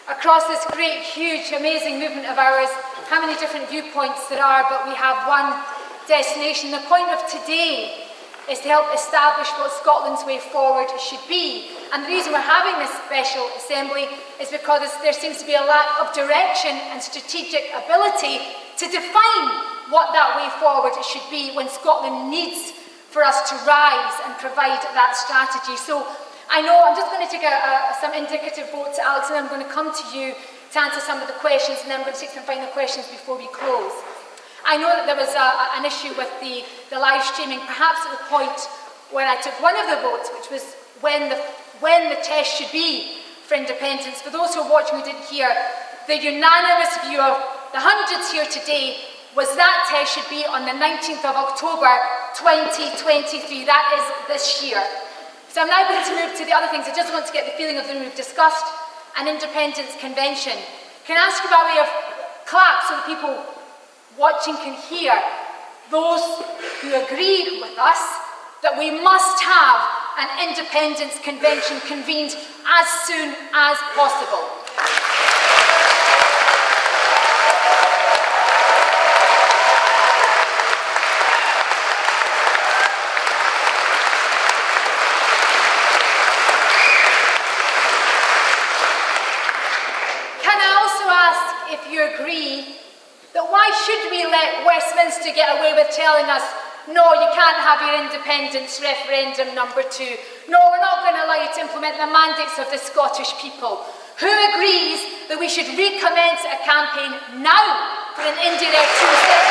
across this great, huge, amazing movement of ours how many different viewpoints there are, but we have one destination. The point of today is to help establish what Scotland's way forward should be. And the reason we're having this special assembly is because there seems to be a lack of direction and strategic ability to define what that way forward should be when Scotland needs for us to rise and provide that strategy. So I know I'm just going to take some indicative votes, Alex, and I'm going to come to you to answer some of the questions, and then I'm going to take some final questions before we close. I know that there was an issue with the live streaming, perhaps at the point when I took one of the votes, which was when the test should be for independence. For those who are watching who didn't hear, the unanimous view of the hundreds here today was that test should be on the 19th of October 2023. That is this year. So I'm now going to move to the other things. I just want to get the feeling of them. We've discussed an independence convention. Can I ask you by way of clap so the people watching can hear those who agree with us that we must have an independence convention convened as soon as possible? Can I also ask if you agree that why should we let Westminster get away with telling us, no, you can't have your independence referendum number 2. No, we're not going to allow you to implement the mandates of the Scottish people. Who agrees that we should recommence a campaign now for an indirect two-step?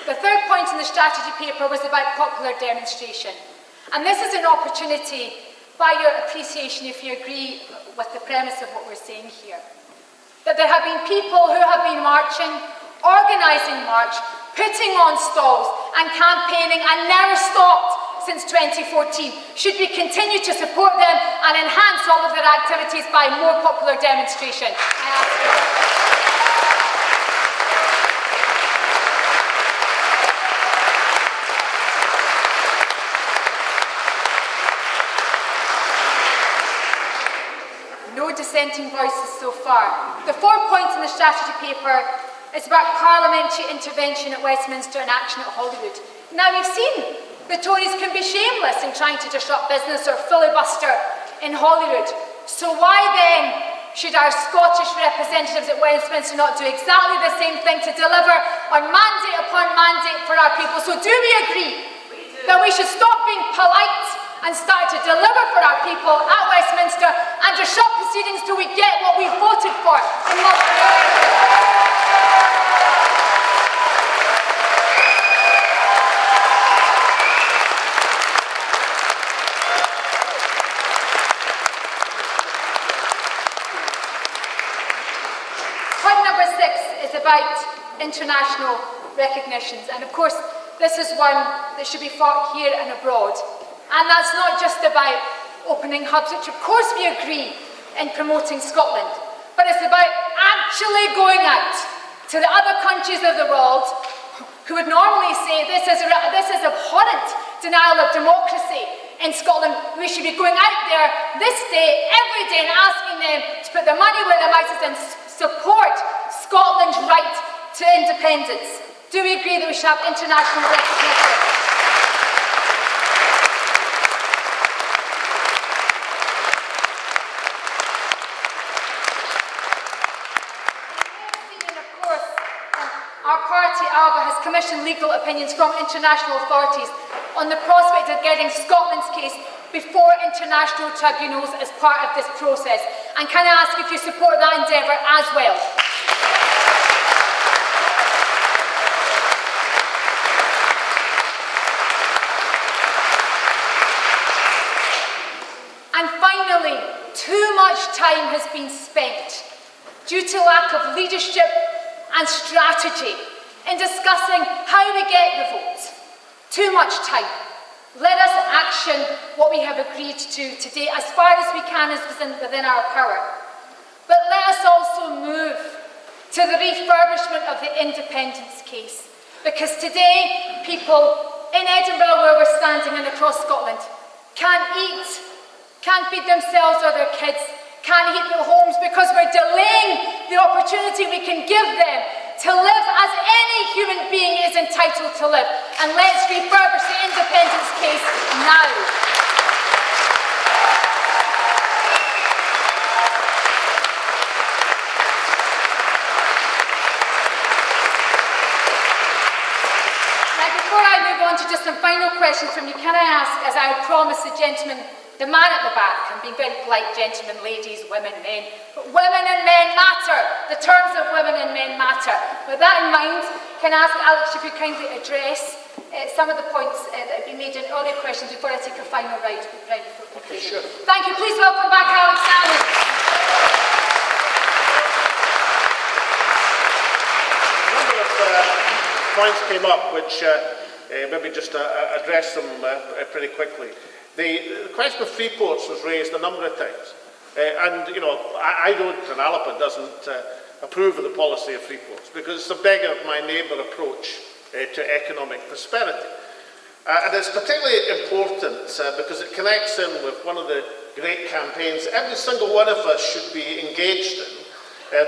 The third point in the strategy paper was about popular demonstration. And this is an opportunity, by your appreciation, if you agree with the premise of what we're saying here, that there have been people who have been marching, organising march, putting on stalls and campaigning and never stopped since 2014. Should we continue to support them and enhance all of their activities by more popular demonstration? I ask you. No dissenting voices so far. The 4 points in the strategy paper is about parliamentary intervention at Westminster and action at Holyrood. Now we've seen the Tories can be shameless in trying to disrupt business or filibuster in Holyrood. So why then should our Scottish representatives at Westminster not do exactly the same thing to deliver on mandate upon mandate for our people? So do we agree that we should stop being polite and start to deliver for our people at Westminster and disrupt proceedings till we get what we voted for? Point number 6 is about international recognitions, and of course this is one that should be fought here and abroad. And that's not just about opening hubs, which of course we agree in promoting Scotland, but it's about actually going out to the other countries of the world who would normally say this is abhorrent denial of democracy in Scotland. We should be going out there this day, every day, and asking them to put their money where their mouth is and support Scotland's right to independence. Do we agree that we should have international recognition? Our party, Alba, has commissioned legal opinions from international authorities on the prospect of getting Scotland's case before international tribunals as part of this process. And can I ask if you support that endeavour as well? And finally, too much time has been spent due to lack of leadership and strategy in discussing how we get the vote. Too much time. Let us action what we have agreed to today as far as we can as within our power. But let us also move to the refurbishment of the independence case. Because today, people in Edinburgh, where we're standing, and across Scotland, can't eat can't feed themselves or their kids, can't heat their homes because we're delaying the opportunity we can give them to live as any human being is entitled to live. And let's refurbish the independence case now. Before I move on to just some final questions from you, can I ask, as I promised the gentleman, the man at the back, I'm being very polite, gentlemen, ladies, women, men, but women and men matter. The terms of women and men matter. With that in mind, can I ask Alex if you kindly address some of the points that have been made in earlier questions before I take a final round before concluding. Sure. Thank you. Please welcome back Alex Salmond. Points came up which maybe just address them pretty quickly. The question of free ports was raised a number of times, and you know I don't, and Alba doesn't approve of the policy of free ports because it's a beggar of my neighbour approach to economic prosperity, and it's particularly important because it connects in with one of the great campaigns every single one of us should be engaged in.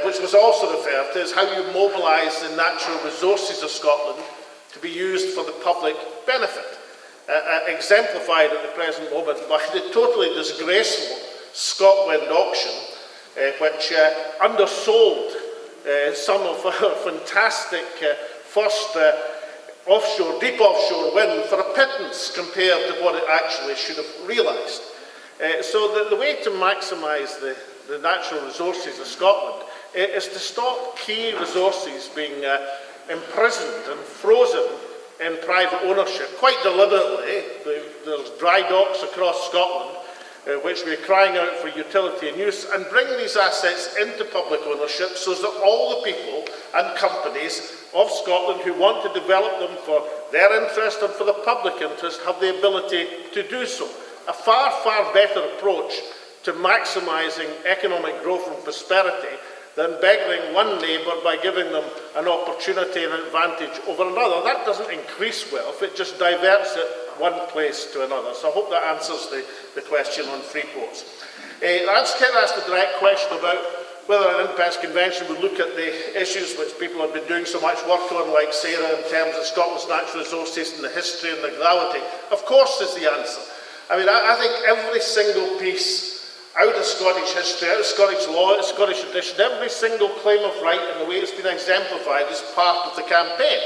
Which was also referred to as how you mobilise the natural resources of Scotland to be used for the public benefit, exemplified at the present moment by the totally disgraceful ScotWind auction, which undersold some of our fantastic first deep offshore wind for a pittance compared to what it actually should have realised. So the way to maximise the natural resources of Scotland is to stop key resources being imprisoned and frozen in private ownership. Quite deliberately, there's dry docks across Scotland which we're crying out for utility and use, and bring these assets into public ownership so that all the people and companies of Scotland who want to develop them for their interest and for the public interest have the ability to do so. A far, far better approach to maximising economic growth and prosperity than beggaring one neighbour by giving them an opportunity and advantage over another. That doesn't increase wealth, it just diverts it one place to another. So I hope that answers the question on free ports. I just can't ask the direct question about whether an independence convention would look at the issues which people have been doing so much work on, like Sarah, in terms of Scotland's natural resources and the history and the gravity. Of course is the answer. I mean, I think every single piece out of Scottish history, out of Scottish law, out of Scottish tradition, every single claim of right and the way it's been exemplified is part of the campaign.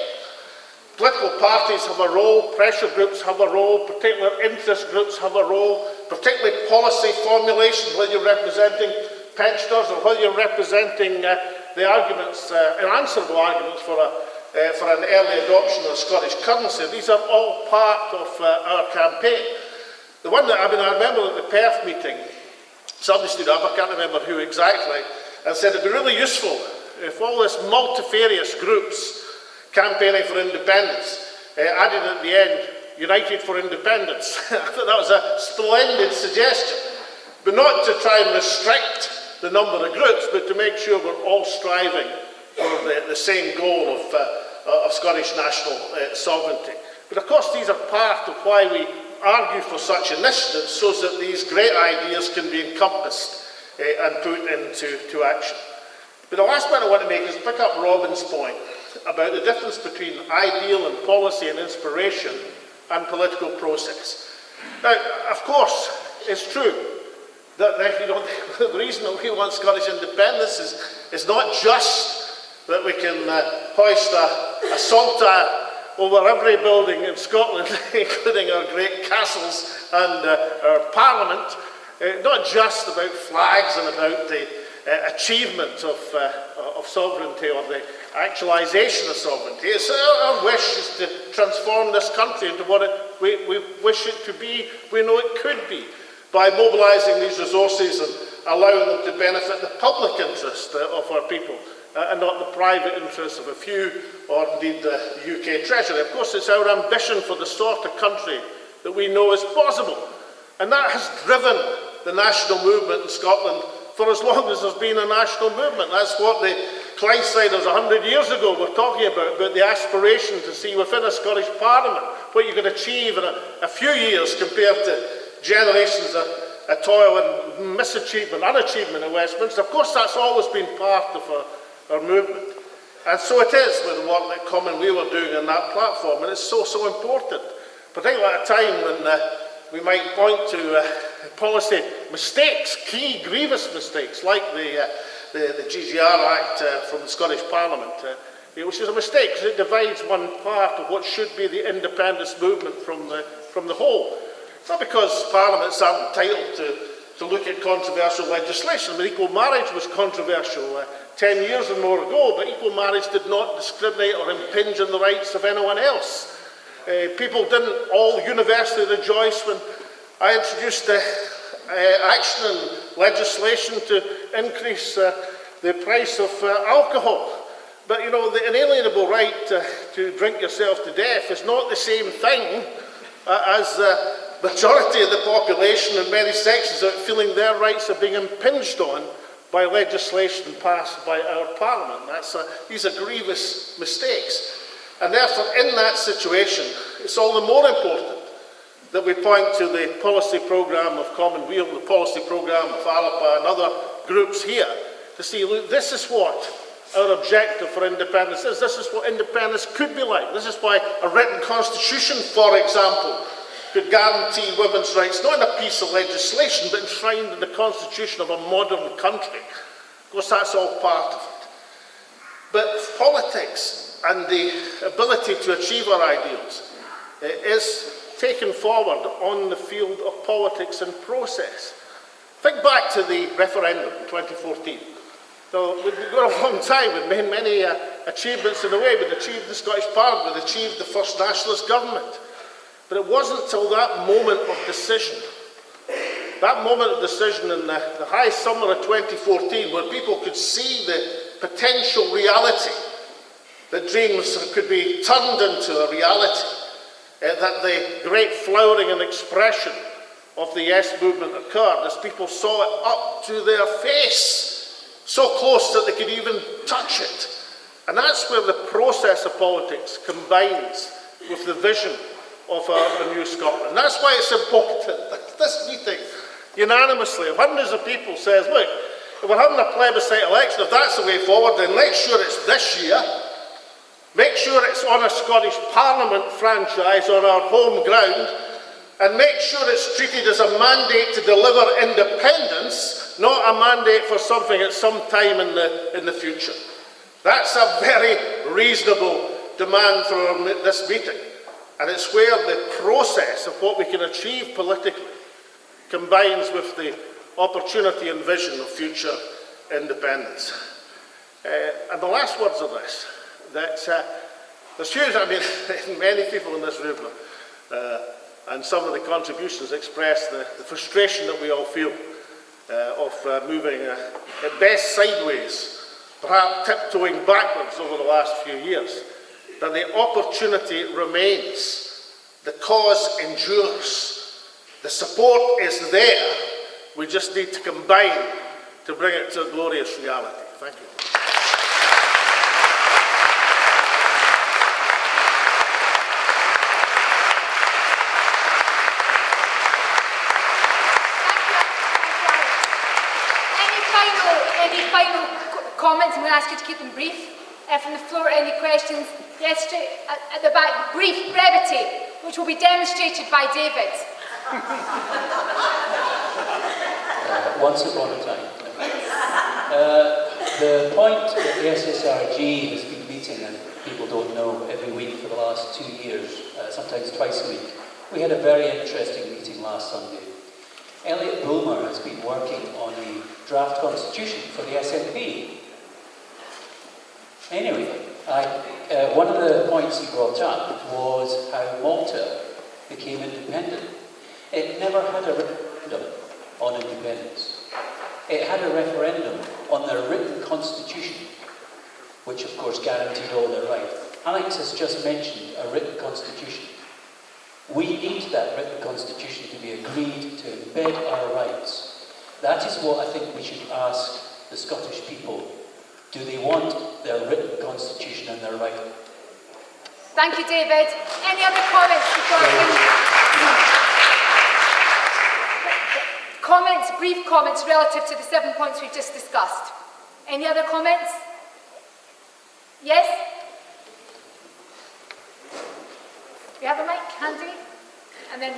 Political parties have a role, pressure groups have a role, particular interest groups have a role, particularly policy formulation, whether you're representing pensioners or whether you're representing the arguments, unanswerable arguments for an early adoption of the Scottish currency. These are all part of our campaign. The one that, I remember at the Perth meeting, somebody stood up, I can't remember who exactly, and said it'd be really useful if all this multifarious groups campaigning for independence added at the end, United for Independence. I thought that was a splendid suggestion, but not to try and restrict the number of groups, but to make sure we're all striving for the same goal of Scottish national sovereignty. But of course these are part of why we argue for such initiatives, so that these great ideas can be encompassed and put into action. But the last point I want to make is pick up Robin's point about the difference between ideal and policy and inspiration and political process. Now, of course, it's true that the reason that we want Scottish independence is not just that we can hoist a saltire over every building in Scotland, including our great castles and our parliament, not just about flags and about the achievement of sovereignty or the actualisation of sovereignty. It's our wish is to transform this country into what we wish it to be, we know it could be, by mobilising these resources and allowing them to benefit the public interest of our people, and not the private interests of a few, or indeed the UK Treasury. Of course, it's our ambition for the sort of country that we know is possible. And that has driven the national movement in Scotland for as long as there's been a national movement. That's what the Clydesiders 100 years ago were talking about the aspiration to see within a Scottish Parliament what you can achieve in a few years compared to generations of toil and misachievement, unachievement in Westminster. Of course, that's always been part of our movement. And so it is with the work that Commonweal are doing on that platform, and it's so important, particularly at a time when we might point to policy mistakes, key grievous mistakes, like the GGR Act from the Scottish Parliament, which is a mistake because it divides one part of what should be the independence movement from the whole. It's not because parliaments aren't entitled to look at controversial legislation. I mean, equal marriage was controversial 10 years or more ago, but equal marriage did not discriminate or impinge on the rights of anyone else. People didn't all universally rejoice when I introduced action and legislation to increase the price of alcohol. But, you know, the inalienable right to drink yourself to death is not the same thing as the majority of the population in many sections are feeling their rights are being impinged on by legislation passed by our Parliament. These are grievous mistakes. And therefore, in that situation, it's all the more important that we point to the policy programme of Commonweal, the policy programme of Alba and other groups here to see, look, this is what our objective for independence is. This is what independence could be like. This is why a written constitution, for example, could guarantee women's rights, not in a piece of legislation, but enshrined in the constitution of a modern country. Of course, that's all part of it. But politics and the ability to achieve our ideals is taken forward on the field of politics and process. Think back to the referendum in 2014. So we've got a long time with many achievements in the way. We'd achieved the Scottish Parliament, we'd achieved the first nationalist government. But it wasn't until that moment of decision, in the high summer of 2014, where people could see the potential reality, that dreams could be turned into a reality, that the great flowering and expression of the Yes movement occurred as people saw it up to their face, so close that they could even touch it. And that's where the process of politics combines with the vision of a new Scotland. That's why it's important that this meeting, unanimously, of hundreds of people says, look, if we're having a plebiscite election, if that's the way forward, then make sure it's this year. Make sure it's on a Scottish Parliament franchise on our home ground, and make sure it's treated as a mandate to deliver independence, not a mandate for something at some time in the future. That's a very reasonable demand for this meeting. And it's where the process of what we can achieve politically combines with the opportunity and vision of future independence. And the last words of this, that there's huge, I mean, many people in this room, and some of the contributions express the frustration that we all feel of moving at best sideways, perhaps tiptoeing backwards over the last few years. That the opportunity remains, the cause endures, the support is there, we just need to combine to bring it to a glorious reality. Thank you. Any final comments? I'm going to ask you to keep them brief. From the floor, any questions? Yes, straight at the back. Brief brevity, which will be demonstrated by David. Once upon a time. The point that the SSRG has been meeting, and people don't know, every week for the last 2 years, sometimes twice a week. We had a very interesting meeting last Sunday. Elliot Bulmer has been working on a draft constitution for the SNP. Anyway, one of the points he brought up was how Malta became independent. It never had a referendum on independence. It had a referendum on their written constitution, which of course guaranteed all their rights. Alex has just mentioned a written constitution. We need that written constitution to be agreed to embed our rights. That is what I think we should ask the Scottish people. Do they want their written constitution and their right? Thank you, David. Any other comments before I Comments, brief comments relative to the 7 points we've just discussed. Any other comments? Yes? We have a mic handy? And then...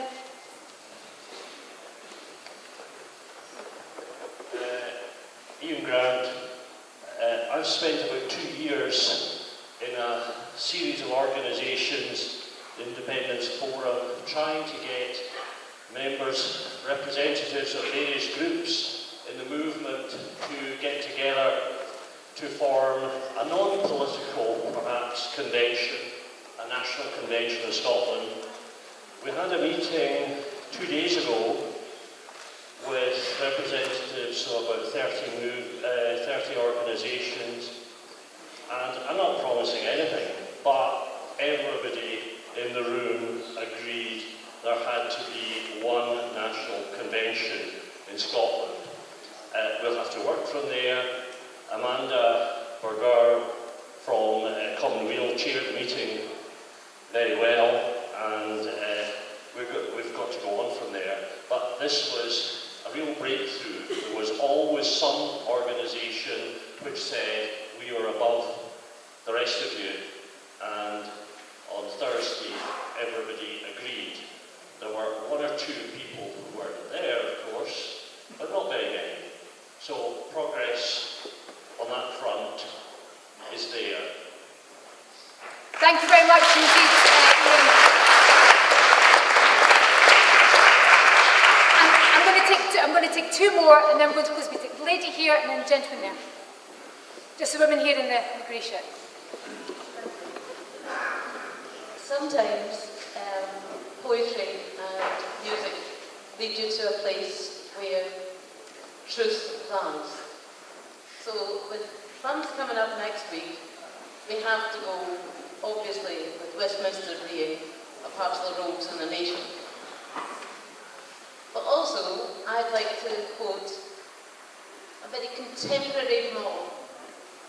Ian Grant, I've spent about 2 years in a series of organisations, the Independence Forum, trying to get members, representatives of various groups in the movement to get together to form a non-political, perhaps, convention, a national convention of Scotland. We had a meeting 2 days ago with representatives of about 30 organisations, and I'm not promising anything, but everybody in the room agreed there had to be one national convention in Scotland. We'll have to work from there. Amanda Berger from Commonweal chaired the meeting very well, and we've got to go on from there. But this was a real breakthrough. There was always some organisation which said we are above the rest of you, and on Thursday everybody agreed. There were 1 or 2 people who weren't there, of course, but not very many. So progress on that front is there. Thank you very much indeed, Ian. I'm going to take 2 more, and then we're going to take the lady here and then the gentleman there. Just the women here in the grey shirt. Sometimes poetry and music lead you to a place where truth lands. So with plans coming up next week, we have to go, obviously, with Westminster being a part of the roads in the nation. But also, I'd like to quote a very contemporary mob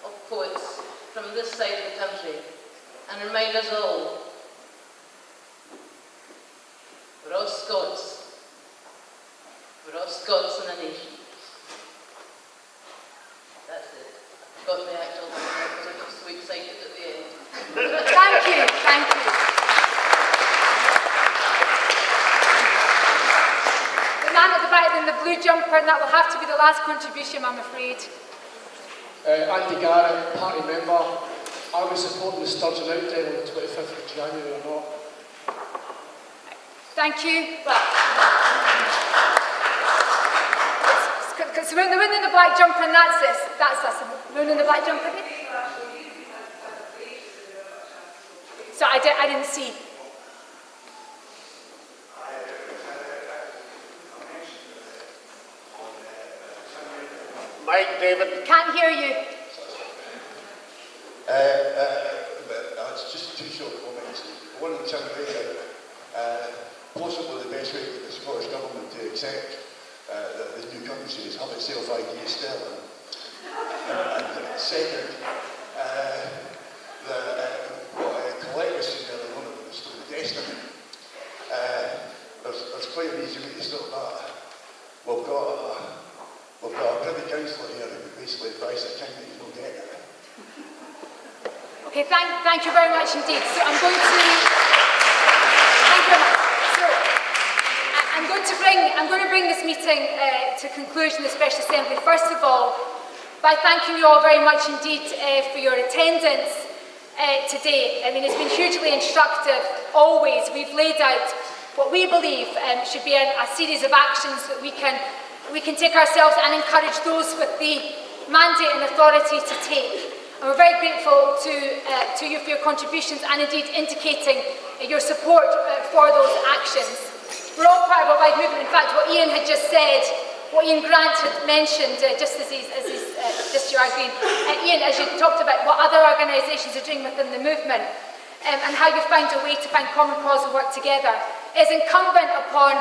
of poets from this side of the country and remind us all, we're all Scots. We're all Scots in a nation. That's it. I got the actual thing because I got so excited at the end. Thank you, thank you. The man at the back in the blue jumper, and that will have to be the last contribution, I'm afraid. Andy Garrett, party member. Are we supporting the Sturgeon Out Day on the 25th of January or not? Thank you. So the woman in the black jumper, and that's this. That's us. The woman in the black jumper. So I didn't see. Mike, David. Can't hear you. It's just 2 short comments. One in Timberlake, possibly the best way to get the Scottish Government to accept that the new country is have itself ID still. And second, what Colette was saying earlier on about the Stone Destiny, there's quite an easy way to stop that. We've got a privy councillor here who basically advised that King that he's not getting it. Okay, thank you very much indeed. So I'm going to... Thank you very much. So I'm going to bring this meeting to conclusion, the Special Assembly, first of all, by thanking you all very much indeed for your attendance today. I mean, it's been hugely instructive, always. We've laid out what we believe should be a series of actions that we can take ourselves and encourage those with the mandate and authority to take. And we're very grateful to you for your contributions and indeed indicating your support for those actions. We're all part of a wide movement. In fact, what Ian had just said, what Ian Grant had mentioned, just you are agreeing, Ian, as you talked about what other organisations are doing within the movement and how you find a way to find common cause and work together, is incumbent upon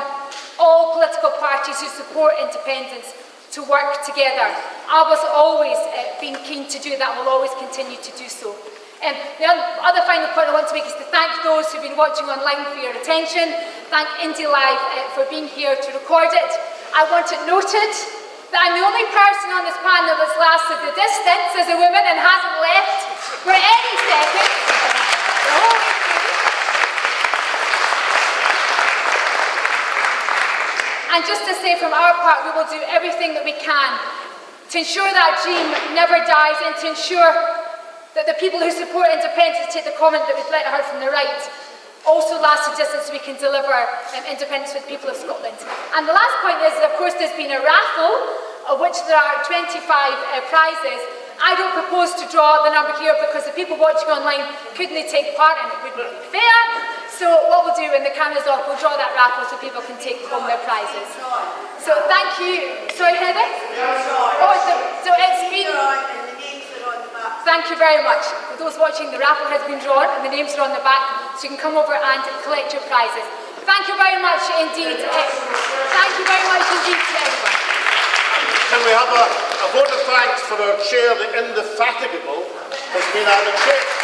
all political parties who support independence to work together. Alba's always been keen to do that and will always continue to do so. The other final point I want to make is to thank those who've been watching online for your attention, thank Indie Live for being here to record it, I want it noted that I'm the only person on this panel that's lasted the distance as a woman and hasn't left for any second. The whole way through. And just to say from our part, we will do everything that we can to ensure that dream never dies and to ensure that the people who support independence, take the comment that we've heard from the right, also last the distance so we can deliver independence for the people of Scotland. And the last point is, of course, there's been a raffle, of which there are 25 prizes. I don't propose to draw the number here because the people watching online couldn't take part and it wouldn't be fair. So what we'll do when the camera's off, we'll draw that raffle so people can take home their prizes. So thank you. Sorry, Heather? Oh, so it's been... Thank you very much. For those watching, the raffle has been drawn and the names are on the back, so you can come over and collect your prizes. Thank you very much indeed. Thank you very much indeed to everyone. Can we have a vote of thanks for our chair, the indefatigable, Tasmina Ahmed-Sheikh?